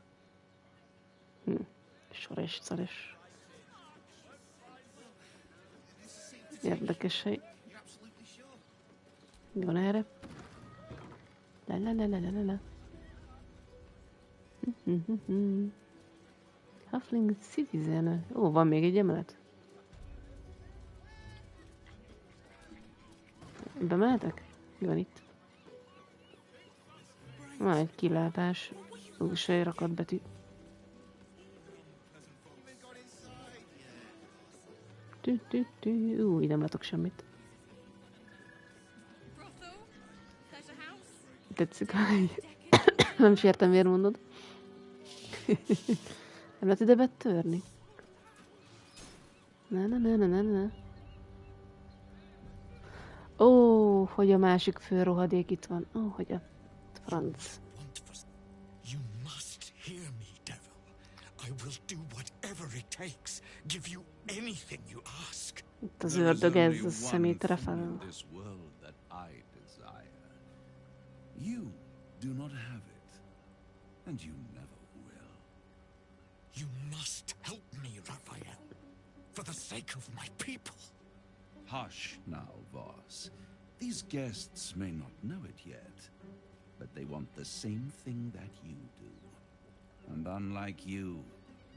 Sores, szares. Érdekes hely. Mi van erre? La. Huffling Citizen. Ó, van még egy emelet. Bemehetek? Mi van itt? Van egy kilátás. Úgyis egy rakat betű. Így nem látok semmit. Tetszik, nem is értem, miért mondod. Nem lehet ide betörni? Ne. Ó, hogy a másik fő rohadék itt van. Ó, hogy a franc. You must hear me, devil. I will do whatever it takes. Give you anything you ask. Itt az ördög ez a szemétre fel. You do not have it, and you never will. You must help me, Raphael, for the sake of my people. Hush now, Voss. These guests may not know it yet, but they want the same thing that you do. And unlike you,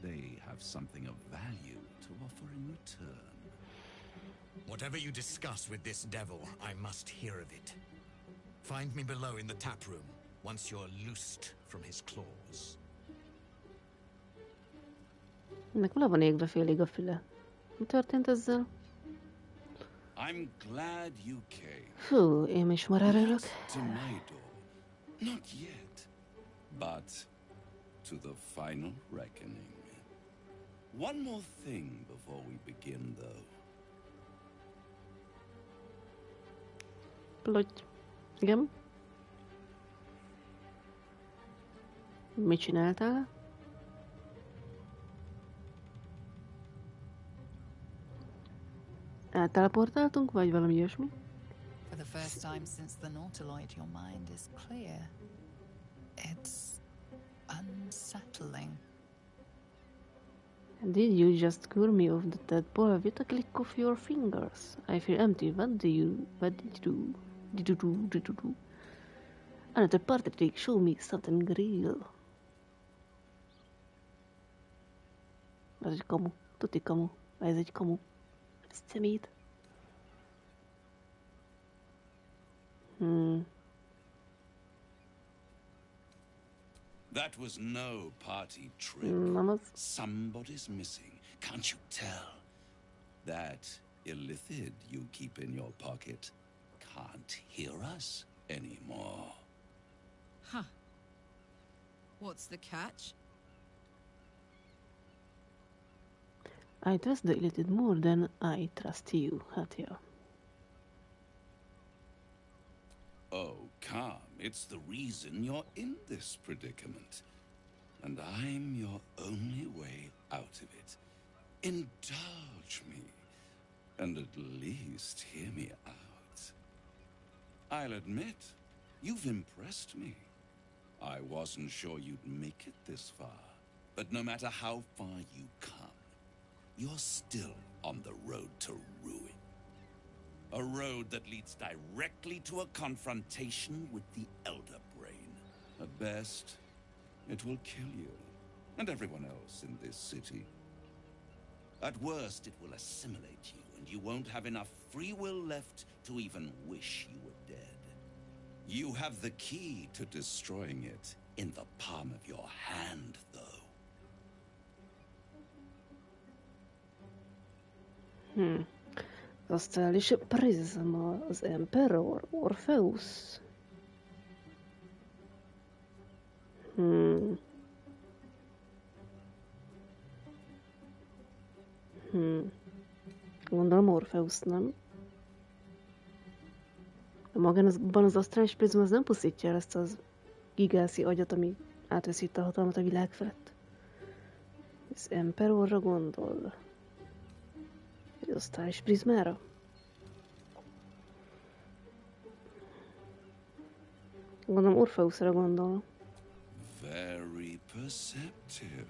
they have something of value to offer in return. Whatever you discuss with this devil, I must hear of it. Find me below in the tap room, once you're loosed from his claws. Ennek le van égve félig a füle. Mi történt ezzel? I'm glad you came. Fú, én is már örülök. To my door. Not yet, but to the final reckoning. One more thing before we begin, though. Plotty. Igen? Mit csináltál? Elteleportáltunk, vagy valami ilyesmi? For the first time since the Nautiloid, your mind is clear. It's unsettling. Did you just cure me of the tadpole with a click of your fingers? I feel empty. What did you do? Did you do? Another party trick. Show me something real. Ez egy kamu. Tuti kamu. Ez egy kamu. Ez szemét. That was no party trick. Somebody's missing. Can't you tell? That illithid you keep in your pocket can't hear us anymore. Huh. What's the catch? I trust the illithid more than I trust you. Hát ja. Oh, come. It's the reason you're in this predicament. And I'm your only way out of it. Indulge me. And at least hear me out. I'll admit, you've impressed me. I wasn't sure you'd make it this far. But no matter how far you come, you're still on the road to ruin. A road that leads directly to a confrontation with the Elder Brain. At best, it will kill you, and everyone else in this city. At worst, it will assimilate you, and you won't have enough free will left to even wish you were dead. You have the key to destroying it in the palm of your hand, though. Az stylische Prisma, az Emperor, Orpheus. Gondolom Orpheus, nem? Magában az asztrális prizma az nem pusztítja el ezt az gigászi agyat, ami átveszi itt a hatalmat a világ felett. Az Emperorra gondol. Az asztrális prizmára? Gondolom Orpheusra gondol. Very perceptive.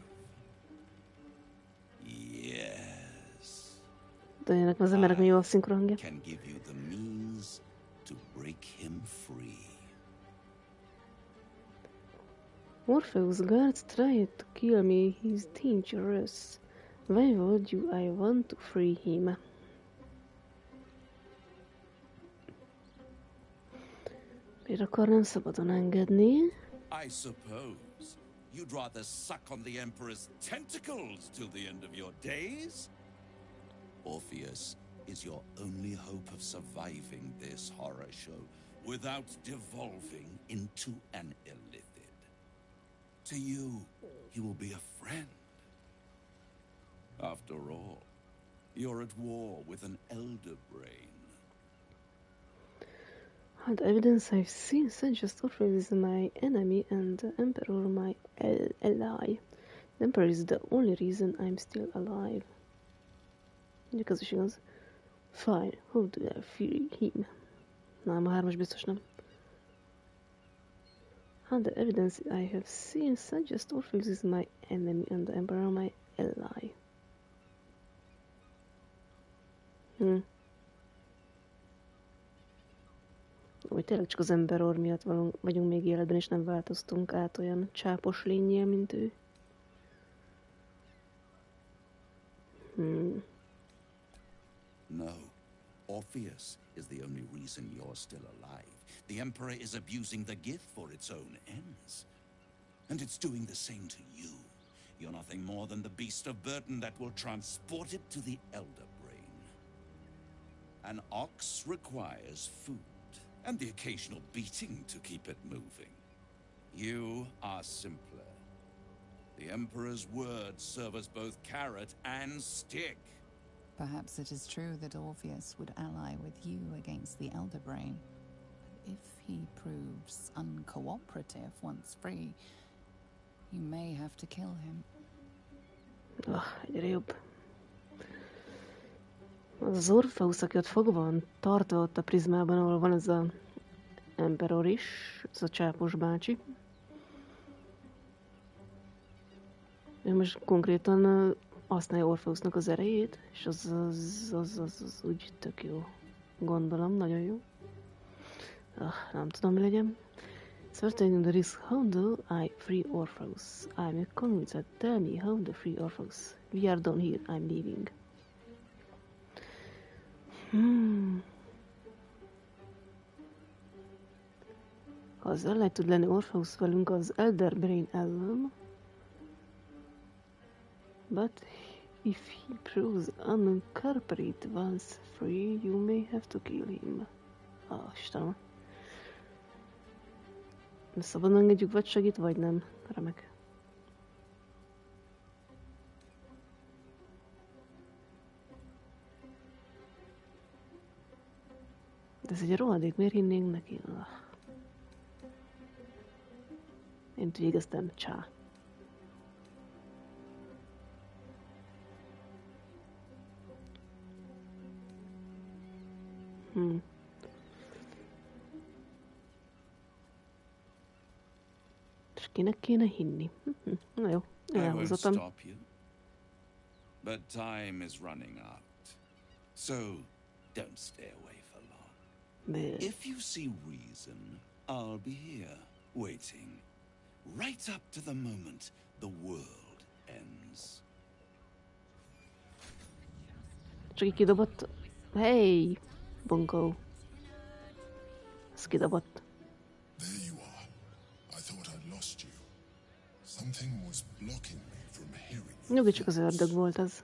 Yes. De ennek az emberek mi jó a szinkronhangja. Can give you the means to break him free. Orpheus guards tried to kill me. He's dangerous. Why would I want to free him? Miért akarnám szabadon engedni? I suppose you'd rather suck on the Emperor's tentacles till the end of your days? Orpheus is your only hope of surviving this horror show without devolving into an illithid. To you, he will be a friend. After all, You're at war with an elder brain. The evidence I've seen suggests Orpheus is my enemy and the Emperor my ally. The Emperor is the only reason I'm still alive. Igaz is igaz. Fine, how do I fear him? Nem, a 3-as biztos nem. The evidence I have seen suggests Orpheus is my enemy and the Emperor my ally. Vagy tényleg csak az Emperor miatt vagyunk még életben, és nem változtunk át olyan csápos lényél, mint ő. No. Orpheus is the only reason you're still alive. The Emperor is abusing the gift for its own ends. And it's doing the same to you. You're nothing more than the beast of burden that will transport it to the elder brain. An ox requires food, and the occasional beating to keep it moving. You are simpler. The Emperor's words serve as both carrot and stick. Perhaps it is true that Orpheus would ally with you against the Elder Brain. But if he proves uncooperative once free, you may have to kill him. Egyre jobb. Az Orpheus, aki ott fogva van, tartva ott a prizmában, ahol van ez a Emperor is, ez a csápos bácsi. Ő most konkrétan használja Orpheusnak az erejét, és az úgy tök jó. Gondolom, nagyon jó. Nem tudom, mi legyen. Certain the risk, how do I free Orpheus? I'm convinced. Tell me how to free Orpheus. We are done here, I'm leaving. Ha az ellen tud lenni Orpheus velünk az Elder Brain ellen, but if he proves uncorporate once free, you may have to kill him. Istenem. Szabadon engedjük, vagy segít, vagy nem. Remek. De ez egy rohadék, miért hinnénk neki? Én végeztem, csá. És kinek kéne hinni? Na jó, elhúzottam. But time is running out. So don't stay away for long. If you see reason, I'll be here, waiting. Right up to the moment the world ends. Csak így kidobott. Hey, Bunko. Ez kidobott. There you are. I thought I'd lost you. Something was blocking me from hearing you. Nyugi, csak az ördög volt ez.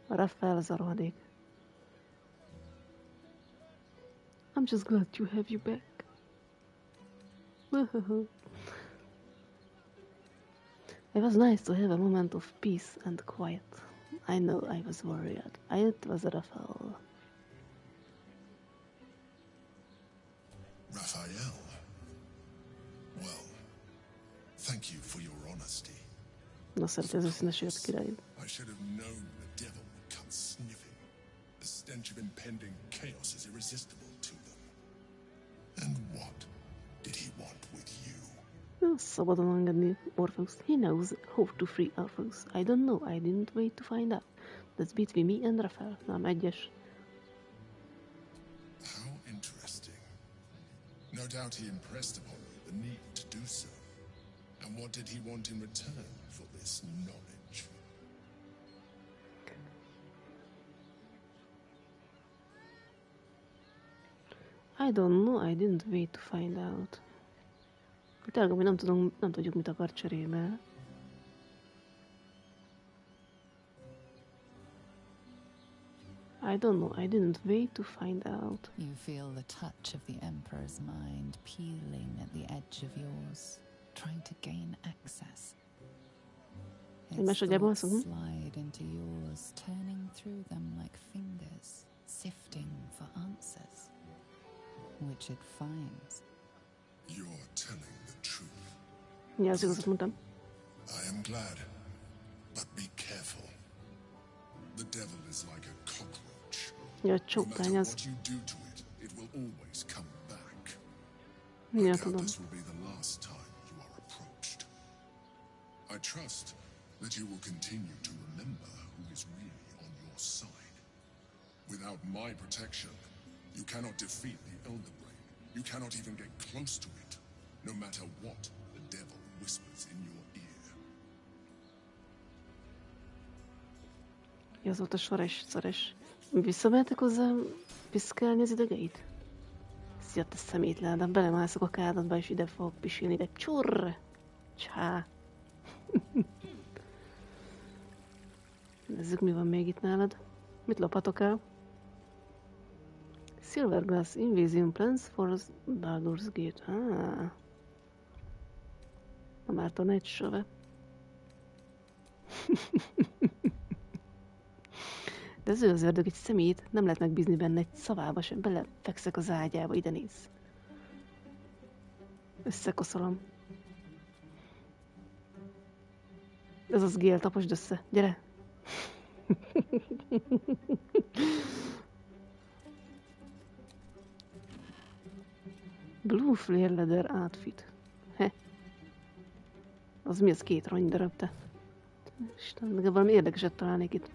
A Raphael az a rohadék. I'm just glad to have you back. It was nice to have a moment of peace and quiet. I know I was worried. It was Raphael. Raphael? Well, thank you for your honesty. Na szereti az őszíneséget, király. I should have known the devil would come sniffing. The stench of impending chaos is irresistible to them. And what did he want with you? Szabadon engedni Orpheus. He knows how to free Orpheus. I don't know. I didn't wait to find out. That's between me and Raphael. Nem egyes. How interesting. No doubt he impressed upon you the need to do so. And what did he want in return for this knowledge? I don't know. I didn't wait to find out. Tényleg, hogy nem tudjuk, mit akar cserébe. I don't know. I didn't wait to find out. You feel the touch of the Emperor's mind peeling at the edge of yours, trying to gain access. Egymás agyába alszunk. Slide into yours, turning through them like fingers, sifting for answers, which it finds. You're telling the truth. Ja, az igazat mondtam. I am glad, but be careful. The devil is like a cockroach. Ja, No matter csókány az. what you do to it, it will always come back. Ja, I tudom. doubt this will be the last time you are approached. I trust that you will continue to remember who is really on your side. Without my protection, you cannot defeat the Elder Brain. You cannot even get close to it, no matter what the devil whispers in your ear. Ja, azóta szares. Visszamehetek hozzá piszkálni az idegeit? Szia, te szemétlen, de belemászok a kádatba, és ide fogok pisilni, de csurr! Csá! Nézzük, mi van még itt nálad. Mit lophatok el? Silverglass Invasion Plans for Baldur's Gate. Na már tanács sove. De az ő az ördög egy szemét, nem lehet megbízni benne egy szavába sem, belefekszek az ágyába, ide néz. Összekoszolom. Ez az Gél, taposd össze, gyere! Blue Flare Leather Outfit. Az mi, az 2 rongydarab, te? Isten, meg valami érdekeset találnék itt.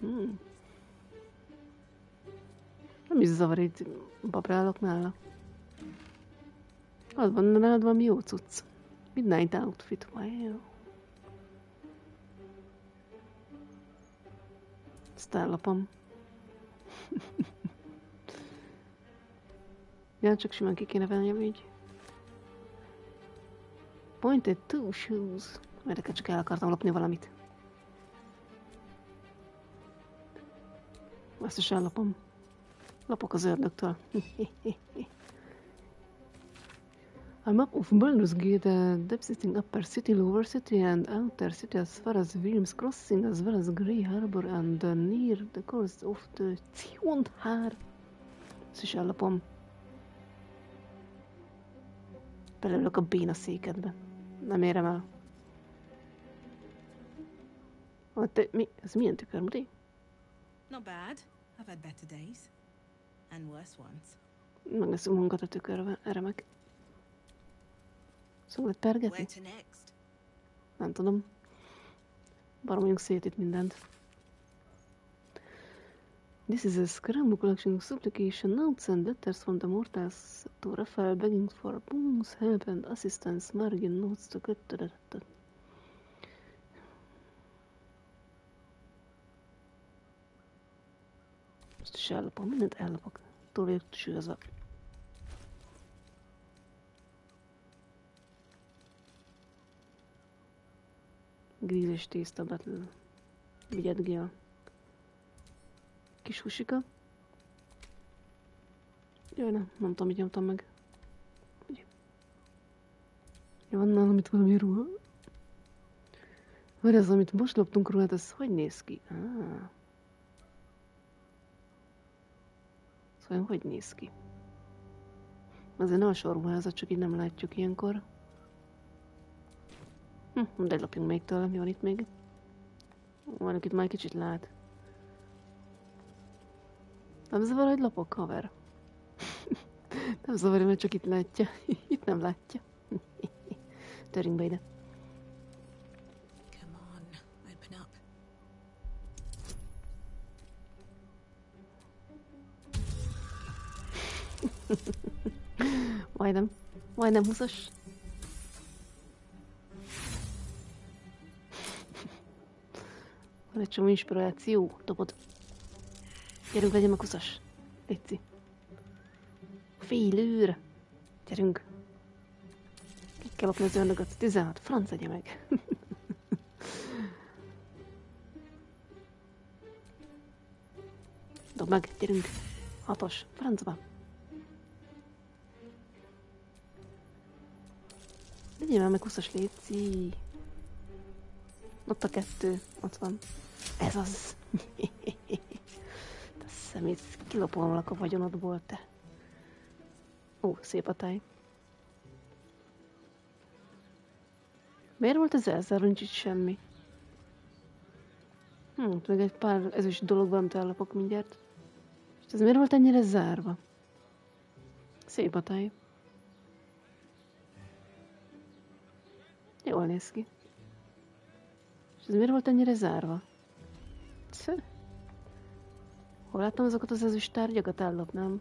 Nem is zavar, itt babrálok nála. Az van nálad valami jó cucc. Midnight Outfit, wow. Ezt ellapom. Ja, csak simán ki kéne vennem így. Pointed toe shoes. Mert csak el akartam lopni valamit. Ezt is ellapom. Lapok az ördögtől. A map of Baldur's Gate depicting Upper City, Lower City and Outer City as far as Williams Crossing as well as Grey Harbor and near the coast of the Cionthár. Ezt is ellapom. Beleülök a béna székedbe. Nem érem el. Mi? Ez milyen tükör, Muri? Not bad. I've had better days. And worse ones. Megveszünk magunkat a tükörbe, erre meg. Szóval pergetni? Where to next? Nem tudom. Baromoljunk szét itt mindent. This is a scramble collection of supplication, notes and letters from the mortals to Raphael begging for boons, help and assistance, margin notes to get to the... Ezt is ellapom, mindent ellapok. Túl vagyok sűrözve. Gríz és tészta battle. Vigyedgél. Kis husika. Jaj, nem tudom, mit nyomtam meg. Jó, van nálam itt valami ruha. Várj, az, amit most loptunk ruhát, ez hogy néz ki? Szóval hogy néz ki? Azért alsó ruházat, csak így nem látjuk ilyenkor. De lopjunk még tőle, mi van itt még? Van, itt már egy kicsit lát. Nem zavar, hogy lopok, haver? Nem zavar, mert csak itt látja. Itt nem látja. Törjünk be ide. Come on, open up. Majdnem 20-as. Van egy csomó inspiráció, dobod. Gyerünk, legyen meg 20-as. Léci. Fél őr. Gyerünk. Ki kell lopni az ördögöt. 16. Franc egye meg. Dob meg, gyerünk. 6-os. Francba. Legyen már meg 20-as, léci. Ott a 2. Ott van. Ez az. Te szemét, kilopolnak a vagyonodból, te. Ó, szép a táj. Miért volt ez elzárva? Nincs itt semmi. Még egy pár ezüst dolog van, amit ellopok mindjárt. És ez miért volt ennyire zárva? Szép a táj. Jól néz ki. És ez miért volt ennyire zárva? Hol láttam azokat az ezüst tárgyakat ellopnám?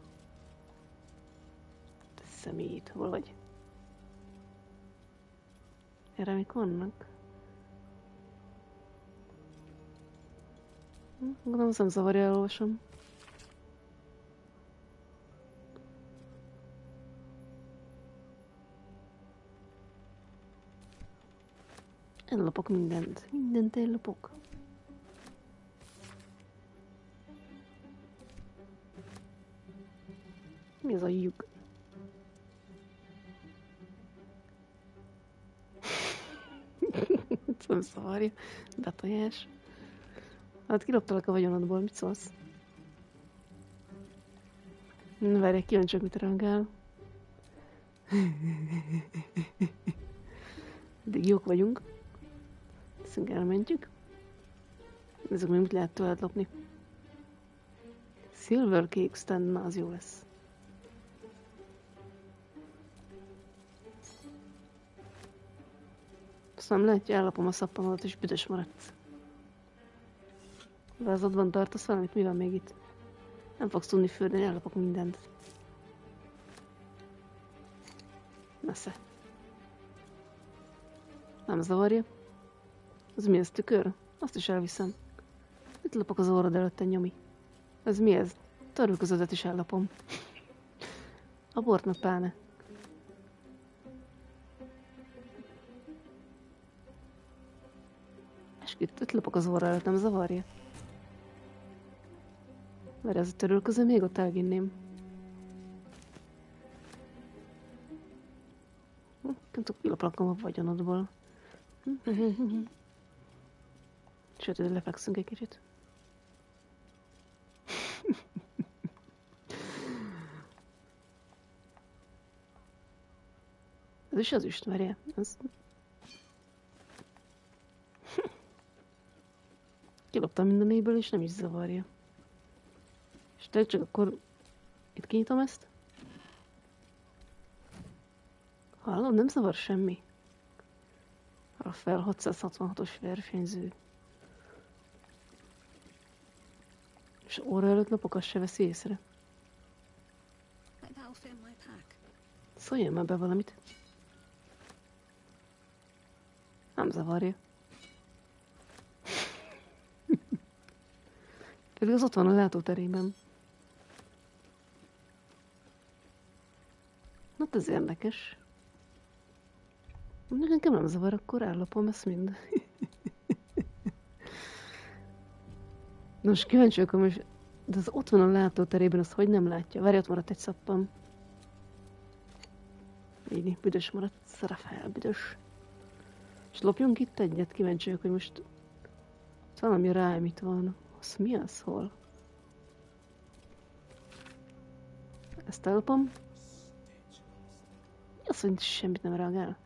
Te szemét, hol vagy? Erre mik vannak? Gondolom, nem zavarja, elolvasom. Ellopok mindent. Mindent ellopok. Mi az a lyuk? Nem zavarja. Betojás. Hát kiloptalak a vagyonodból, mit szólsz? Várj, kíváncsiak, mit reagál. Eddig jók vagyunk. Ezt elmentjük. Nézzük, még mit lehet tőled lopni. Silver cake stand, na az jó lesz. Azt nem lehet, hogy ellopom a szappanodat és büdös maradsz. Vázadban tartasz valamit? Mi van még itt? Nem fogsz tudni földeni, ellopok mindent. Nesze. Nem zavarja. Ez mi ez, tükör? Azt is elviszem. Itt lopok az orrod előtte, nyomi. Ez mi ez? Törvőközödet is ellopom. A bort meg pláne. Esküdt, itt lopok az orra előtt, nem zavarja? Mert ez a törülköző még ott elginném. Nem tudok, kiloplakom a vagyonodból. Sőt, lefekszünk egy kicsit. Ez is az üstverje. Ez... Kiloptam mindenéből, és nem is zavarja. És te csak akkor itt kinyitom ezt. Hallod, nem zavar semmi. Arra fel 666-os versenyző. És óra előtt lopok, azt se veszi észre. Szóljon már be valamit. Nem zavarja. Pedig az ott van a látóterében. Hát ez érdekes. Nekem nem zavar, akkor ellopom ezt mind. Nos, kíváncsi vagyok, most... De az ott van a látóterében, azt hogy nem látja? Várj, ott maradt egy szappam. Így, büdös maradt. Szerepel, büdös. És lopjunk itt egyet, kíváncsi vagyok, hogy most... Valami rá, mit van. Az mi az, hol? Ezt ellopom. Mi az, hogy semmit nem reagál?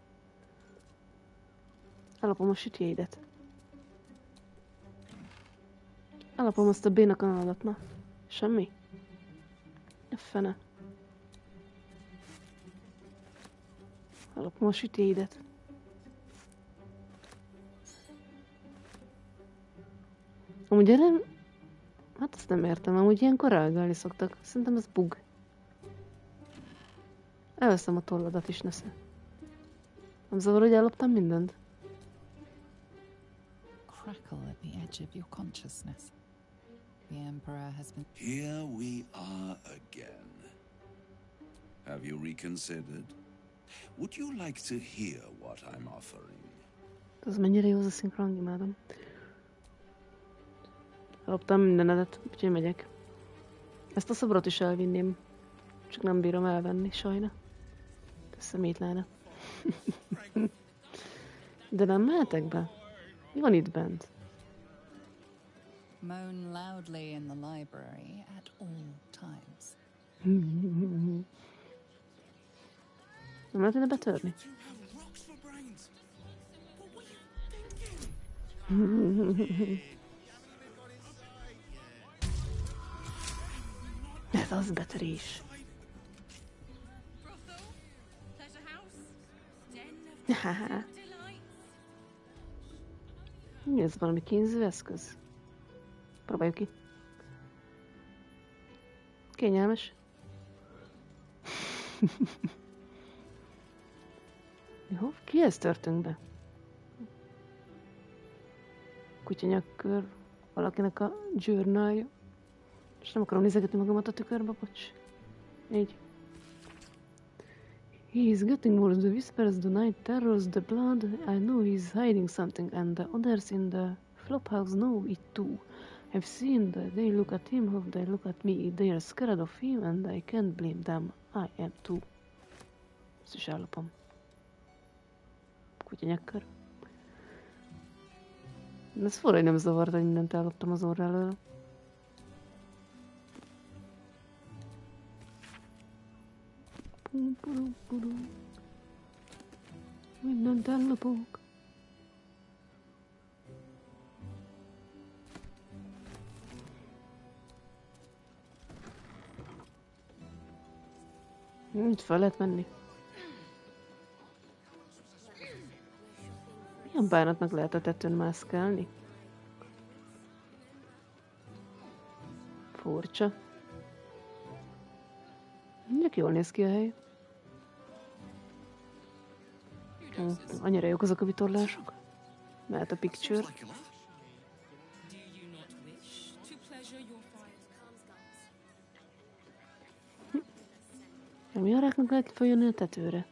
Ellopom a sütjeidet. Ellopom azt a béna kanalat, na. Semmi? A fene. Ellopom a sütjeidet. Amúgy nem... Hát ezt nem értem, amúgy ilyenkor reagálni szoktak. Szerintem ez bug. Elveszem a tolladat is, nesze. Nem zavar, hogy elloptam mindent? Crackle at the edge of your consciousness. The Emperor has been... Here we are again. Have you reconsidered? Would you like to hear what I'm offering? Az mennyire jó az a szinkron, imádom. Elloptam mindenedet, úgyhogy megyek. Ezt a szobrot is elvinném. Csak nem bírom elvenni, sajna. Szemétlána. De nem mehetek be? Mi van itt bent? Moan loudly in the library at all times. Nem lehet ide betörni? Ez az betörés. Mi ez, valami kínző eszköz? Próbáljuk ki. Kényelmes. Jó, kihez törtünk be? Kutyanyakör, valakinek a journalja. És nem akarom nézegetni magamat a tükörbe, bocs. Így. He is getting worse. The whispers, the night terrors, the blood. I know he's hiding something, and the others in the flophouse know it too. I've seen that they look at him, how they look at me. They are scared of him, and I can't blame them. I am too. Ezt is ellopom. Kutyanyakör. Ez fura, hogy nem zavart, hogy mindent elloptam az orra elől. Mindent ellopok. Itt fel lehet menni. Milyen bánatnak lehet a tetőn mászkálni? Furcsa. Mondjuk jól néz ki a hely. Annyira jók azok a vitorlások. Mehet a picture. Mi a ráknak lehet följönni a tetőre?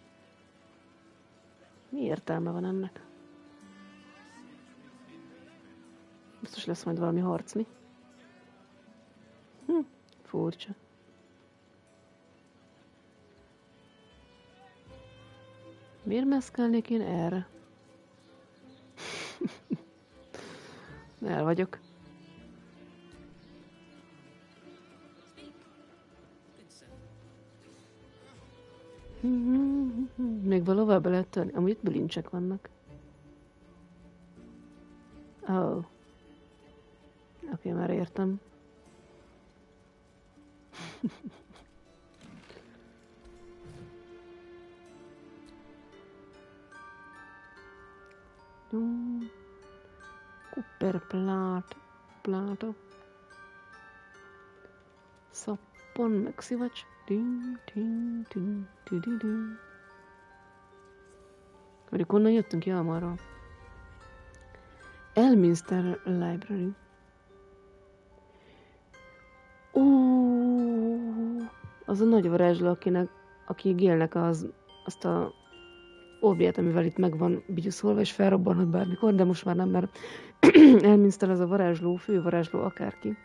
Mi értelme van ennek? Biztos lesz majd valami harc, mi? Furcsa. Miért mászkálnék én erre? El vagyok. Még valóban be lehet törni. Amúgy itt bilincsek vannak. Oh. Oké, már értem. Kupperpláta. Szappon, meg szivacs. Vagyok onnan jöttünk ki Almarról. Elminster Library. Az a nagy varázsló, aki Gélnek azt a óbját, amivel itt meg van bigyuszolva, és felrobbanhat bármikor, de most már nem, mert Elminster az a varázsló, fővarázsló, akárki.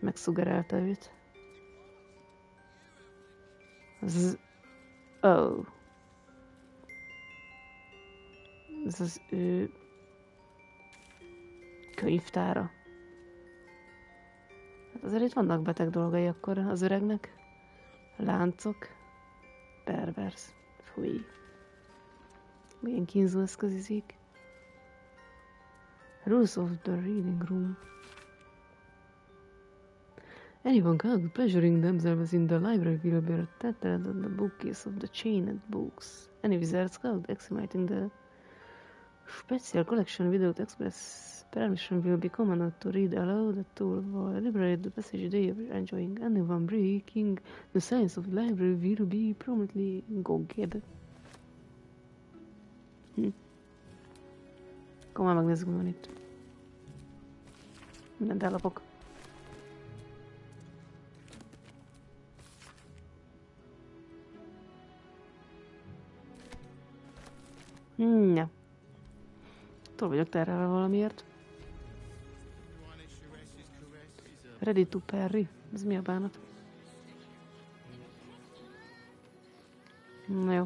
Megszugerálta őt. Ez az ő könyvtára. Hát azért itt vannak beteg dolgai akkor az öregnek. Láncok. Pervers. Fúj. Milyen kínzó eszközizik. Rules of the reading room. Anyone caught pleasuring themselves in the library will be tethered on the bookcase of the chained books. Any wizards caught exhibiting the special collection without express permission will be commanded to read aloud to liberate the passage they are enjoying. Anyone breaking the silence of the library will be promptly gogged. Akkor már megnézzük, mi van itt. Mindent ellopok. Ja. Túl vagyok terhelve valamiért. Ready to parry? Ez mi a bánat? Na jó.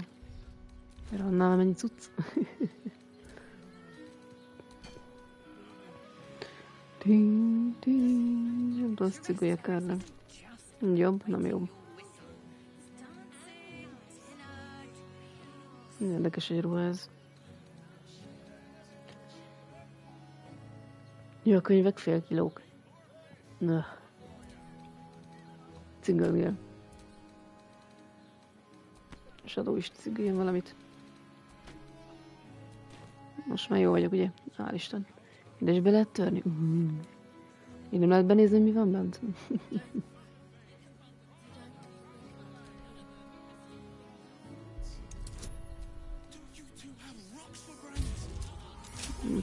Erre van nálam ennyi cucc. Nem tudom, cigolya kellene. Jobb, nem jobb. Érdekes egy ruha ez. Jó, a könyvek fél kilók. Na. Cigölgél. Shadow is cigöljen valamit. Most már jó vagyok, ugye? Hál' Isten. Ide is be lehet törni? Én nem lehet benézni, mi van bent?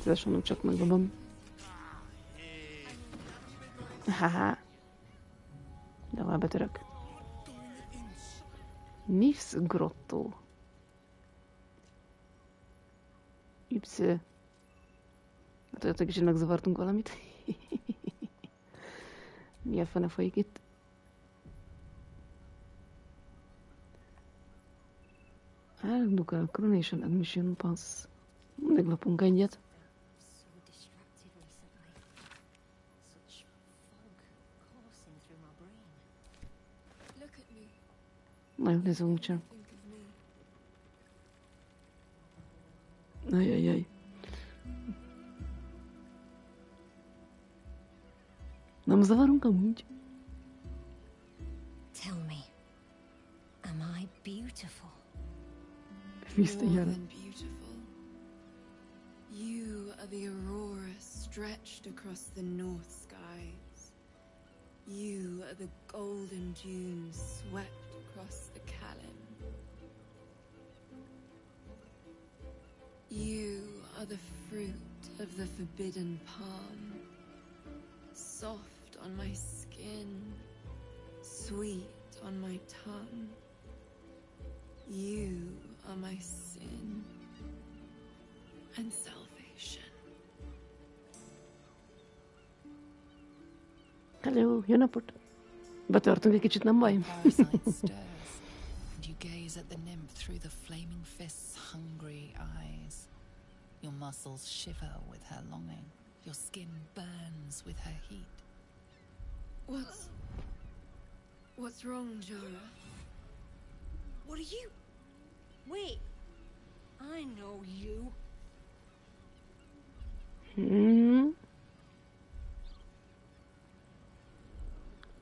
Ezt mondom, csak megdobom. Haha. De már betörök. Nifs grotto. Üpsző. Hát olyan kicsit megzavartunk valamit. Mi a fene folyik itt? Look a Coronation Admission Pass. Meglapunk egyet. Nagyon nézzünk csak. Ajajaj. Nem zavarunk amúgy? Tell me, am I beautiful? More than beautiful. You are the aurora stretched across the north skies. You are the golden dunes swept across the Callan. You are the fruit of the forbidden palm, soft on my skin, sweet on my tongue. You are my sin and salvation. Hello, jó napot! Betörtünk egy kicsit, nem baj? Parasite stirs, and you gaze at the nymph through the flaming fist's hungry eyes. Your muscles shiver with her longing. Your skin burns with her heat. What's wrong, Jara? What are you? Wait, I know you.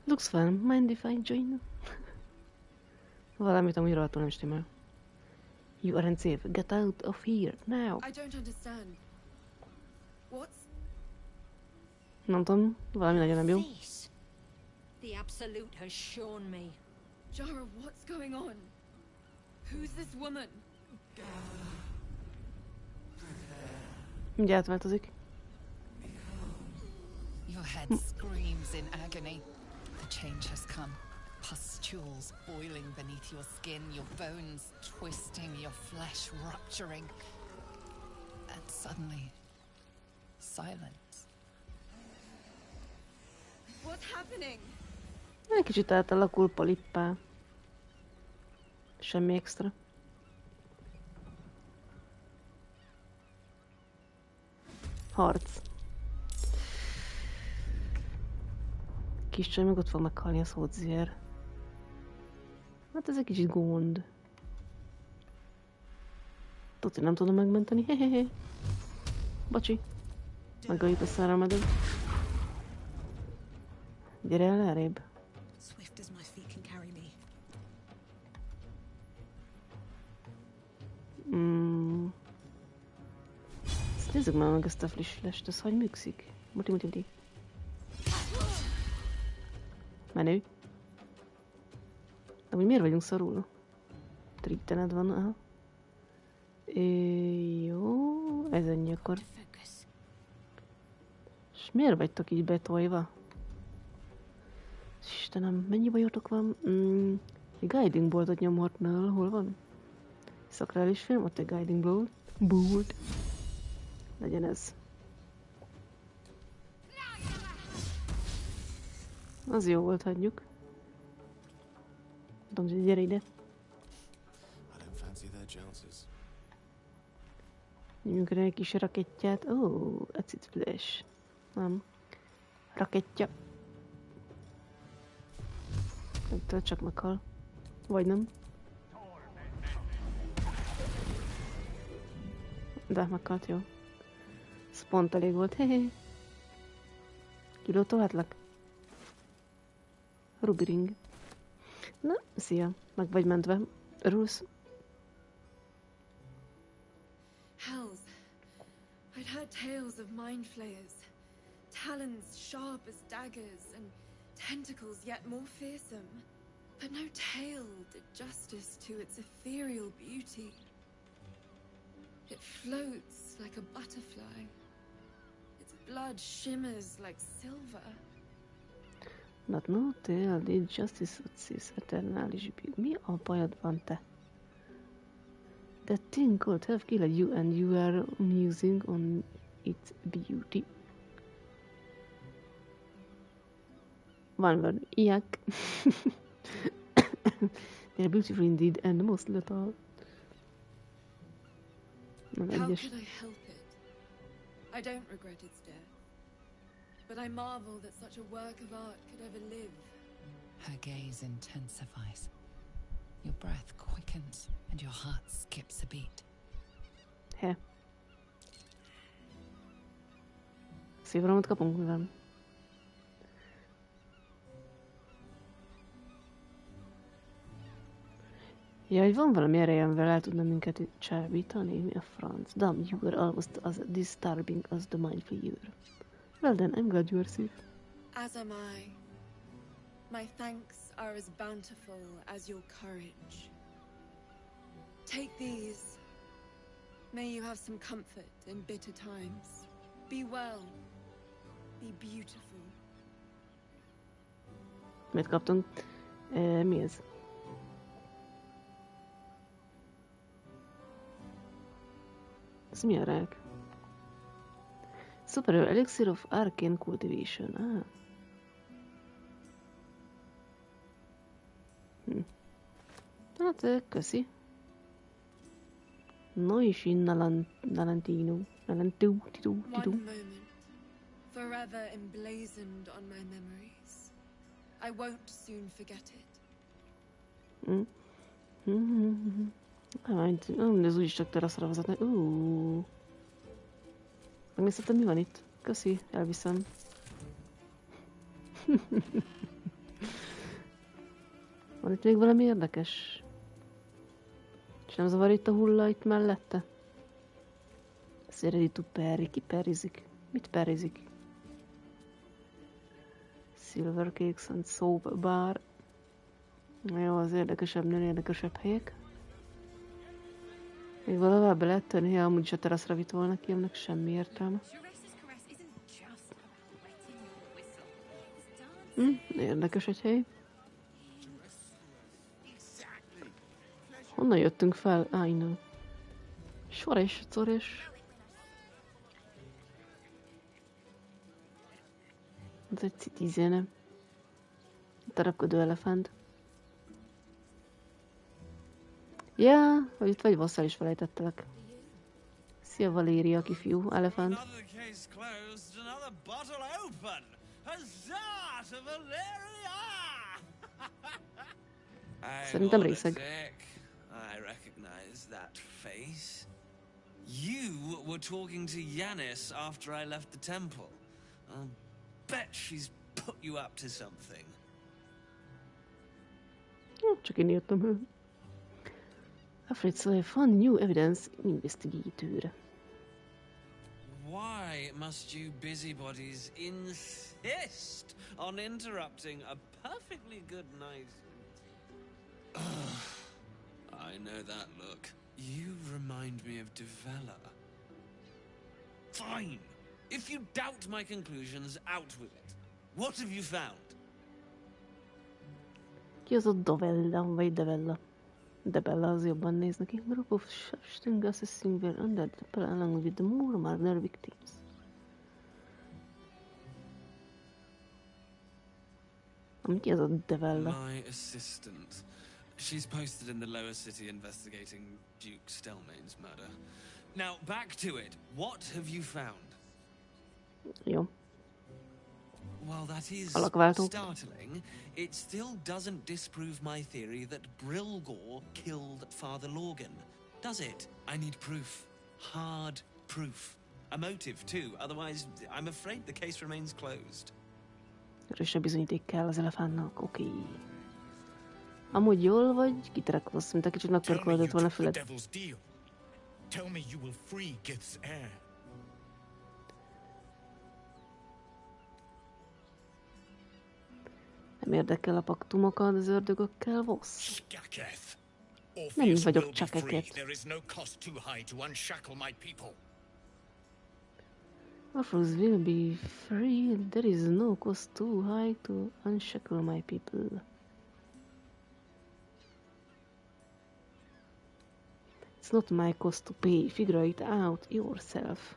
Looks fun. Mind if I join? Valamit amúgy rohadtul nem stimmel. You aren't safe. Get out of here now. I don't understand. What's... Nem tudom, valami nagyon nem jó. The Absolute has shown me. Jara, what's going on? Who's this woman? Mindjárt változik. Your head screams in agony. The change has come. Pustules boiling beneath your skin, your bones twisting, your flesh rupturing. And suddenly, silence. What's happening? Egy kicsit átalakul polippá. Semmi extra. Harc. Kis csaj meg ott fog meghalni a szódzier. Hát ez egy kicsit gond. Tudod, nem tudom megmenteni. Hehehe. Bocsi. Megaljuk a szerelmedő. Gyere el elrébb. Swift as my feet can carry me. Ezt nézzük már meg ezt a friss lest, ez hogy működik? Muti. Menő. De úgy miért vagyunk szarul? Trittened van, aha. Jó, ez ennyi akkor. És miért vagytok így betolva? Istenem, mennyi bajotok van? Egy guiding boltot nyomhatnál, hol van? Szakrális film, ott egy guiding bolt. Legyen ez. Az jó volt, hagyjuk. Tudom, hogy gyere ide. Nyomjunk rá egy kis rakettját. Acid flash. Nem. Rakettya. Ettől csak meghal. Vagy nem. De meghalt, jó. Ez pont elég volt. Hehe. Kilótolhatlak? Rubiring. Na, szia. Meg vagy mentve. Örülsz? Hells. I'd heard tales of mind flayers. Talons sharp as daggers and tentacles yet more fearsome. But no tale did justice to its ethereal beauty. It floats like a butterfly. Its blood shimmers like silver. But no tale did justice to its eternal beauty. Mi a bajod van, te? That thing could have killed you and you are musing on its beauty. One word, yak. They're beautiful indeed and most lethal. How could I help it? I don't regret its death. But I marvel that such a work of art could ever live. Her gaze intensifies. Your breath quickens and your heart skips a beat. He. Szívrohamot kapunk mivel? Jaj, van valami ereje, amivel el tudna minket csábítani? Mi a franc? Damn, you are almost as disturbing as the mind flayer. Well then, I'm glad you are safe. As am I. My thanks are as bountiful as your courage. Take these. May you have some comfort in bitter times. Be well. Be beautiful. Mit kaptunk? Mi ez? Ez mi a rák? Superior Elixir of Arcane Cultivation. Ah. Hát, köszi. Noishi Nalantino. Nalantu. One moment, forever emblazoned on my memories. I won't soon forget it. Ez úgyis csak teraszra vezetne. Megnézhetem, mi van itt? Köszi, elviszem. Van itt még valami érdekes? És nem zavar itt a hulla itt mellette? Ready to parry. Ki parrizik? Mit parrizik? Silver Cakes and Soap Bar. Jó, az érdekesebbnél érdekesebb helyek. Még valahová be lehet törni, ha amúgy is a teraszra vitt volna ki, aminek semmi értelme. Érdekes egy hely. Honnan jöttünk fel? Innen. Sores, szores. Ez egy citizene. Terepködő elefánt. Ja, hogy itt vagy vasszal is felejtettelek. Szia Valéria, kifiú, elefánt. Szerintem részeg. I recognize that face. You were talking to Yanis after I left the temple. I'll bet she's put you up to something. Csak én írtam. Afraid so I found new evidence investigator. Why must you busybodies insist on interrupting a perfectly good night? I know that look. You remind me of Devella. Fine. If you doubt my conclusions, out with it. What have you found? Ki az a Dovella, vagy Devella? Debella az jobban néz neki. Group of sharpshooting assassin were under the plan along with the more murder victims. Ki az a Devella? My assistant. She's posted in the lower city investigating Duke Stelmane's murder. Now, back to it. What have you found? Jó. While that is Alakváltó. startling, it still doesn't disprove my theory that Brilgor killed Father Lorgan, does it? I need proof. Hard proof. A motive, too. Otherwise, I'm afraid the case remains closed. Erősebb bizonyíték kell az elefántnak, oké. Amúgy jól vagy, kiterekolsz, mint a kicsit megpörköldött volna füled. Tell me you will free Gith's heir. Nem érdekel a paktumokat az ördögökkel, vossz. Nem Orpheus vagyok will csak be free. eket. There is no cost too high to unshackle my people. Orpheus will be free. There is no cost too high to unshackle my people. It's not my cost to pay. Figure it out yourself.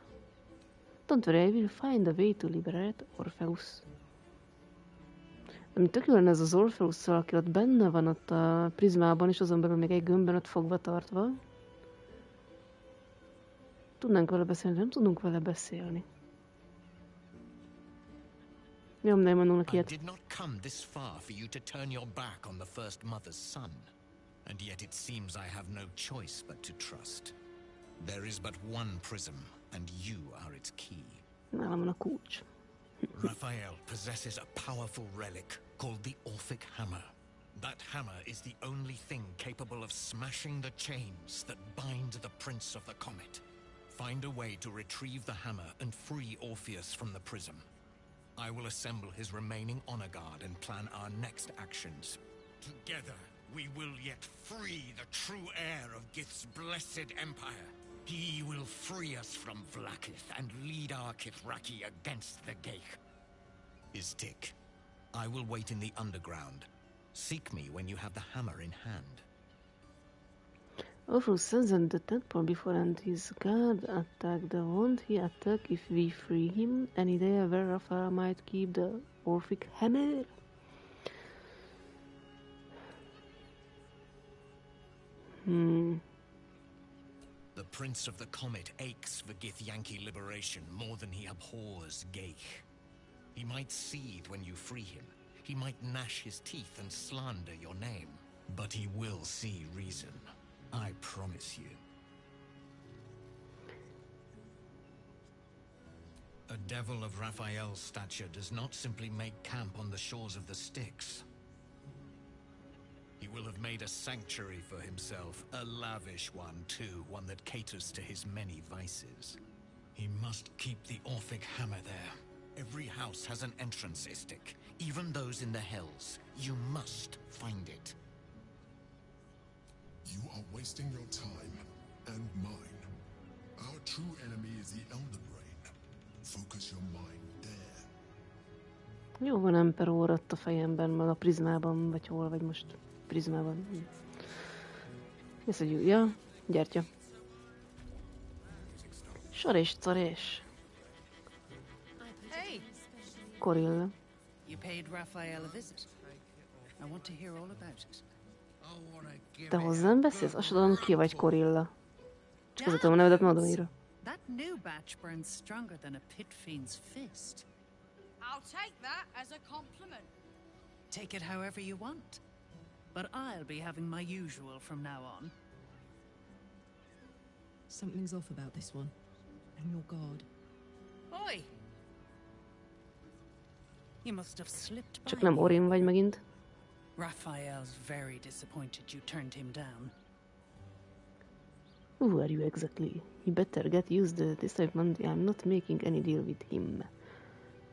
Don't worry, I will find a way to liberate Orpheus. Ami tök jó lenne ez az Orpheus-szal, aki ott benne van ott a prizmában, és azon belül még egy gömbben ott fogva tartva. Tudnánk vele beszélni, nem tudunk vele beszélni. Nyom, nem mondunk neki ilyet. I did not come this far for you to turn your back on the first mother's son. And yet it seems I have no choice but to trust. There is but one prism, and you are its key. Nálam van a kulcs. Raphael possesses a powerful relic called the Orphic Hammer. That hammer is the only thing capable of smashing the chains that bind the Prince of the Comet. Find a way to retrieve the hammer and free Orpheus from the prism. I will assemble his remaining honor guard and plan our next actions. Together, we will yet free the true heir of Gith's blessed empire. He will free us from Vlaakith and lead our Kithraki against the Geich. Istik, I will wait in the underground. Seek me when you have the hammer in hand. Orpheus sends the temple before and his guard attack. The won't he attack if we free him? Any idea where Raphael might keep the Orphic hammer? The Prince of the Comet aches for Githyanki liberation more than he abhors Geich. He might seethe when you free him. He might gnash his teeth and slander your name. But he will see reason. I promise you. A devil of Raphael's stature does not simply make camp on the shores of the Styx. He will have made a sanctuary for himself, a lavish one too, one that caters to his many vices. He must keep the Orphic hammer there. Every house has an entrance, Istik, even those in the Hells. You must find it. You are wasting your time and mine. Our true enemy is the Elder Brain. Focus your mind there. Jó van, Emperor ott a fejemben, meg a prizmában, vagy hol vagy most. Prizmában. Ez hogy ja, gyertya. Sor és czarés. Hey, Korilla. you paid Raphael a visit. I want to hear all about it. Te hozzám beszélsz? Azt tudom, ki vagy, Korilla. Csak azért tudom a nevedet, mondom írva. That new batch burns stronger than a pit fiend's fist. I'll take that as a compliment. Take it however you want. But I'll be having my usual from now on. Something's off about this one. On your guard. Oi! You must have slipped by. Csak nem Orin vagy megint. Raphael's very disappointed you turned him down. Who are you exactly? You better get used to this disappointment. I'm not making any deal with him.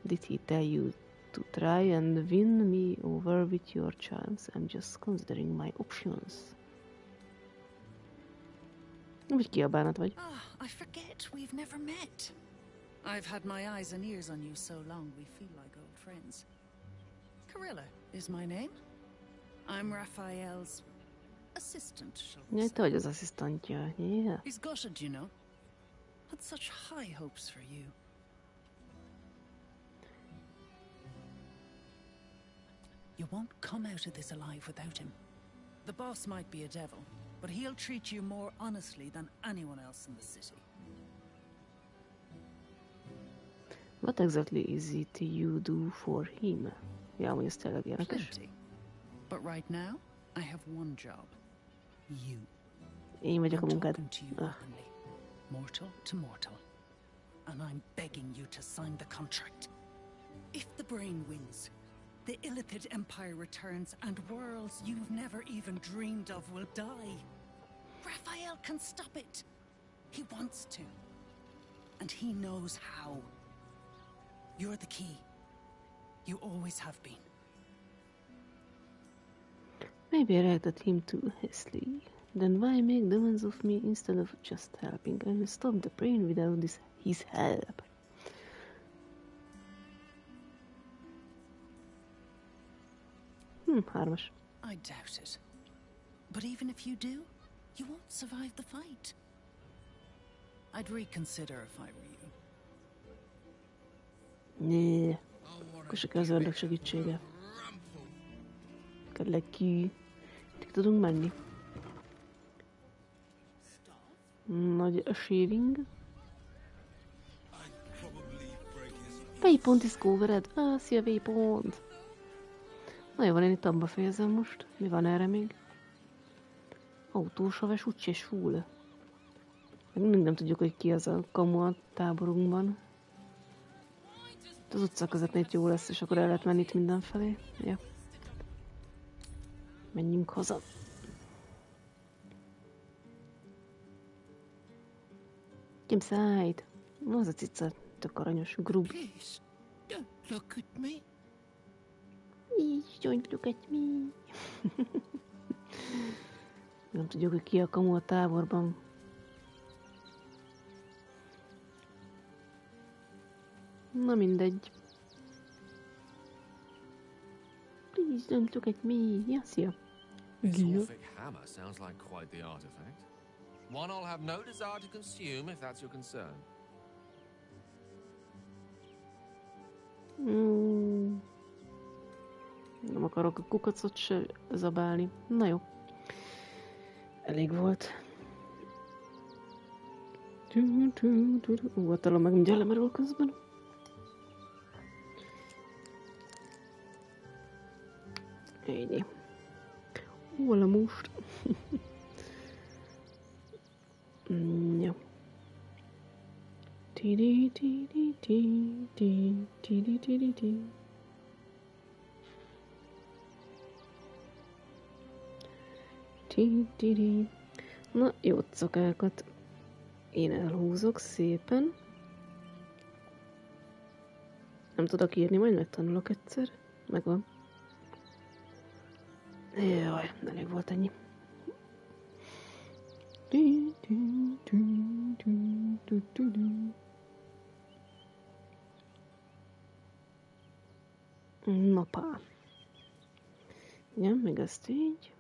Did he tell you to try and win me over with your charms? I'm just considering my options. Úgy kiabálnat vagy. Ah, I forget we've never met. I've had my eyes and ears on you so long we feel like old friends. Corilla is my name. I'm Raphael's assistant, shall we Ja, say. te vagy az asszisztantja. Yeah. He's gutted, you know. Had such high hopes for you. You won't come out of this alive without him. The boss might be a devil, but he'll treat you more honestly than anyone else in the city. What exactly is it you do for him? Ja, hogy ez tényleg érdekes. Plenty. But right now, I have one job. You. Én vagyok a I'm munkád. talking to you openly, mortal to mortal. And I'm begging you to sign the contract. If the brain wins, the Illithid Empire returns and worlds you've never even dreamed of will die. Raphael can stop it. He wants to. And he knows how. You're the key. You always have been. Maybe I reacted him too hastily. Then why make demands of me instead of just helping? I will stop the brain without his help. 3-as. I doubt it. But even if you do, you won't survive the fight. I'd reconsider if I were you. Né. Akkor se kell az ördög segítsége. Kell ki. Itt tudunk menni. Nagy a shaving. Waypoint is covered. Szia Waypoint. Na jó van, én itt abba fejezem most. Mi van erre még? Autósaves úgyse full. Mindig nem tudjuk, hogy ki az a kamu a táborunkban. Az utca közepén itt jó lesz, és akkor el lehet menni itt mindenfelé. Ja. Menjünk haza. Kimszájt. Az a cica tök aranyos. Grub. Don't look at me. Don't look at me. Nem tudjuk, hogy ki a kamu a táborban. Na mindegy. Please don't look at me. Ja, szia. This Orphic hammer sounds like quite the artifact. One I'll have no desire to consume, if that's your concern. Nem akarok a kukacot se zabálni. Na jó. Elég volt. A talán meg mindjárt lemerül közben. Ennyi. Hol a most? Jó. Na, jó szokákat én elhúzok szépen. Nem tudok írni, majd megtanulok egyszer. Megvan. Jaj, elég volt ennyi. Napá. Igen, még ezt így.